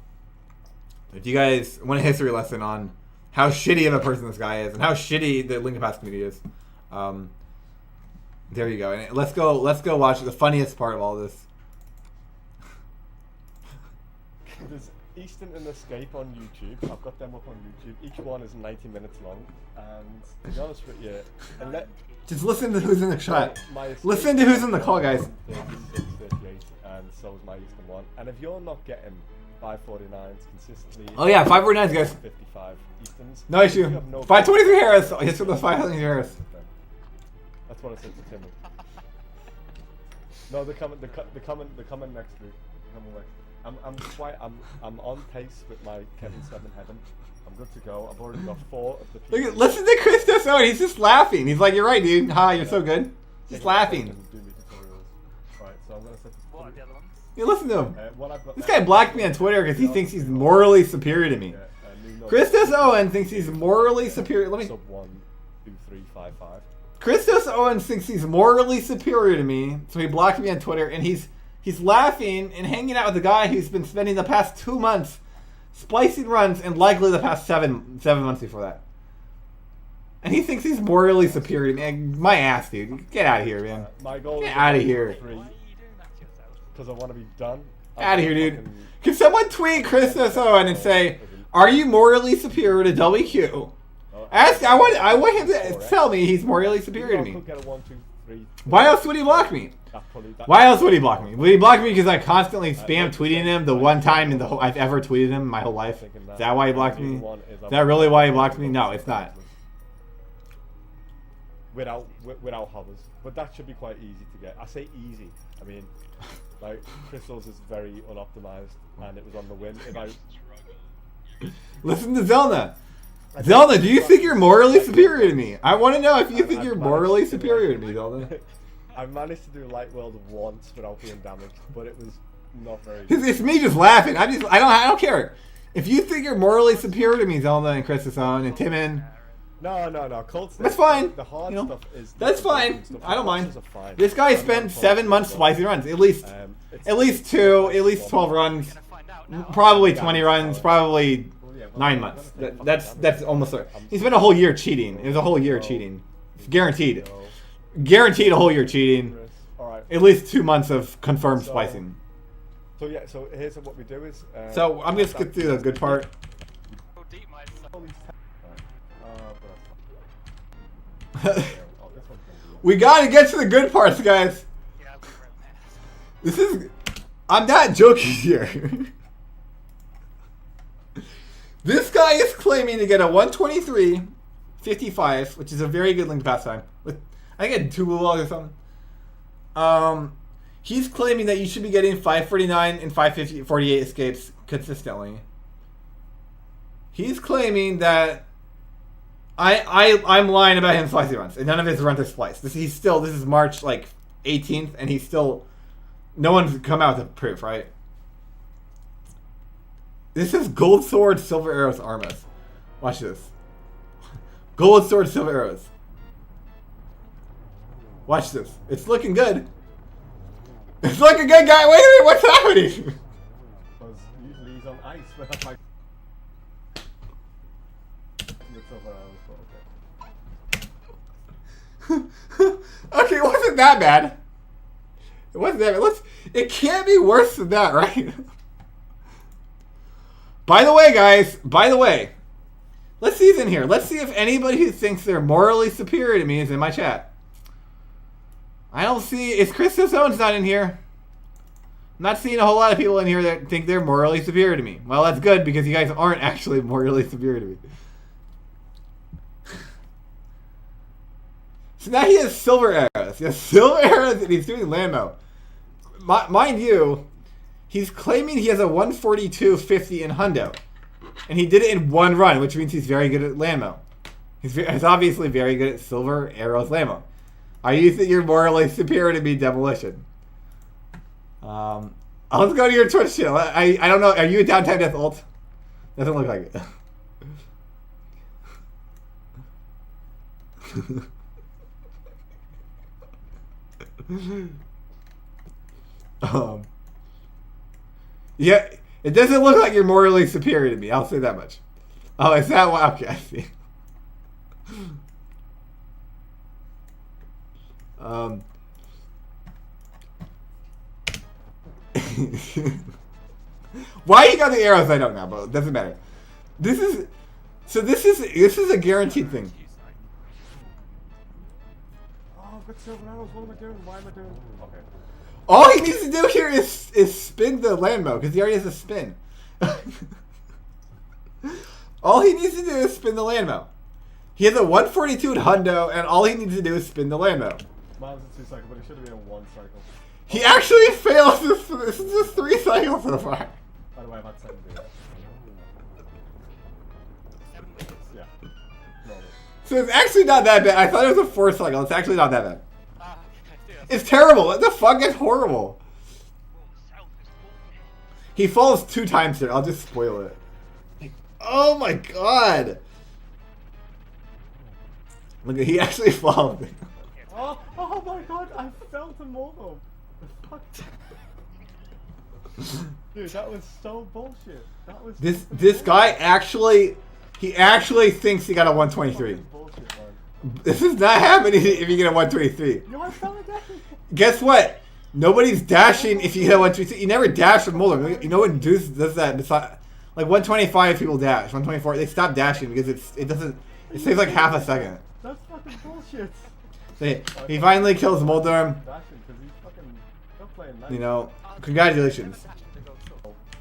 if you guys want a history lesson on how shitty of a person this guy is and how shitty the Linkin Pass community is, there you go. And let's go watch the funniest part of all this. There's Easton and Escape on YouTube. I've got them up on YouTube. Each one is 90 minutes long. And to be honest with you, just listen to who's in the chat. Listen to who's in the call, guys. 36, 38, and so is my Easton one. And if you're not getting 549s consistently, Oh yeah, 549s, guys. 55 Eastons. No issue. 523 Harris. Yes, with the 523 Harris. That's what I said to Timmy. No, they're coming next week. I'm on pace with my Kevin 7 Heaven. I'm good to go. I've already got 4 of the people. Listen to Chris Desso. He's just laughing. He's like, "You're right, dude. Ha, you're so good." Just laughing. Right, so I'm gonna set this. What are the other ones? Yeah, listen to him. Got This guy blocked me on Twitter because he thinks he's morally superior to me. Christos Owen thinks he's morally superior. Let me. Sub 1, 2, 3, 5, 5. Christos Owen thinks he's morally superior to me, so he blocked me on Twitter, and he's laughing and hanging out with a guy who's been spending the past 2 months splicing runs, and likely the past seven months before that. And he thinks he's morally superior to me. My ass, dude. Get out of here, man. My goal Get is out of here. Because I want to be done. Out of here, dude. Can someone tweet Christos Owen and say, "Are you morally superior to WQ?" I want him to tell me he's morally superior to me. Why else would he block me? Why else would he block me? Would he block me because I constantly spam tweeting him the one time I've ever tweeted him in my whole life? Is that why he blocked me? Is that really why he blocked me? No, it's not. Without hovers, but that should be quite easy to get. I say easy. I mean, like Crystals is very unoptimized, and it was on the win. If I listen to Zelna. Zelda, do you think you're morally superior to me? I want to know if you think you're morally superior to me, Zelda. I managed to do light weld once without being damaged, but it was not very. It's me just laughing. I don't care. If you think you're morally superior to me, Zelda and Chris and Timon. No. That's fine. The hard stuff is. That's fine. I don't mind. This guy spent 7 months splicing runs. At least 12 runs. Probably 20 runs. Probably 9 months. That's almost. He spent a whole year cheating. It was a whole year cheating. Guaranteed. Guaranteed a whole year cheating. At least 2 months of confirmed splicing. So yeah. So here's what we do is. So I'm gonna skip through the good part. We gotta get to the good parts, guys. I'm not joking here. This guy is claiming to get a 123.55, which is a very good link pass time. I think 2 blue balls or something. He's claiming that you should be getting 549 and 548 escapes consistently. He's claiming that I'm lying about him splicing runs, and none of his runs are spliced. This is March 18th, and he's still. No one's come out with proof, right? This is Gold Sword, Silver Arrows, Armas. Watch this. Gold Sword, Silver Arrows. Watch this. It's looking good. It's looking good, guy. Wait a minute, what's happening? Because usually he's on ice, but that's like. Okay, it wasn't that bad. It wasn't that bad. It can't be worse than that, right? By the way, guys, let's see who's in here. Let's see if anybody who thinks they're morally superior to me is in my chat. I don't see. Is Chris Owens not in here? I'm not seeing a whole lot of people in here that think they're morally superior to me. Well, that's good because you guys aren't actually morally superior to me. So now he has silver arrows. He has silver arrows and he's doing landmo. Mind you, he's claiming he has a 142.50 in hundo. And he did it in one run, which means he's very good at landmo. He's obviously very good at silver arrows landmo. Are you think you're morally superior to me, Demolition? Let's go to your Twitch channel. I don't know. Are you a Downtimedeath ult? Doesn't look like it. Yeah, it doesn't look like you're morally superior to me. I'll say that much. Oh, is that why? Okay, I see. Why you got the arrows? I don't know, but it doesn't matter. This is a guaranteed thing. Oh, I've got silver arrows. What am I doing? Why am I doing? Okay. All he needs to do here is spin the landmo, because he already has a spin. All he needs to do is spin the landmo. He has a 142 in hundo, and all he needs to do is spin the landmo. Mine's a 2 cycle, but it should have been a 1 cycle. He actually fails this is just 3 cycles so far. By the way, I've had 7 days. Yeah. Normal. So it's actually not that bad. I thought it was a 4 cycle. It's actually not that bad. It's terrible. What the fuck? It's horrible. He falls 2 times here. I'll just spoil it. Oh my god. Look, he actually falls. Oh my god, I fell to Momo. Fuck. Dude, that was so bullshit. That was this guy actually thinks he got a 123. Bullshit, man. This is not happening if you get a 123. You want to tell me that? Guess what? Nobody's dashing if you hit a 123. You never dash with Mulder. You know when Deuce does that? It's not, like 125 people dash. 124 they stop dashing because it saves like half a second. That's fucking bullshit. He finally kills Mulder. Dashing because he's fucking still playing nice. You know, congratulations.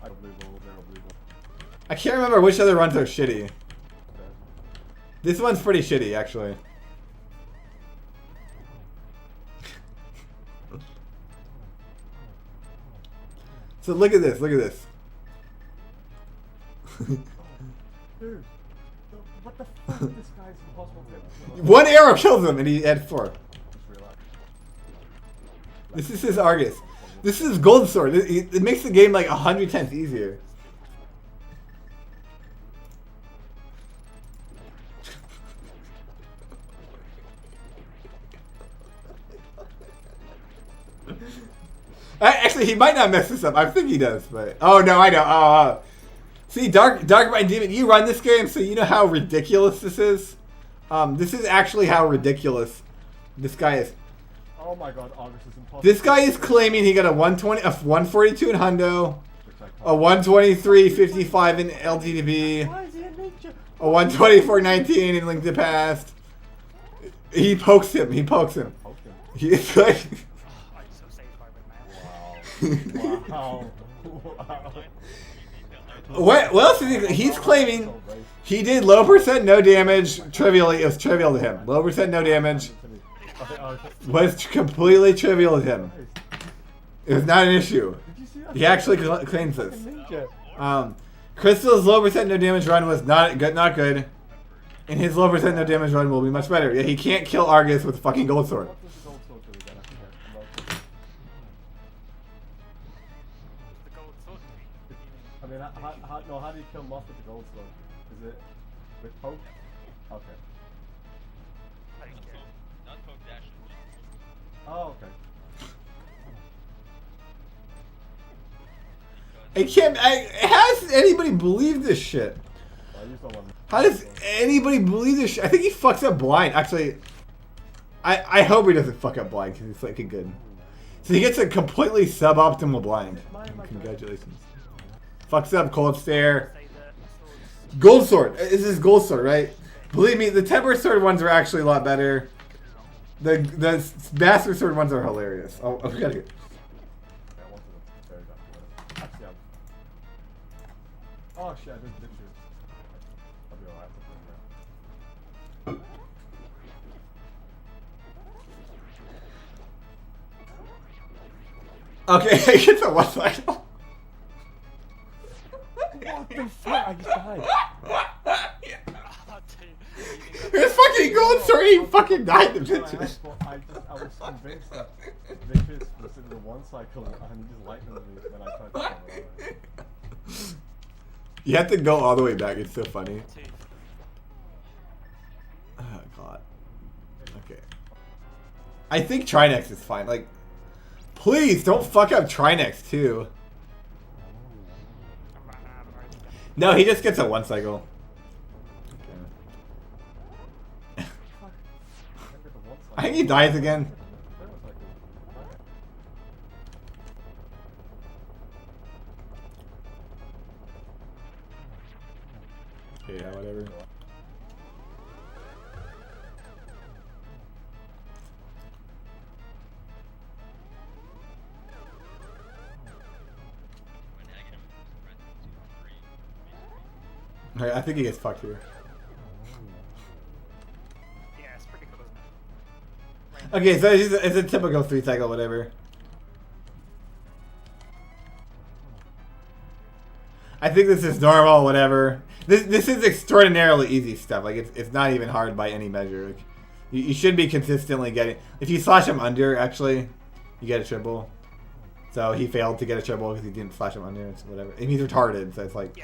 Unbelievable. I can't remember which other runs are shitty. This one's pretty shitty, actually. So look at this. Look at this. Dude, what the fuck? This guy's impossible to hit. One arrow kills him, and he had 4. This is his Argus. This is Gold Sword. It makes the game like 100 times easier. Actually, he might not mess this up. I think he does, but oh no, I know. Oh. See, Dark Mind Demon, you run this game, so you know how ridiculous this is. This is actually how ridiculous this guy is. Oh my god, August is impossible. This guy is claiming he got a 142 in hundo, a 123.55 in LTDB, Why is he a ninja? a 124.19 in Link to the Past. He pokes him. He pokes him. He's like. Wow. What else is he? He's claiming he did low percent, no damage. Trivially, it was trivial to him. Low percent, no damage was completely trivial to him. It was not an issue. He actually claims this. Crystal's low percent, no damage run was not good. And his low percent, no damage run will be much better. Yeah, he can't kill Argus with fucking Gold Sword. I mean, how do you kill Moth with the Gold Sword? Is it with poke? Okay. Oh, okay. Has anybody believed this shit? How does anybody believe this shit? I think he fucks up blind. Actually, I hope he doesn't fuck up blind because he's fucking good. So he gets a completely suboptimal blind. Congratulations. Fucks up Cold Stare. Gold Sword. This is Gold Sword, right? Believe me, the Temper Sword ones are actually a lot better. The Master Sword ones are hilarious. Oh, we gotta get. Oh shit, I did pictures. I'll be alright. Okay, he gets a one cycle. What the fuck? I just died. His fucking gold story, he fucking died the bitches. I was convinced that Vickers was in the one cycle and he just lightning me when I tried to come away. You have to go all the way back, it's so funny. Oh god. Okay. I think Trinex is fine, like, please don't fuck up Trinex too. No, he just gets a one cycle. I think he dies again. Yeah, whatever. Alright, I think he gets fucked here. Yeah, it's pretty cool, isn't it? Okay, so it's a typical 3 cycle, whatever. I think this is normal, whatever. This is extraordinarily easy stuff. Like it's not even hard by any measure. Like, you should be consistently getting. If you slash him under, actually, you get a triple. So he failed to get a triple because he didn't slash him under. It's whatever. And he's retarded, so it's like,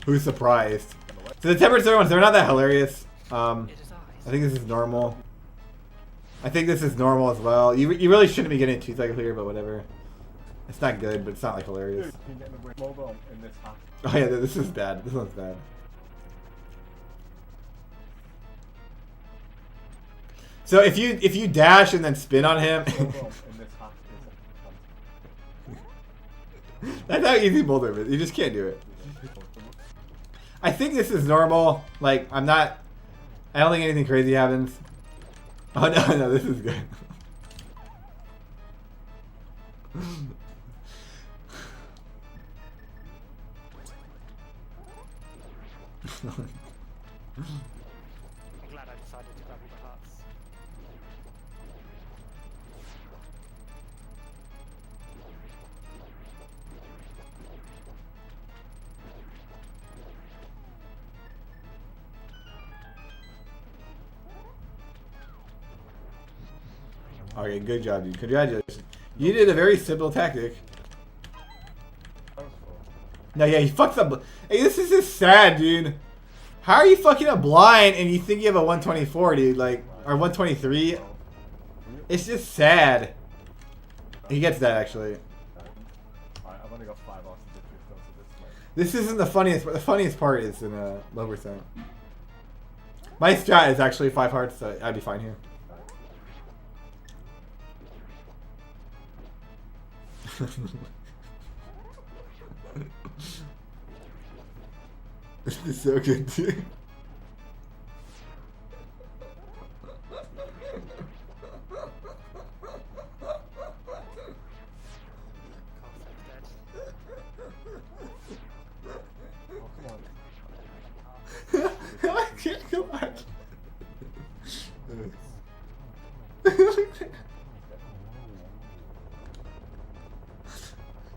who's surprised? So the temperature ones, they're not that hilarious. I think this is normal. I think this is normal as well. You really shouldn't be getting a 2 cycle here, but whatever. It's not good, but it's not like hilarious. Oh yeah, this is bad. This one's bad. So if you dash and then spin on him, that's how easy boulder is. You just can't do it. I think this is normal. Like I don't think anything crazy happens. Oh no, this is good. I'm glad I decided to grab the hearts. Okay, good job, dude. Congratulations. You did a very simple tactic. No, yeah, he fucks up. Hey, this is just sad, dude. How are you fucking up blind and you think you have a 124, dude? Like, or 123? It's just sad. He gets that, actually. I've only got 5 Austin victories though, so This isn't the funniest. The funniest part is in low percent. My strat is actually 5 hearts, so I'd be fine here. This is so good, dude. I can't go back.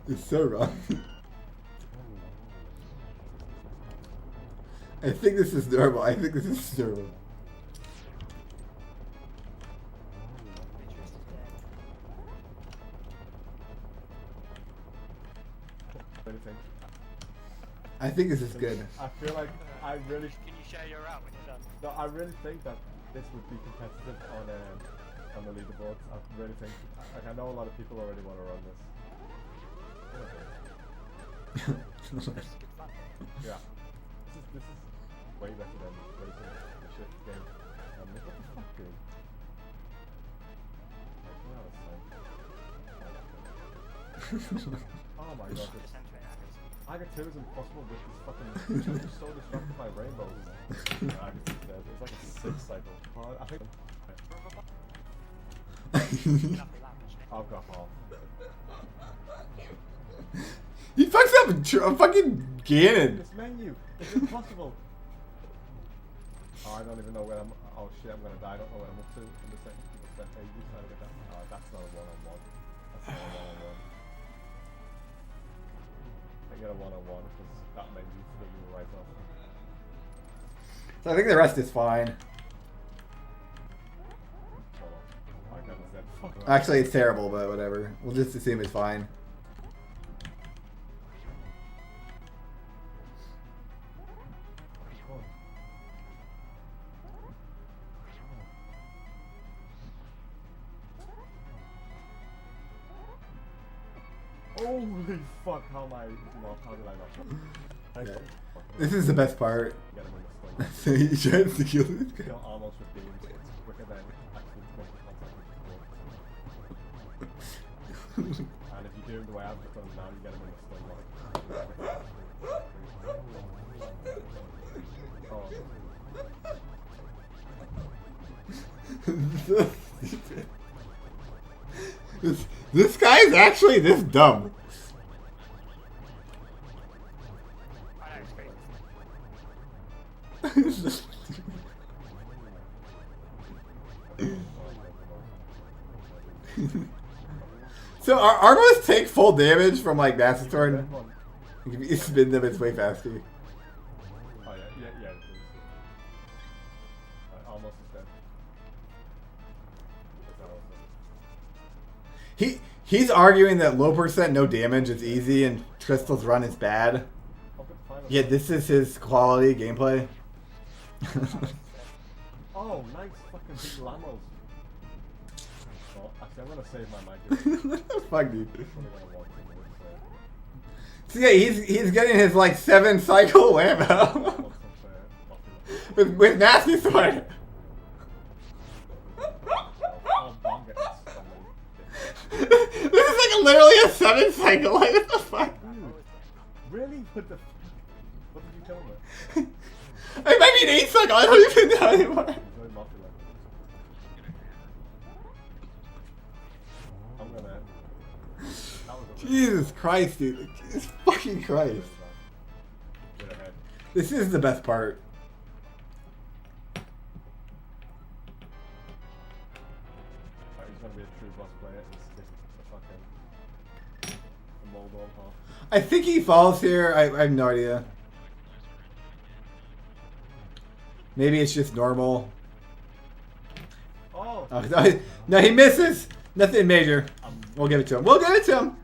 It's so wrong. I think this is normal. I think this is normal. I think this is good. I feel like I really. Can you share your out when you're done? No, I really think that this would be competitive on the leaderboards. I really think. Like I know a lot of people already want to run this. Yeah. This is way better than the shit game. What the fuck, dude? Oh my god. Aga 2 is impossible with this fucking. It's so disrupted by rainbows. Aga 2 is dead. It's like a 6 cycle. I think. Alcohol. He fucks up fucking Ganon. This menu. It's impossible. Oh, I don't even know where I'm. Oh shit, I'm gonna die. I don't know where I'm up to in the second. Hey, you trying to get that? Oh, that's not a one-on-one. That's not a one-on-one. can get a one-on-one because that may be for the right off. So I think the rest is fine. I never said fuck around. Actually, it's terrible, but whatever. We'll just assume it's fine. Holy fuck, how am I not? How did I not? Yeah. This is the best part. Get him in the stomach. So he tries to kill this guy. You're almost redeemed. It's quicker than actually making contact with the ball. And if you do him the way I've just done him now, you get him in the stomach. This guy's actually this dumb. I know it's crazy. So our armors take full damage from like Mastertorn. If you spin them, it's way faster. Oh yeah, yeah, it is. Almost is dead. He's arguing that low percent no damage is easy and Crystal's run is bad. Yeah, this is his quality gameplay. Oh, nice fucking big Lamos. Well, actually, I'm gonna save my mic. What the fuck, dude? I'm gonna walk in with, So yeah, he's getting his like 7 cycle Lambo with Nasty Sword. This is like literally a 7 cycle. Like what the fuck? Really? What the? What did you tell me? It might be an 8 cycle. I don't even know anymore. I'm gonna. Jesus Christ, dude! Jesus fucking Christ! This is the best part. He's gonna be a true boss player. It's the fucking the Moldov half. I think he falls here. I have no idea. Maybe it's just normal. Oh! No, he misses. Nothing major. We'll give it to him. We'll give it to him.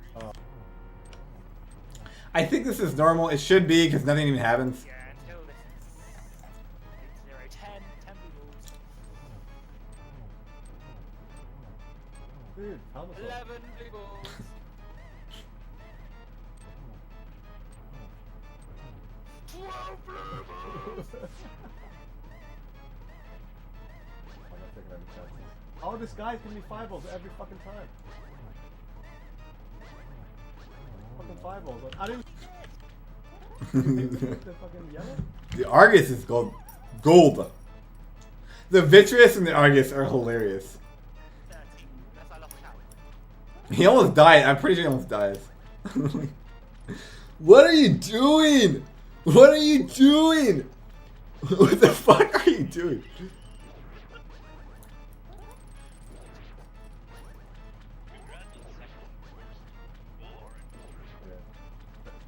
I think this is normal. It should be because nothing even happens. Yeah, until this is 0, 10 blue balls. Dude, how much? 11 blue balls. I'm not taking any chances. Oh, this guy's giving me 5 balls every fucking time. Fucking 5 balls. I didn't. The fucking yellow? The Argus is gold. The Vitreous and the Argus are hilarious. 13. That's I lost count. He almost died. I'm pretty sure he almost dies. What are you doing? What are you doing? What the fuck are you doing?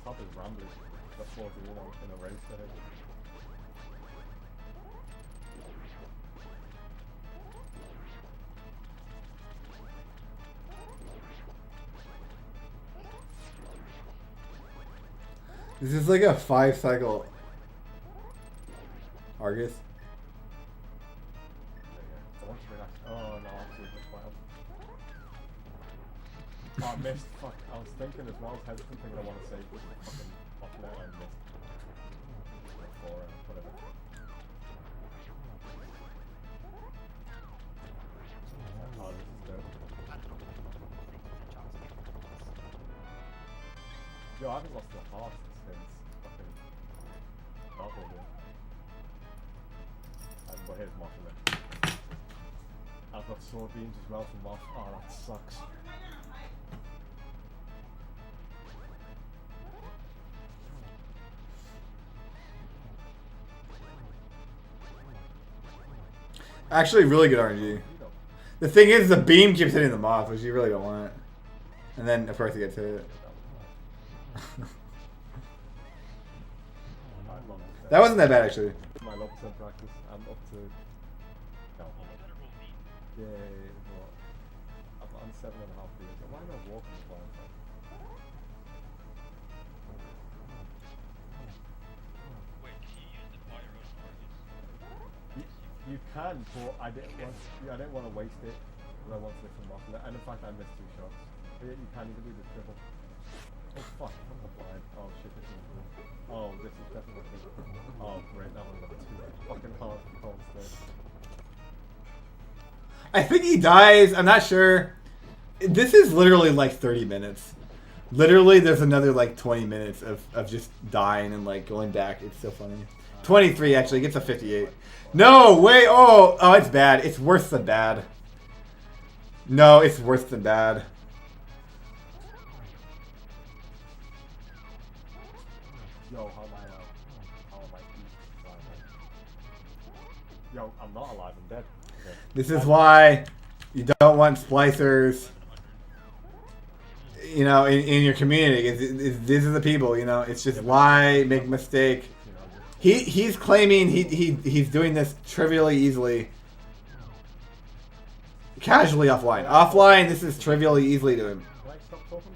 Top is rambling. That's what we want in a race ahead. This is like a 5 cycle Argus. I want to relax. Oh no, actually, that's wild. Oh, I missed. Fuck. I was thinking as well. I was hesitant thinking I want to save this fucking popular and missed. Like 4 whatever. Oh, this is dope. Yo, I haven't lost the heart since fucking Darkhold here. But here's Moth in there. I've got sword beams as well from Moth. Oh, that sucks. Actually, really good RNG. The thing is, the beam keeps hitting the moth, which you really don't want. And then, of course, he gets hit. That wasn't that bad actually. My low percent practice. I'm up to. No, yeah, but I'm on 7.5 years. Why am I walking the blind? Wait, can you use the fire rush targets? You can, but I didn't want to waste it. Because I wanted to come off. And in fact, I missed 2 shots. But yeah, you can do the triple. Oh fuck, I'm not blind. Oh shit, this is cool. Oh, this is definitely cool. Oh great, that one got 2 fucking hard calls there. I think he dies. I'm not sure. This is literally like 30 minutes. Literally, there's another like 20 minutes of just dying and like going back. It's so funny. 23 actually gets a 58. No, wait. Oh, it's bad. It's worse than bad. No, it's worse than bad. Yo, how am I now? How am I alive? Yo, I'm not alive, I'm dead. Okay. This is why you don't want splicers, you know, in your community. These are the people, you know. It's just lie, make a mistake. He's claiming he's doing this trivially easily. Casually offline. Offline, this is trivially easily to him.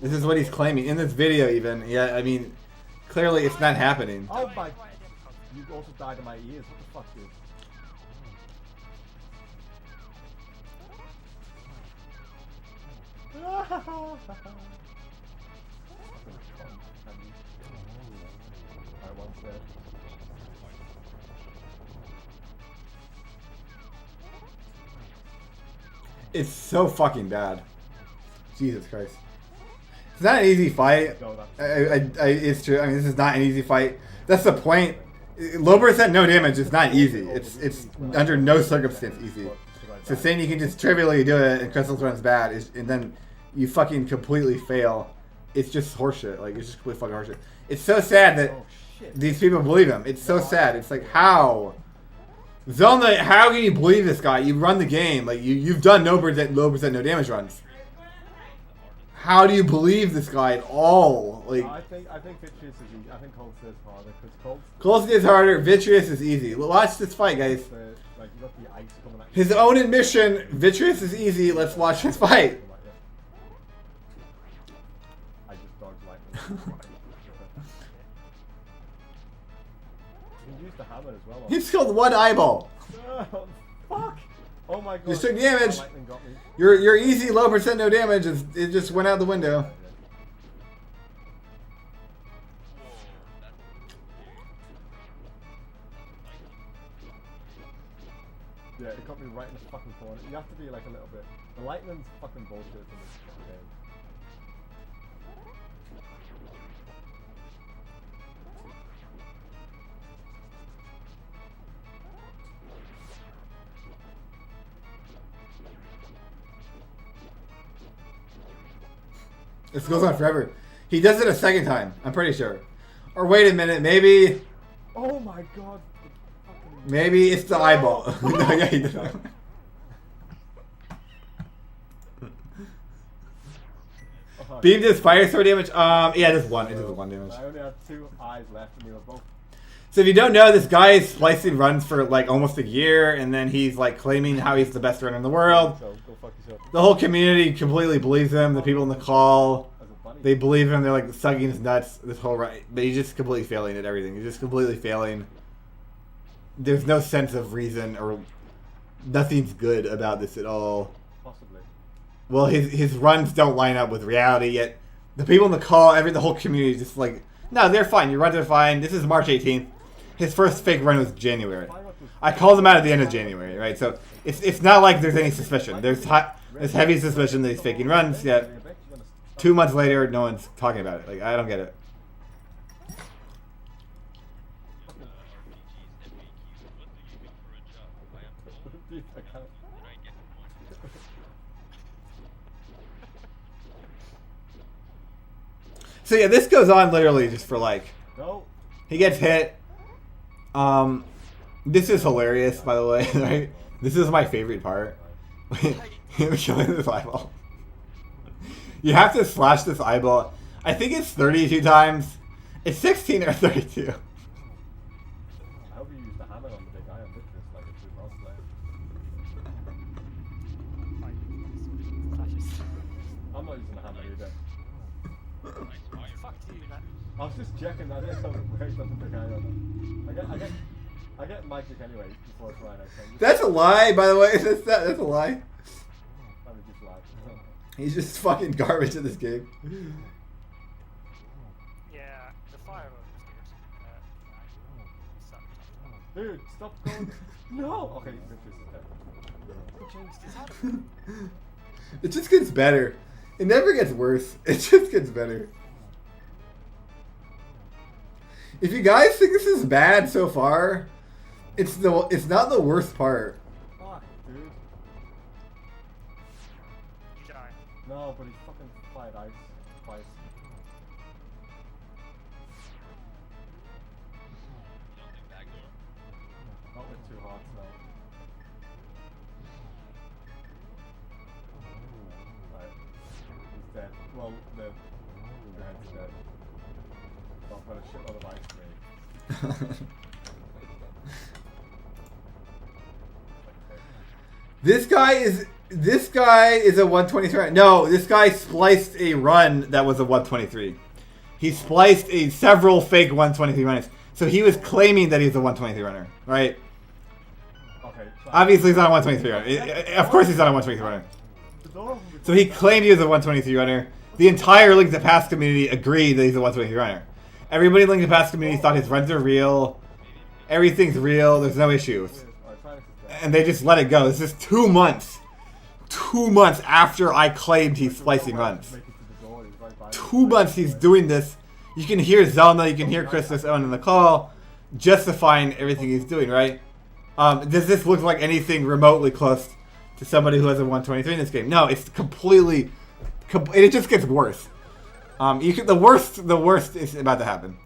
This is what he's claiming in this video even. Yeah, I mean, clearly it's not happening. Oh my... You also died in my ears. What the fuck, dude? Alright, one's dead. It's so fucking bad. Jesus Christ. It's not an easy fight. No, It's true. I mean, this is not an easy fight. That's the point. Low percent, no damage is not easy. It's under no circumstance easy. So saying you can just trivially do it and Crystal's Run's bad, and then you fucking completely fail, it's just horseshit. Like, it's just complete fucking horseshit. It's so sad that these people believe him. It's so sad. It's like, how? Zelda, how can you believe this guy? You run the game. Like, you've done low percent, no damage runs. How do you believe this guy at all? Like, I think Vitreous is easy. I think Cold is harder because Cold is harder. Vitreous is easy. Watch this fight, guys. like you got the ice coming at you. His own admission, Vitreous is easy. Let's watch this fight. I just dodged lightning. You can use the hammer as well. He's killed one eyeball. Oh, fuck! Oh my god. You took damage. Lightning got me. Your easy low percent no damage it just went out the window. Yeah, it got me right in the fucking corner. You have to be like a little bit. The lightning's fucking bullshit in this game. This goes on forever. He does it a second time, I'm pretty sure. Or wait a minute, maybe Oh my god. maybe it's the eyeball. No, yeah, he did it. Beam does fire sword damage. Yeah, just one. It does one damage. I only have 2 eyes left and they were both. So if you don't know, this guy is splicing runs for like almost a year, and then he's like claiming how he's the best runner in the world. So go fuck yourself. The whole community completely believes him. The people in the call, As a bunny. they believe him. They're like sucking his nuts this whole ride, but he's just completely failing at everything. He's just completely failing. There's no sense of reason or nothing's good about this at all. Possibly. Well, his runs don't line up with reality yet. The people in the call, the whole community is just like, no, they're fine. Your runs are fine. This is March 18th. His first fake run was January. I called him out at the end of January, right? So it's not like there's any suspicion. There's heavy suspicion that he's faking runs. Yet 2 months later, no one's talking about it. Like, I don't get it. So yeah, this goes on literally just for like, No. he gets hit. This is hilarious, by the way, right? This is my favorite part. Him killing this eyeball. You have to slash this eyeball. I think it's 32 times. It's 16 or 32. I was just checking. I didn't know where it doesn't pick iron. I get magic anyway before it's right. That's a lie, by the way. That's a lie. Let me just lie. He's just fucking garbage at this game. Yeah, the fire was Dude, stop going. No. Okay, It just gets better. It never gets worse. It just gets better. If you guys think this is bad so far, it's not the worst part. Fuck, dude. You die. No, but he fucking fired ice twice. Not with 2 hearts now. Right. He's dead. Well, the head's dead. I've got a shitload of ice to me. This guy is a 123. No, this guy spliced a run that was a 123. He spliced several fake 123 runners. So he was claiming that he's a 123 runner, right? Okay. So Obviously, he's not a 123 runner. Of course, he's not a 123 runner. So he claimed he was a 123 runner. The entire Link to Past community agreed that he's a 123 runner. Everybody in Link to Past community thought his runs are real. Everything's real. There's no issues. And they just let it go. This is 2 months. 2 months after I claimed he's splicing runs. 2 months he's doing this. You can hear Zelda, you can hear Christus Owen in the call, justifying everything he's doing, right? Does this look like anything remotely close to somebody who has a 123 in this game? No, it's completely... it just gets worse. The worst is about to happen.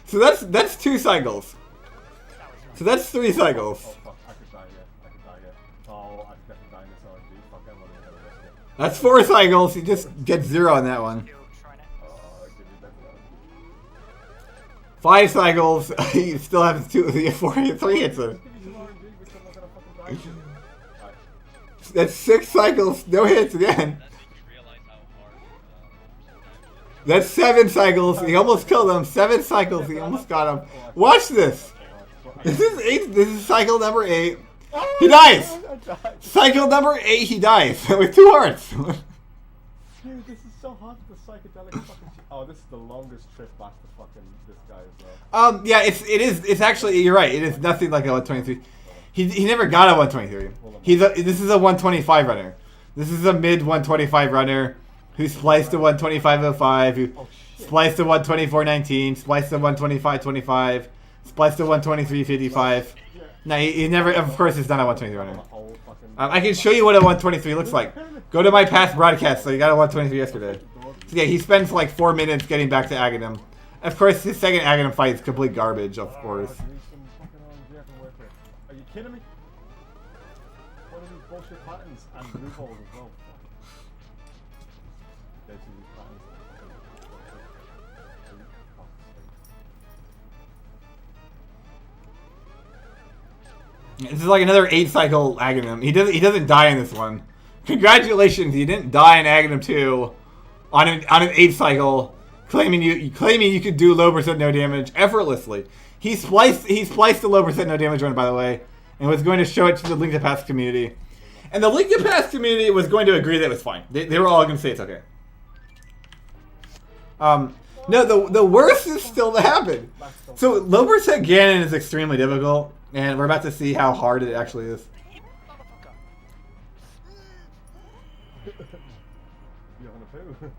So that's 2 cycles. So that's 3 cycles. Oh fuck, I could die here. Oh, I could definitely die in this RNG. Fuck, I'm not even gonna risk it. That's 4 cycles. You just get 0 on that one. Ew, trying it. Give me that one. 5 cycles. You still have 3 hits. Give me some RNG, which I'm not gonna fucking die. Alright. That's 6 cycles. No hits again. That's 7 cycles. He almost killed him. 7 cycles. He almost got him. Watch this. This is cycle number 8. He dies. Cycle number 8. He dies with 2 hearts. Dude, this is so hard with the psychedelic fucking shit. Oh, this is the longest trip back to fucking this guy as well. Yeah, it's actually, you're right. It is nothing like a 123. He never got a 123. This is a 125 runner. This is a mid 125 runner who spliced a 125.05, who spliced a 124.19, spliced a 125.25, spliced a 123.55. No, he never, of course, he's not a 123 runner. I can show you what a 123 looks like. Go to my past broadcast, so you got a 123 yesterday. So yeah, he spends like 4 minutes getting back to Aghanim. Of course, his second Aghanim fight is complete garbage, of course. Are you kidding me? One of these bullshit patterns and blue balls as well. This is like another 8 cycle Aghanim. He doesn't die in this one. Congratulations, you didn't die in Aghanim 2 on an 8 cycle, claiming you could do low percent no damage effortlessly. He spliced the low percent no damage run, by the way, and was going to show it to the Link to Past community. And the Link to Past community was going to agree that it was fine. They were all going to say it's okay. No, the worst is still to happen. So low percent Ganon is extremely difficult, and we're about to see how hard it actually is. You having a poo?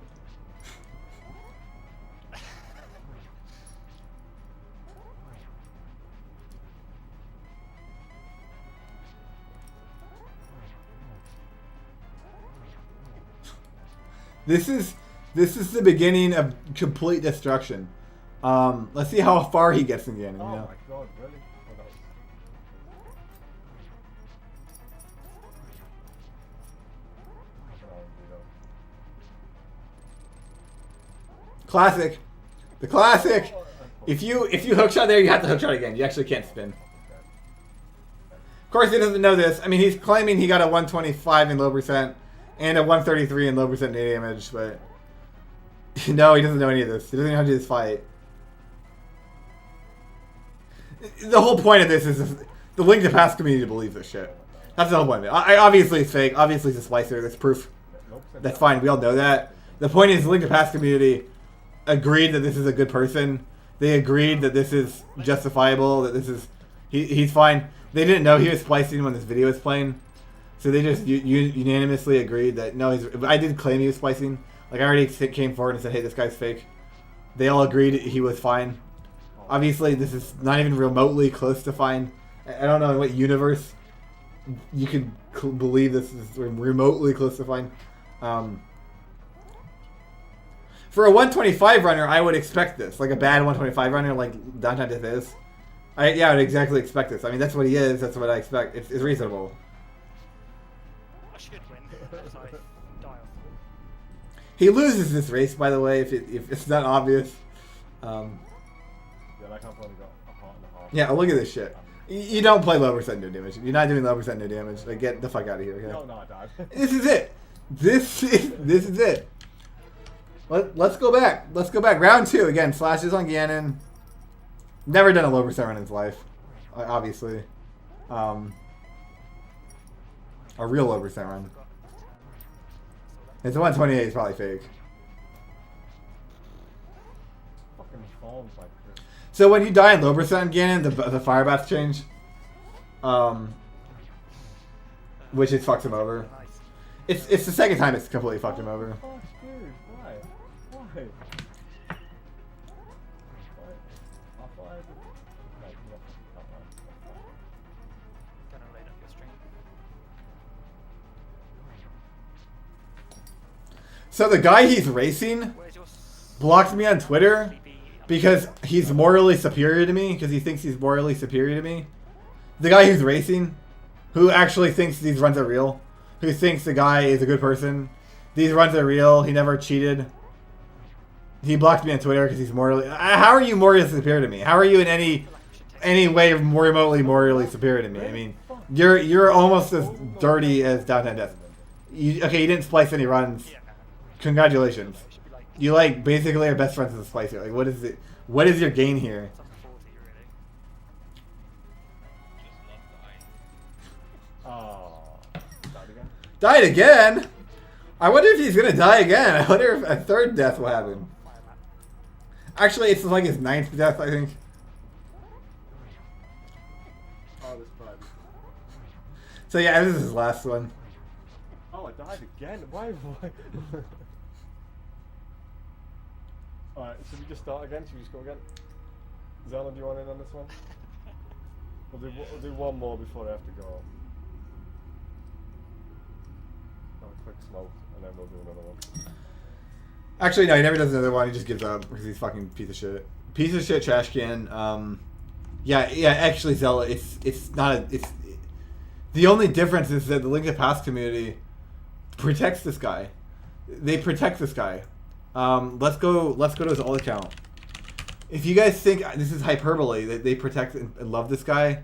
This is the beginning of complete destruction. Let's see how far he gets in Ganon. Oh You know? my god, really? Oh, that was... Classic. The classic. If you hookshot there, you have to hookshot again. You actually can't spin. course, he doesn't know this. I mean, he's claiming he got a 125 in low percent and a 133 in low percent damage, but no, he doesn't know any of this. He doesn't know how to do this fight. The whole point of this is the Link to Past community believes this shit. That's the whole point of it. Obviously, it's fake. Obviously, it's a splicer. That's proof. That's fine. We all know that. The point is, the Link to Past community agreed that this is a good person. They agreed that this is justifiable. That this is he's fine. They didn't know he was splicing when this video was playing, so they just unanimously agreed that no. I did claim he was splicing. Like I already came forward and said, hey, this guy's fake. They all agreed he was fine. Obviously, this is not even remotely close to fine. I don't know in what universe you can believe this is remotely close to fine. For a 125 runner, I would expect this. Like a bad 125 runner, like Downtimedeath is. I would exactly expect this. I mean, that's what he is. That's what I expect. It's reasonable. I should win as I die off. He loses this race, by the way, if it's not obvious. Yeah, that can't probably got a heart and a half. Yeah, look at this shit. You don't play low percent no damage. You're not doing low percent no damage. Like, get the fuck out of here. Okay? No, I died. This is it. This is it. Let's go back. Let's go back. Round 2 again. Slashes on Ganon. Never done a low percent run in his life, obviously. A real low percent run. It's a 128. It's probably fake. Fucking falls like this. So when you die in low percent Ganon, the fire bats change. Which it fucks him over. It's the second time it's completely fucked him over. Oh, dude, why? Why? Gonna load up your stream. So the guy he's racing Where's your blocked me on Twitter CB? because he's morally superior to me, because he thinks he's morally superior to me. The guy who's racing, who actually thinks these runs are real, who thinks the guy is a good person, these runs are real, he never cheated. He blocked me on Twitter because he's morally... How are you morally superior to me? How are you in any way more remotely morally superior to me? I mean, you're almost as dirty as Downtimedeath. Okay, you didn't splice any runs. Congratulations. You like basically are best friends with the splicer. Like, what is it? What is your gain here? It's up to 40, really. Oh, died again? Died again? I wonder if he's gonna die again. I wonder if a third death will happen. Actually, it's like his 9th death, I think. Oh, this died. So yeah, this is his last one. Oh, I died again? Why? Alright, should we just start again? Should we just go again? Zelda, do you want in on this one? We'll do one more before I have to go. Have a quick smoke, and then we'll do another one. Actually, no, he never does another one. He just gives up because he's fucking piece of shit. Piece of shit trash can. Yeah. Actually, Zella, it's not. The only difference is that the Link to Past community protects this guy. They protect this guy. Let's go to his alt account. If you guys think this is hyperbole, that they protect and love this guy,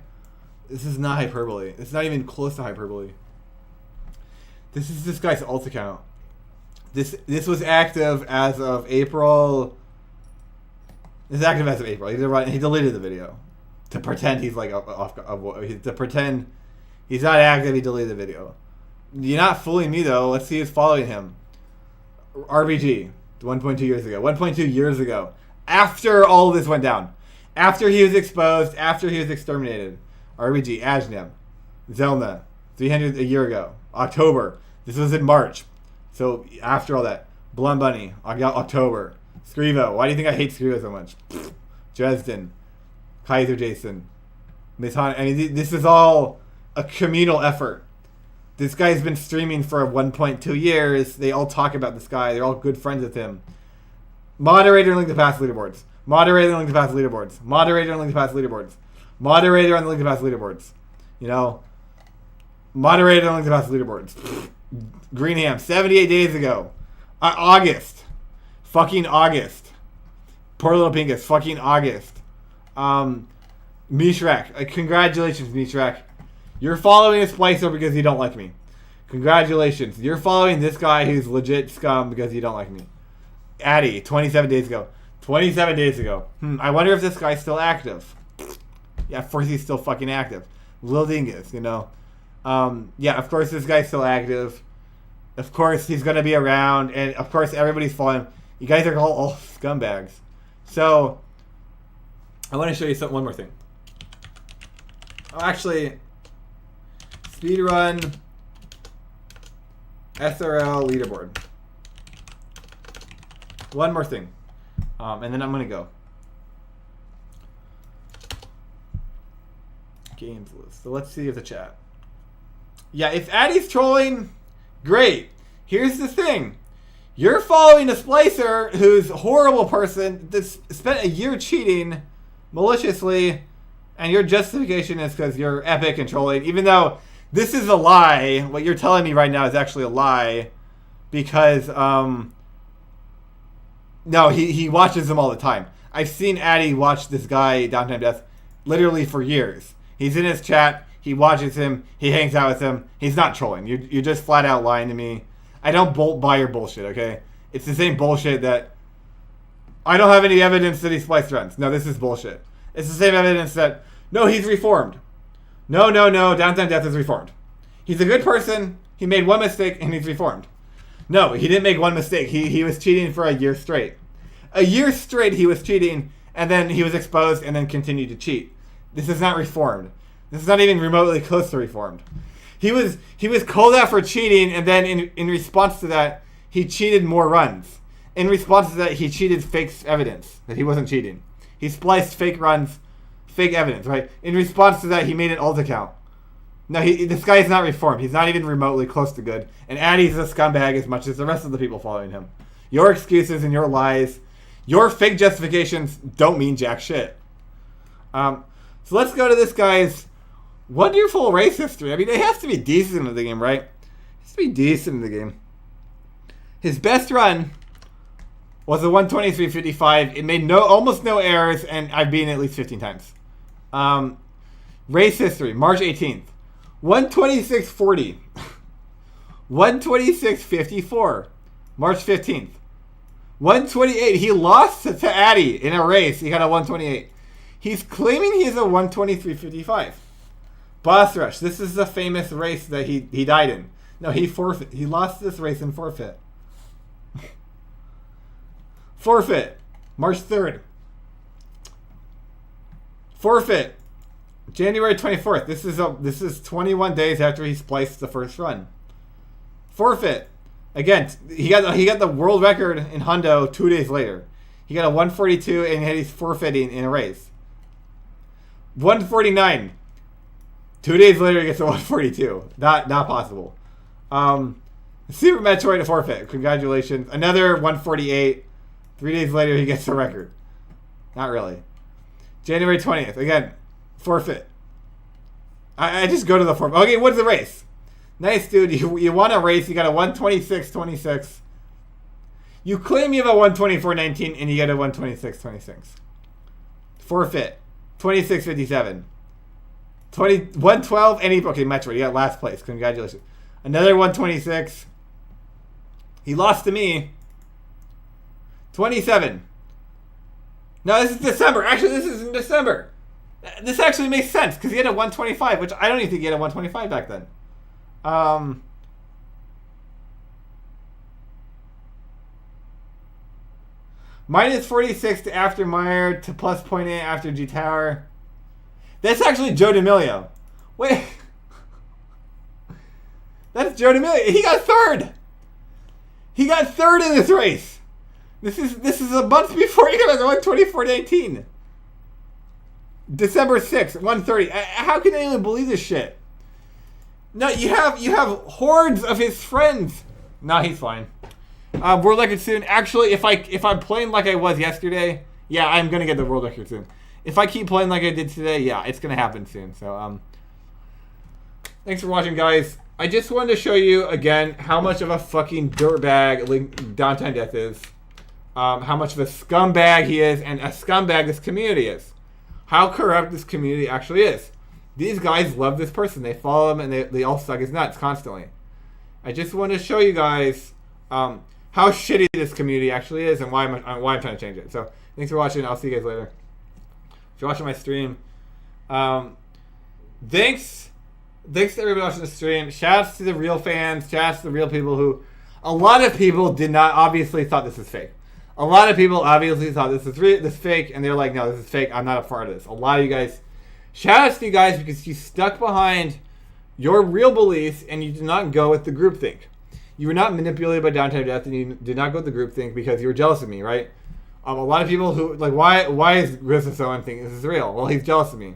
this is not hyperbole. It's not even close to hyperbole. This is this guy's alt account. This was active as of April. It's active as of April. He deleted the video to pretend he's like to pretend he's not active. He deleted the video. You're not fooling me though. Let's see who's following him. RBG, 1.2 years ago. 1.2 years ago. After all of this went down. After he was exposed. After he was exterminated. RBG, Ajnam, Zelna, 300 a year ago. October. This was in March. So after all that. Blum Bunny, October. Scrivo. Why do you think I hate Scrivo so much? Dresden. Kaiser Jason. Miss Han. I mean, this is all a communal effort. This guy's been streaming for 1.2 years. They all talk about this guy. They're all good friends with him. Moderator on Link to Past leaderboards. Moderator on Link to Past leaderboards. Moderator on Link to Past leaderboards. Moderator on the Link to Past leaderboards. You know? Moderator on Link to Past leaderboards. Greenham, 78 days ago. August. Fucking August. Poor little Pinkus. Fucking August. Mishrak. Congratulations, Mishrak. You're following a splicer because you don't like me. Congratulations. You're following this guy who's legit scum because you don't like me. Addy, 27 days ago. 27 days ago. I wonder if this guy's still active. Yeah, of course he's still fucking active. Lil Dingus, you know. Yeah, of course this guy's still active. Of course he's going to be around. And of course everybody's following him. You guys are all scumbags. So, I want to show you one more thing. Oh, actually, speedrun SRL leaderboard. One more thing. And then I'm going to go. Games list. So let's see if the chat. Yeah, if Addy's trolling, great. Here's the thing. You're following a splicer who's a horrible person that spent a year cheating maliciously, and your justification is because you're epic and trolling, even though this is a lie. What you're telling me right now is actually a lie because, no, he watches them all the time. I've seen Addy watch this guy, Downtimedeath, literally for years. He's in his chat. He watches him. He hangs out with him. He's not trolling. You're just flat out lying to me. I don't buy your bullshit, okay? It's the same bullshit that I don't have any evidence that he spliced runs. No, this is bullshit. It's the same evidence that, no, he's reformed. No, Downtimedeath is reformed. He's a good person. He made one mistake and he's reformed. No, he didn't make one mistake. He was cheating for a year straight. A year straight he was cheating, and then he was exposed and then continued to cheat. This is not reformed. This is not even remotely close to reformed. He was called out for cheating, and then in response to that, he cheated more runs. In response to that, he cheated fake evidence that he wasn't cheating. He spliced fake runs, fake evidence, right? In response to that, he made an alt account. No, this guy is not reformed. He's not even remotely close to good. And Addy's a scumbag as much as the rest of the people following him. Your excuses and your lies, your fake justifications don't mean jack shit. So let's go to this guy's wonderful race history. I mean, it has to be decent in the game, right? It has to be decent in the game. His best run was a 123.55. It made almost no errors, and I've beaten it at least 15 times. Race history, March 18th. 126.40. 126.54. March 15th. 128. He lost to Addy in a race. He got a 128. He's claiming he's a 123.55. Boss Rush. This is the famous race that he died in. No, he forfeit. He lost this race in forfeit. Forfeit. March 3rd. Forfeit. January 24th. This is 21 days after he spliced the first run. Forfeit. Again, he got the world record in Hundo 2 days later. He got a 142 and he's forfeiting in a race. 149. 2 days later he gets a 142. Not possible. Super Metroid to forfeit. Congratulations. Another 148. 3 days later he gets the record. Not really. January 20th. Again, forfeit. I just go to the forfeit. Okay, what's the race? Nice, dude. You won a race. You got a 126.26. You claim you have a 124.19 and you get a 126.26. Forfeit. 26.57. 112 and okay, Metroid. You got last place. Congratulations. Another 126. He lost to me. 27. No, this is December. Actually, this is in December. This actually makes sense because he had a 125, which I don't even think he had a 125 back then. Minus 46 to after Meyer to plus 0.8 after G Tower. That's actually Joe D'Amelio. Wait. That's Joe D'Amelio. He got third. He got third in this race. This is a month before he got a 124.19. December 6th, 130. How can anyone believe this shit? No, you have hordes of his friends. No, he's fine. World record soon. Actually, if I'm playing like I was yesterday, yeah, I'm gonna get the world record soon. If I keep playing like I did today, yeah, it's gonna happen soon. So thanks for watching, guys. I just wanted to show you again how much of a fucking dirtbag Downtimedeath is. How much of a scumbag he is, and a scumbag this community is. How corrupt this community actually is. These guys love this person. They follow him, and they all suck his nuts constantly. I just want to show you guys how shitty this community actually is and why I'm trying to change it. So thanks for watching. I'll see you guys later. If you're watching my stream, thanks to everybody watching the stream. Shouts to the real fans. Shouts to the real people who, a lot of people did not obviously thought this is fake. A lot of people obviously thought this is fake, and they're like, no, this is fake. I'm not a part of this. A lot of you guys, shout out to you guys because you stuck behind your real beliefs and you did not go with the groupthink. You were not manipulated by Downtimedeath, and you did not go with the groupthink because you were jealous of me, right? A lot of people who like, why is Grizzly so thinking this is real? Well, he's jealous of me.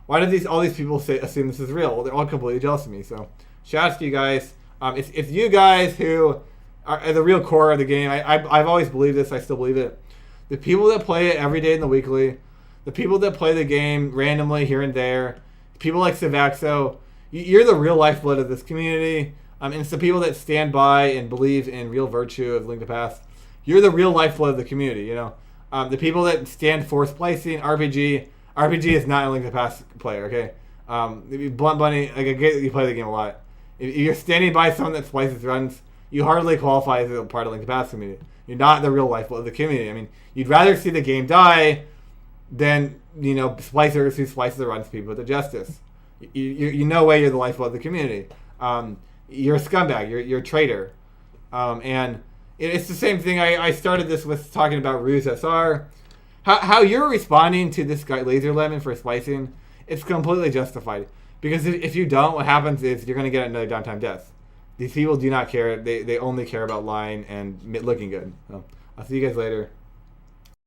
Why do all these people assume this is real? Well, they're all completely jealous of me. So, shout out to you guys. It's you guys who are the real core of the game. I've always believed this. I still believe it. The people that play it every day in the weekly, the people that play the game randomly here and there, people like Civaxo, you're the real lifeblood of this community. And it's the people that stand by and believe in real virtue of Link to Past. You're the real lifeblood of the community, you know. The people that stand for splicing, RPG is not a Link to Past player, okay? Blunt Bunny, like, I get that you play the game a lot. If you're standing by someone that splices runs, you hardly qualify as a part of Link to Past community. You're not the real lifeblood of the community. I mean, you'd rather see the game die than, you know, splicers who splice the runs people to justice. You no way you're the lifeblood of the community. You're a scumbag. You're a traitor. And it's the same thing. I started this with talking about Ruse SR. How you're responding to this guy Laser Lemon for splicing, it's completely justified. Because if you don't, what happens is you're going to get another downtime death. These people do not care. They only care about lying and looking good. So, I'll see you guys later.